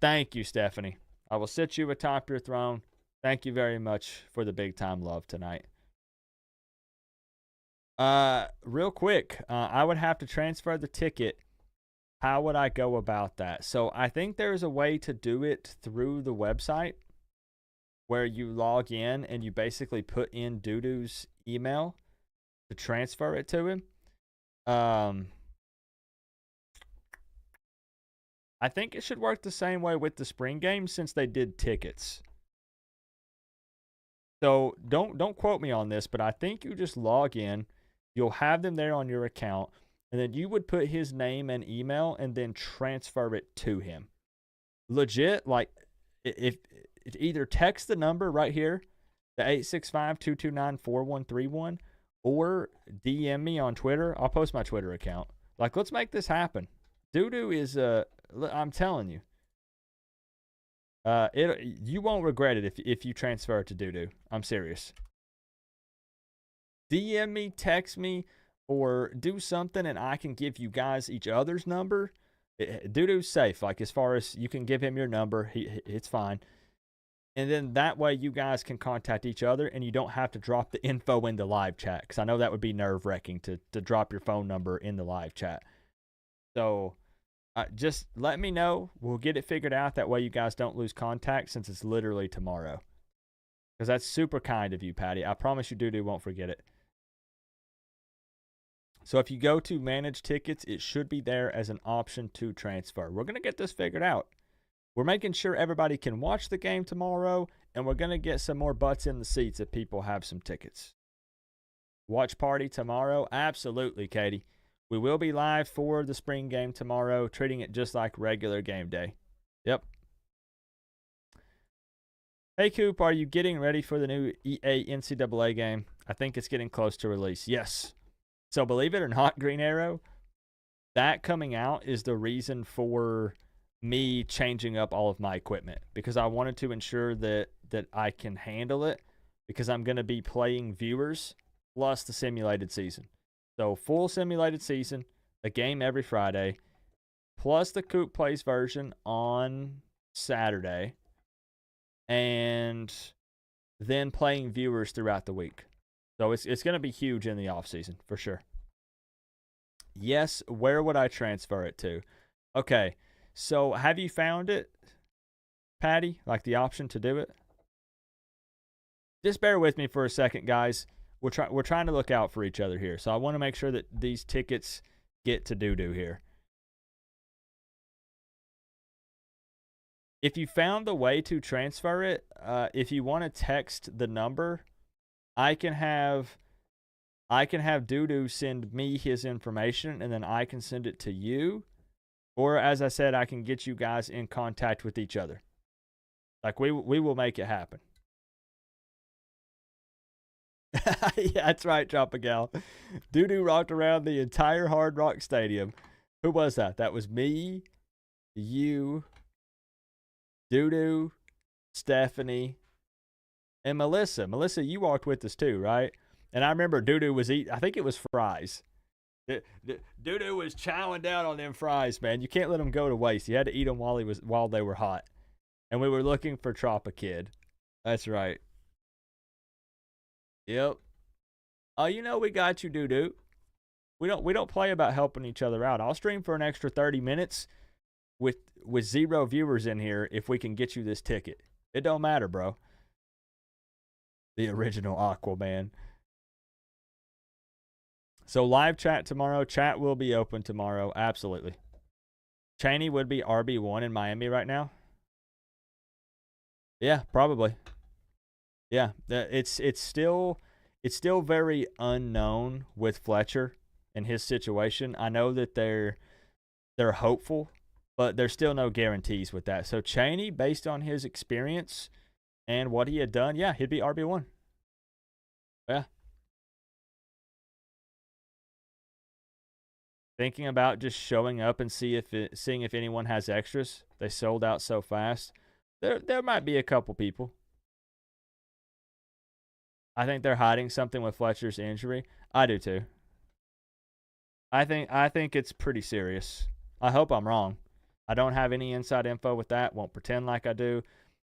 Thank you, Stephanie. I will sit you atop your throne. Thank you very much for the big time love tonight. Real quick, I would have to transfer the ticket. How would I go about that? So I think there's a way to do it through the website where you log in and you basically put in Doodoo's email to transfer it to him. I think it should work the same way with the spring game since they did tickets. So don't quote me on this, but I think you just log in. You'll have them there on your account. And then you would put his name and email and then transfer it to him. Legit, like, if either text the number right here, the 865-229-4131, or DM me on Twitter. I'll post my Twitter account. Like, let's make this happen. Doodoo is, I'm telling you. You won't regret it if you transfer it to Doodoo. I'm serious. DM me, text me, or do something and I can give you guys each other's number. Doodoo's safe. Like, as far as you can give him your number, it's fine. And then that way you guys can contact each other and you don't have to drop the info in the live chat. Because I know that would be nerve-wracking to drop your phone number in the live chat. So just let me know. We'll get it figured out. That way you guys don't lose contact since it's literally tomorrow. Because that's super kind of you, Patty. I promise you Doodoo won't forget it. So if you go to manage tickets, it should be there as an option to transfer. We're going to get this figured out. We're making sure everybody can watch the game tomorrow, and we're going to get some more butts in the seats if people have some tickets. Watch party tomorrow? Absolutely, Katie. We will be live for the spring game tomorrow, treating it just like regular game day. Yep. Hey, Coop, are you getting ready for the new EA NCAA game? I think it's getting close to release. Yes. So believe it or not, Green Arrow, that coming out is the reason for me changing up all of my equipment, because I wanted to ensure that I can handle it, because I'm going to be playing viewers plus the simulated season. So full simulated season, a game every Friday, plus the Coop Plays version on Saturday, and then playing viewers throughout the week. So it's going to be huge in the offseason, for sure. Yes, where would I transfer it to? Okay, so have you found it, Patty? Like the option to do it? Just bear with me for a second, guys. We're trying to look out for each other here. So I want to make sure that these tickets get to Doodoo here. If you found the way to transfer it, if you want to text the number, I can have Doodoo send me his information, and then I can send it to you. Or, as I said, I can get you guys in contact with each other. Like, we will make it happen. Yeah, that's right, Tropical. Doodoo rocked around the entire Hard Rock Stadium. Who was that? That was me, you, Doodoo, Stephanie, and Melissa. Melissa, you walked with us too, right? And I remember Doodoo was eating, I think it was fries. Doodoo was chowing down on them fries, man. You can't let them go to waste. You had to eat them while they were hot. And we were looking for Kid. That's right. Yep. Oh, you know we got you, Doodoo. We don't play about helping each other out. I'll stream for an extra 30 minutes with 0 viewers in here if we can get you this ticket. It don't matter, bro. The original Aquaman. So live chat tomorrow. Chat will be open tomorrow. Absolutely. Chaney would be RB1 in Miami right now. Yeah, probably. Yeah, it's still very unknown with Fletcher and his situation. I know that they're hopeful, but there's still no guarantees with that. So Chaney, based on his experience and what he had done, yeah, he'd be RB1. Yeah. Thinking about just showing up and seeing if anyone has extras. They sold out so fast. There might be a couple people. I think they're hiding something with Fletcher's injury. I do too. I think it's pretty serious. I hope I'm wrong. I don't have any inside info with that. Won't pretend like I do.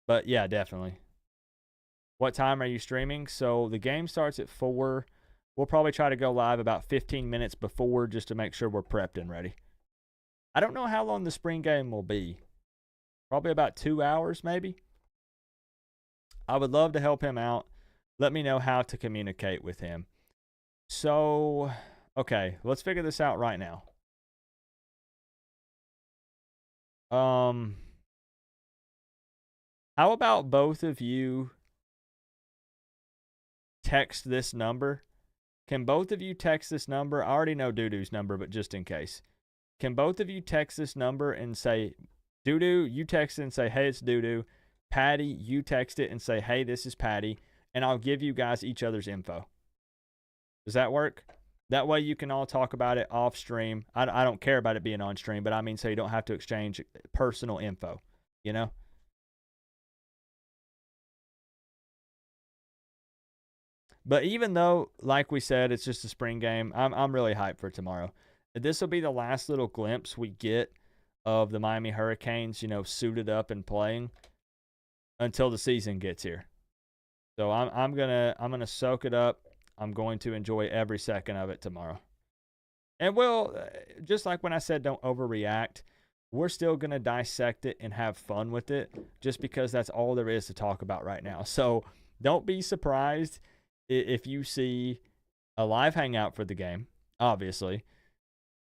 But yeah, definitely. What time are you streaming? So the game starts at 4. We'll probably try to go live about 15 minutes before just to make sure we're prepped and ready. I don't know how long the spring game will be. Probably about 2 hours, maybe. I would love to help him out. Let me know how to communicate with him. So, okay, let's figure this out right now. How about both of you text this number? Can both of you text this number? I already know Doodoo's number, but just in case. Can both of you text this number and say, Doodoo, you text it and say, hey, it's Doodoo. Patty, you text it and say, hey, this is Patty. And I'll give you guys each other's info. Does that work? That way you can all talk about it off stream. I don't care about it being on stream, but I mean so you don't have to exchange personal info, you know? But even though, like we said, it's just a spring game, I'm really hyped for tomorrow. This will be the last little glimpse we get of the Miami Hurricanes, suited up and playing until the season gets here. So I'm gonna soak it up. I'm going to enjoy every second of it tomorrow. And we'll, just like when I said don't overreact, we're still going to dissect it and have fun with it just because that's all there is to talk about right now. So don't be surprised if you see a live hangout for the game, obviously,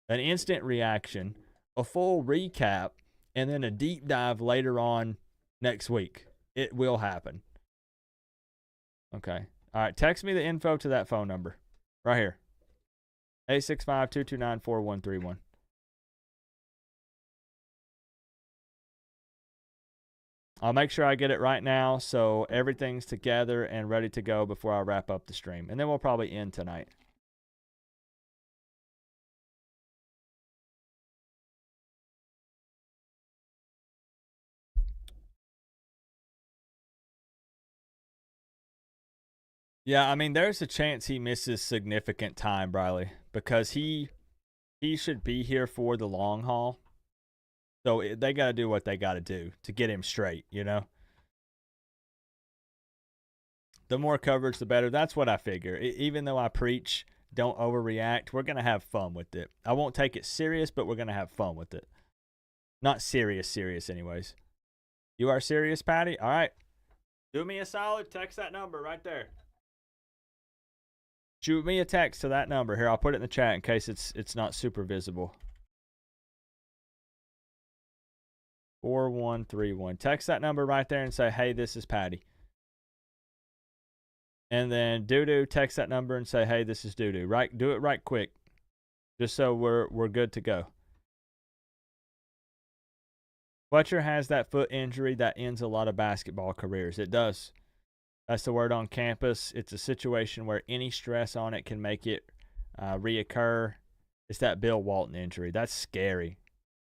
an instant reaction, a full recap, and then a deep dive later on next week. It will happen. Okay. All right. Text me the info to that phone number right here. 865-229-4131. I'll make sure I get it right now so everything's together and ready to go before I wrap up the stream. And then we'll probably end tonight. Yeah, I mean, there's a chance he misses significant time, Briley, because he should be here for the long haul. So they got to do what they got to do to get him straight, The more coverage, the better. That's what I figure. Even though I preach, don't overreact, we're going to have fun with it. I won't take it serious, but we're going to have fun with it. Not serious anyways. You are serious, Patty? All right. Do me a solid. Text that number right there. Shoot me a text to that number. Here, I'll put it in the chat in case it's not super visible. 4131. Text that number right there and say, hey, this is Patty. And then Doodoo, text that number and say, hey, this is Doodoo. Right, do it right quick. Just so we're good to go. Fletcher has that foot injury that ends a lot of basketball careers. It does. That's the word on campus. It's a situation where any stress on it can make it reoccur. It's that Bill Walton injury. That's scary.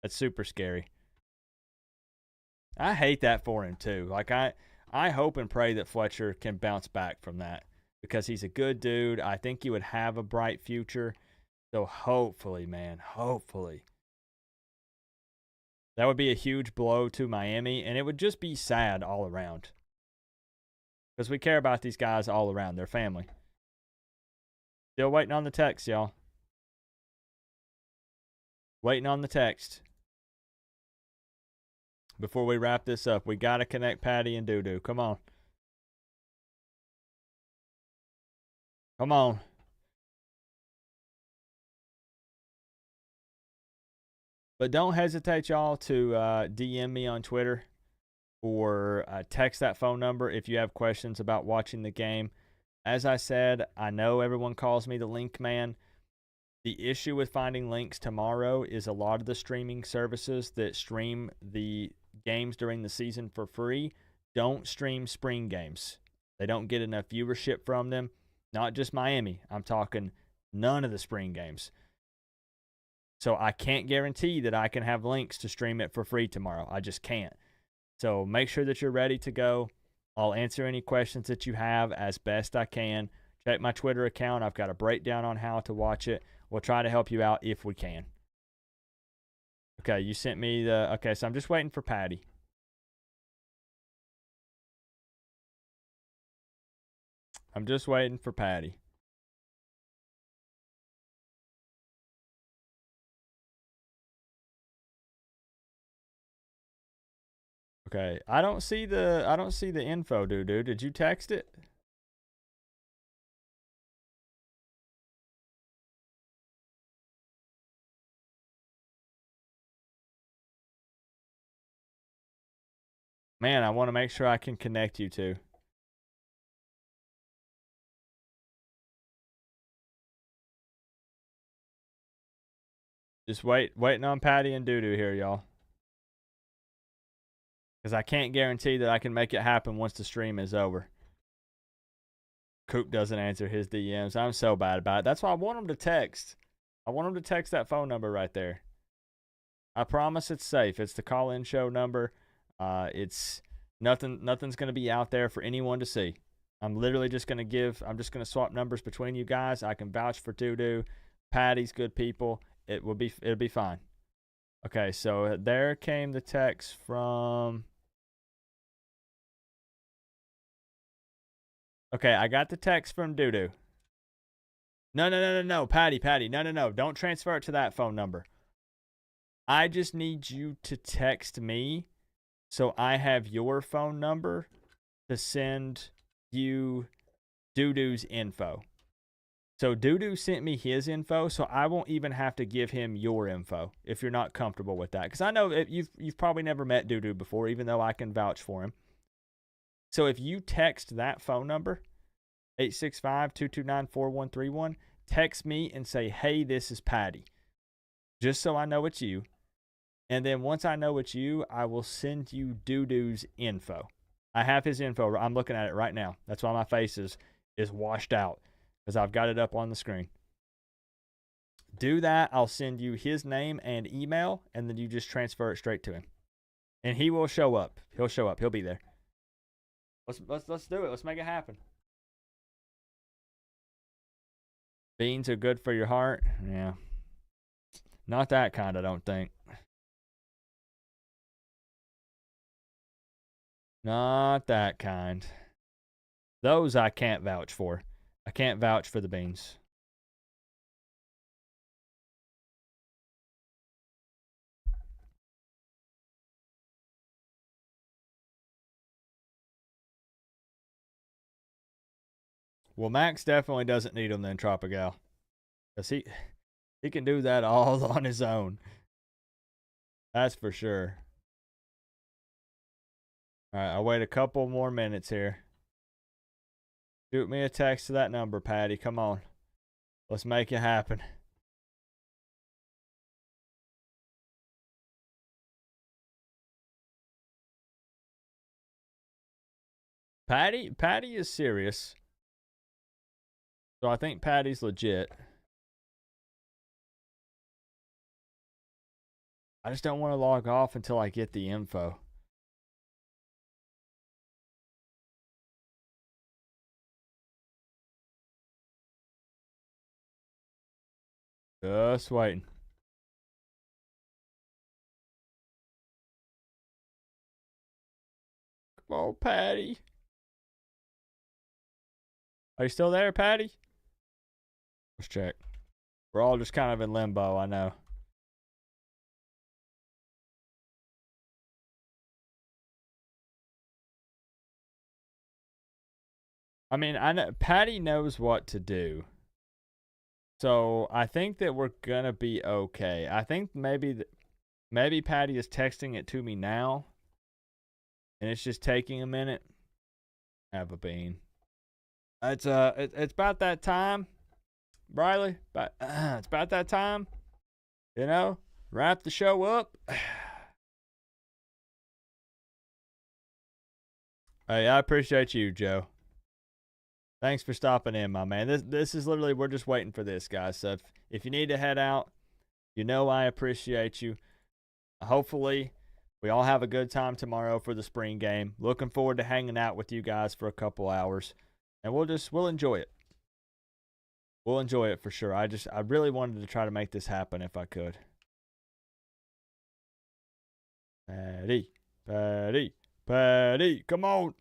That's super scary. I hate that for him too. Like I hope and pray that Fletcher can bounce back from that because he's a good dude. I think he would have a bright future. So hopefully, man, hopefully. That would be a huge blow to Miami, and it would just be sad all around. Because we care about these guys all around, their family. Still waiting on the text, y'all. Waiting on the text. Before we wrap this up, we got to connect Patty and Doodoo. Come on. Come on. But don't hesitate, y'all, to DM me on Twitter or text that phone number if you have questions about watching the game. As I said, I know everyone calls me the link man. The issue with finding links tomorrow is a lot of the streaming services that stream the games during the season for free don't stream spring games. They don't get enough viewership from them. Not just Miami. I'm talking none of the spring games. So I can't guarantee that I can have links to stream it for free tomorrow. I just can't. So make sure that you're ready to go. I'll answer any questions that you have as best I can. Check my Twitter account. I've got a breakdown on how to watch it. We'll try to help you out if we can. Okay, you sent me the... Okay, so I'm just waiting for Patty. I'm just waiting for Patty. Okay, I don't see the info, dude. Did you text it? Man, I want to make sure I can connect you two. Just waiting on Patty and Doodoo here, y'all. Because I can't guarantee that I can make it happen once the stream is over. Coop doesn't answer his DMs. I'm so bad about it. That's why I want him to text. I want him to text that phone number right there. I promise it's safe. It's the call-in show number. It's nothing's going to be out there for anyone to see. I'm literally just going to swap numbers between you guys. I can vouch for Doodoo. Patty's good people. It'll be fine. Okay, so there came the text from... Okay, I got the text from Doodoo. No, Patty. No. Don't transfer it to that phone number. I just need you to text me so I have your phone number to send you Doodoo's info. So Doodoo sent me his info, so I won't even have to give him your info if you're not comfortable with that. Because I know you've probably never met Doodoo before, even though I can vouch for him. So if you text that phone number, 865-229-4131, text me and say, hey, this is Patty. Just so I know it's you. And then once I know it's you, I will send you Doodoo's info. I have his info. I'm looking at it right now. That's why my face is washed out, because I've got it up on the screen. Do that. I'll send you his name and email, and then you just transfer it straight to him. And he will show up. He'll show up. He'll be there. Let's do it. Let's make it happen. Beans are good for your heart. Yeah. Not that kind, I don't think. Not that kind. Those I can't vouch for. I can't vouch for the beans. Well, Max definitely doesn't need them then, Tropical. Because he can do that all on his own. That's for sure. All right, I'll wait a couple more minutes here. Shoot me a text to that number, Patty. Come on. Let's make it happen. Patty is serious. So I think Patty's legit. I just don't want to log off until I get the info. Just waiting. Come on, Patty. Are you still there, Patty? Let's check. We're all just kind of in limbo, I know. I mean, I know Patty knows what to do. So I think that we're going to be okay. I think maybe Maybe Patty is texting it to me now, and it's just taking a minute. Have a bean. It's about that time, Briley. But it's about that time. You know, wrap the show up. Hey, I appreciate you, Joe. Thanks for stopping in, my man. This is literally, we're just waiting for this, guys. So if you need to head out, you know I appreciate you. Hopefully, we all have a good time tomorrow for the spring game. Looking forward to hanging out with you guys for a couple hours. And we'll enjoy it. We'll enjoy it for sure. I really wanted to try to make this happen if I could. Patty, come on.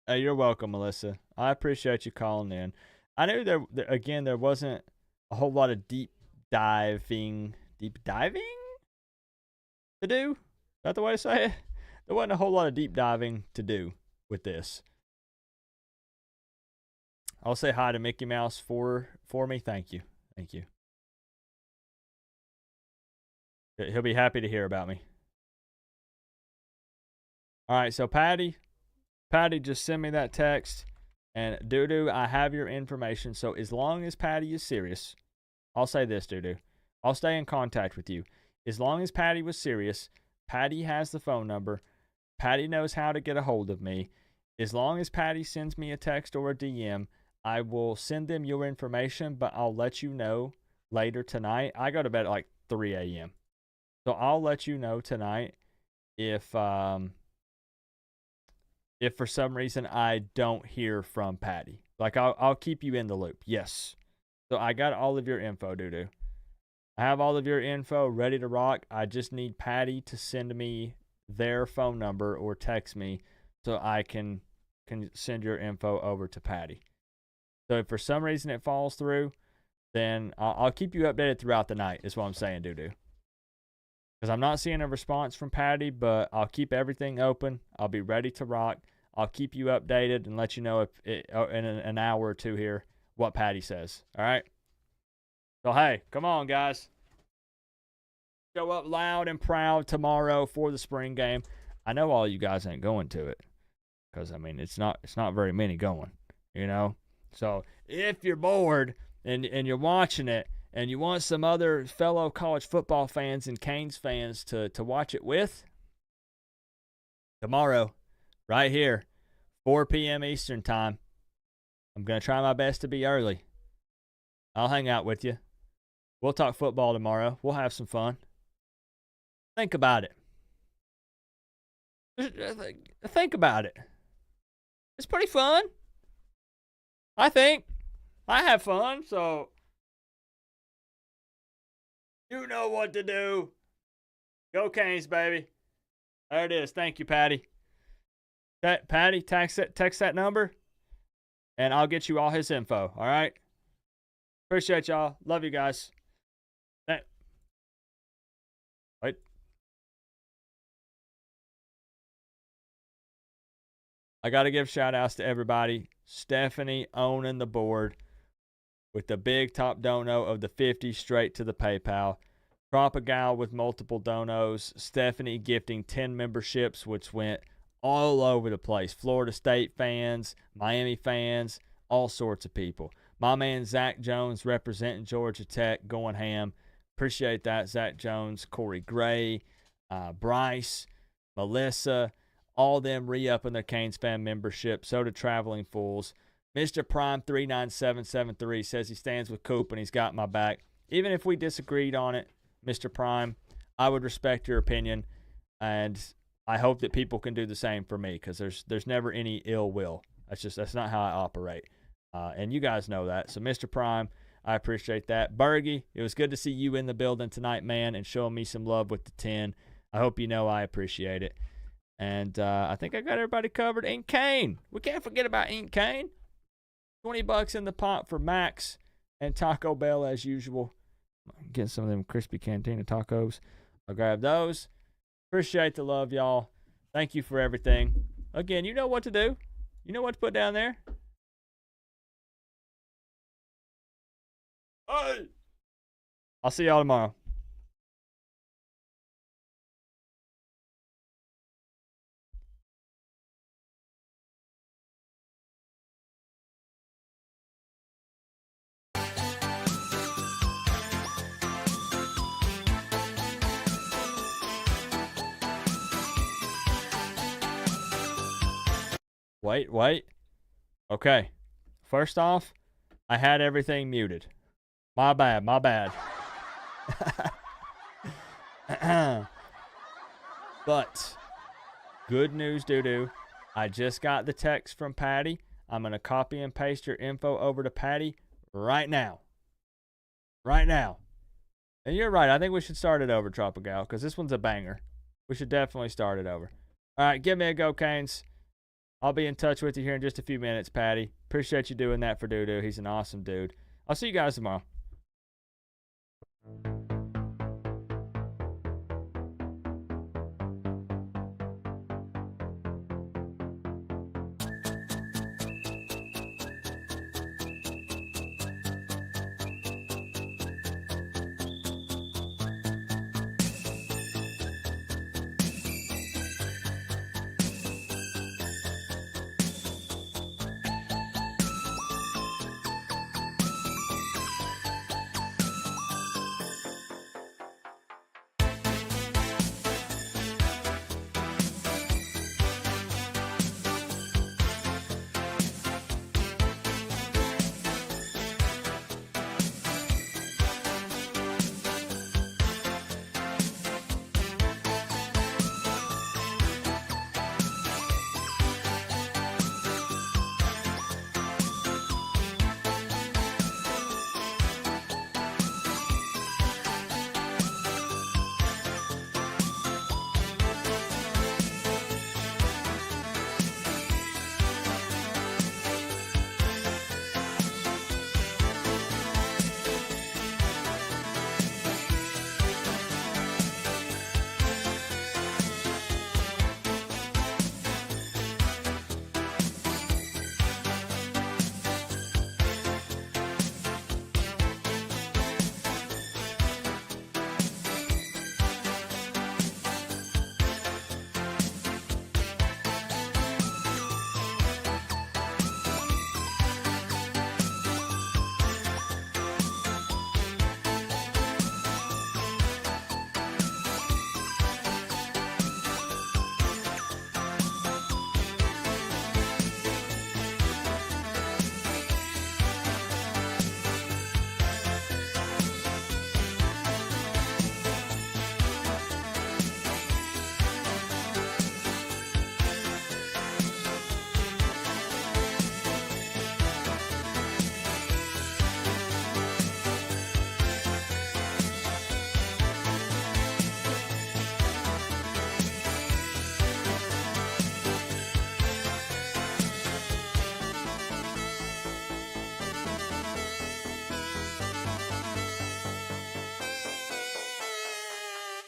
Hey, you're welcome, Melissa. I appreciate you calling in. I knew there wasn't a whole lot of deep diving to do? Is that the way to say it? There wasn't a whole lot of deep diving to do with this. I'll say hi to Mickey Mouse for me. Thank you. Thank you. He'll be happy to hear about me. All right, so Patty, just send me that text. And Doo-Doo, I have your information. So as long as Patty is serious, I'll say this, Doo-Doo. I'll stay in contact with you. As long as Patty was serious, Patty has the phone number. Patty knows how to get a hold of me. As long as Patty sends me a text or a DM, I will send them your information, but I'll let you know later tonight. I go to bed at like 3 a.m. So I'll let you know tonight if for some reason I don't hear from Patty. Like I'll keep you in the loop. Yes. So I got all of your info, Doo-Doo. I have all of your info ready to rock. I just need Patty to send me their phone number or text me so I can send your info over to Patty. So if for some reason it falls through, then I'll keep you updated throughout the night is what I'm saying, Doo-Doo. Because I'm not seeing a response from Patty, but I'll keep everything open. I'll be ready to rock. I'll keep you updated and let you know if in an hour or two here what Patty says. All right? So, hey, come on, guys. Show up loud and proud tomorrow for the spring game. I know all you guys ain't going to it because, I mean, it's not very many going, you know? So, if you're bored and you're watching it and you want some other fellow college football fans and Canes fans to watch it with, tomorrow, right here, 4 p.m. Eastern time, I'm going to try my best to be early. I'll hang out with you. We'll talk football tomorrow. We'll have some fun. Think about it. Think about it. It's pretty fun. I think. I have fun, so you know what to do. Go Canes, baby. There it is. Thank you, Patty. Patty, text that number, and I'll get you all his info, all right? Appreciate y'all. Love you guys. Wait. I got to give shout-outs to everybody. Stephanie owning the board with the big top dono of the 50 straight to the PayPal. Propagal with multiple donos. Stephanie gifting 10 memberships, which went all over the place. Florida State fans, Miami fans, all sorts of people. My man Zach Jones representing Georgia Tech, going ham. Appreciate that, Zach Jones, Corey Gray, Bryce, Melissa, all them re-upping their Canes fan membership. So did Traveling Fools. Mr. Prime 39773 says he stands with Coop and he's got my back. Even if we disagreed on it, Mr. Prime, I would respect your opinion, and I hope that people can do the same for me because there's never any ill will. That's not how I operate, and you guys know that. So, Mr. Prime, I appreciate that. Bergie, it was good to see you in the building tonight, man, and showing me some love with the 10. I hope you know I appreciate it. And I think I got everybody covered. Ink Kane. We can't forget about Ink Kane. $20 in the pot for Max and Taco Bell as usual. Getting some of them crispy cantina tacos. I'll grab those. Appreciate the love, y'all. Thank you for everything. Again, you know what to do. You know what to put down there. Hey! I'll see y'all tomorrow. Wait. Okay. First off, I had everything muted. My bad. But good news, doo-doo. I just got the text from Patty. I'm going to copy and paste your info over to Patty right now. Right now. And you're right. I think we should start it over, Tropical, because this one's a banger. We should definitely start it over. All right, give me a go, Canes. I'll be in touch with you here in just a few minutes, Patty. Appreciate you doing that for Doo-Doo. He's an awesome dude. I'll see you guys tomorrow.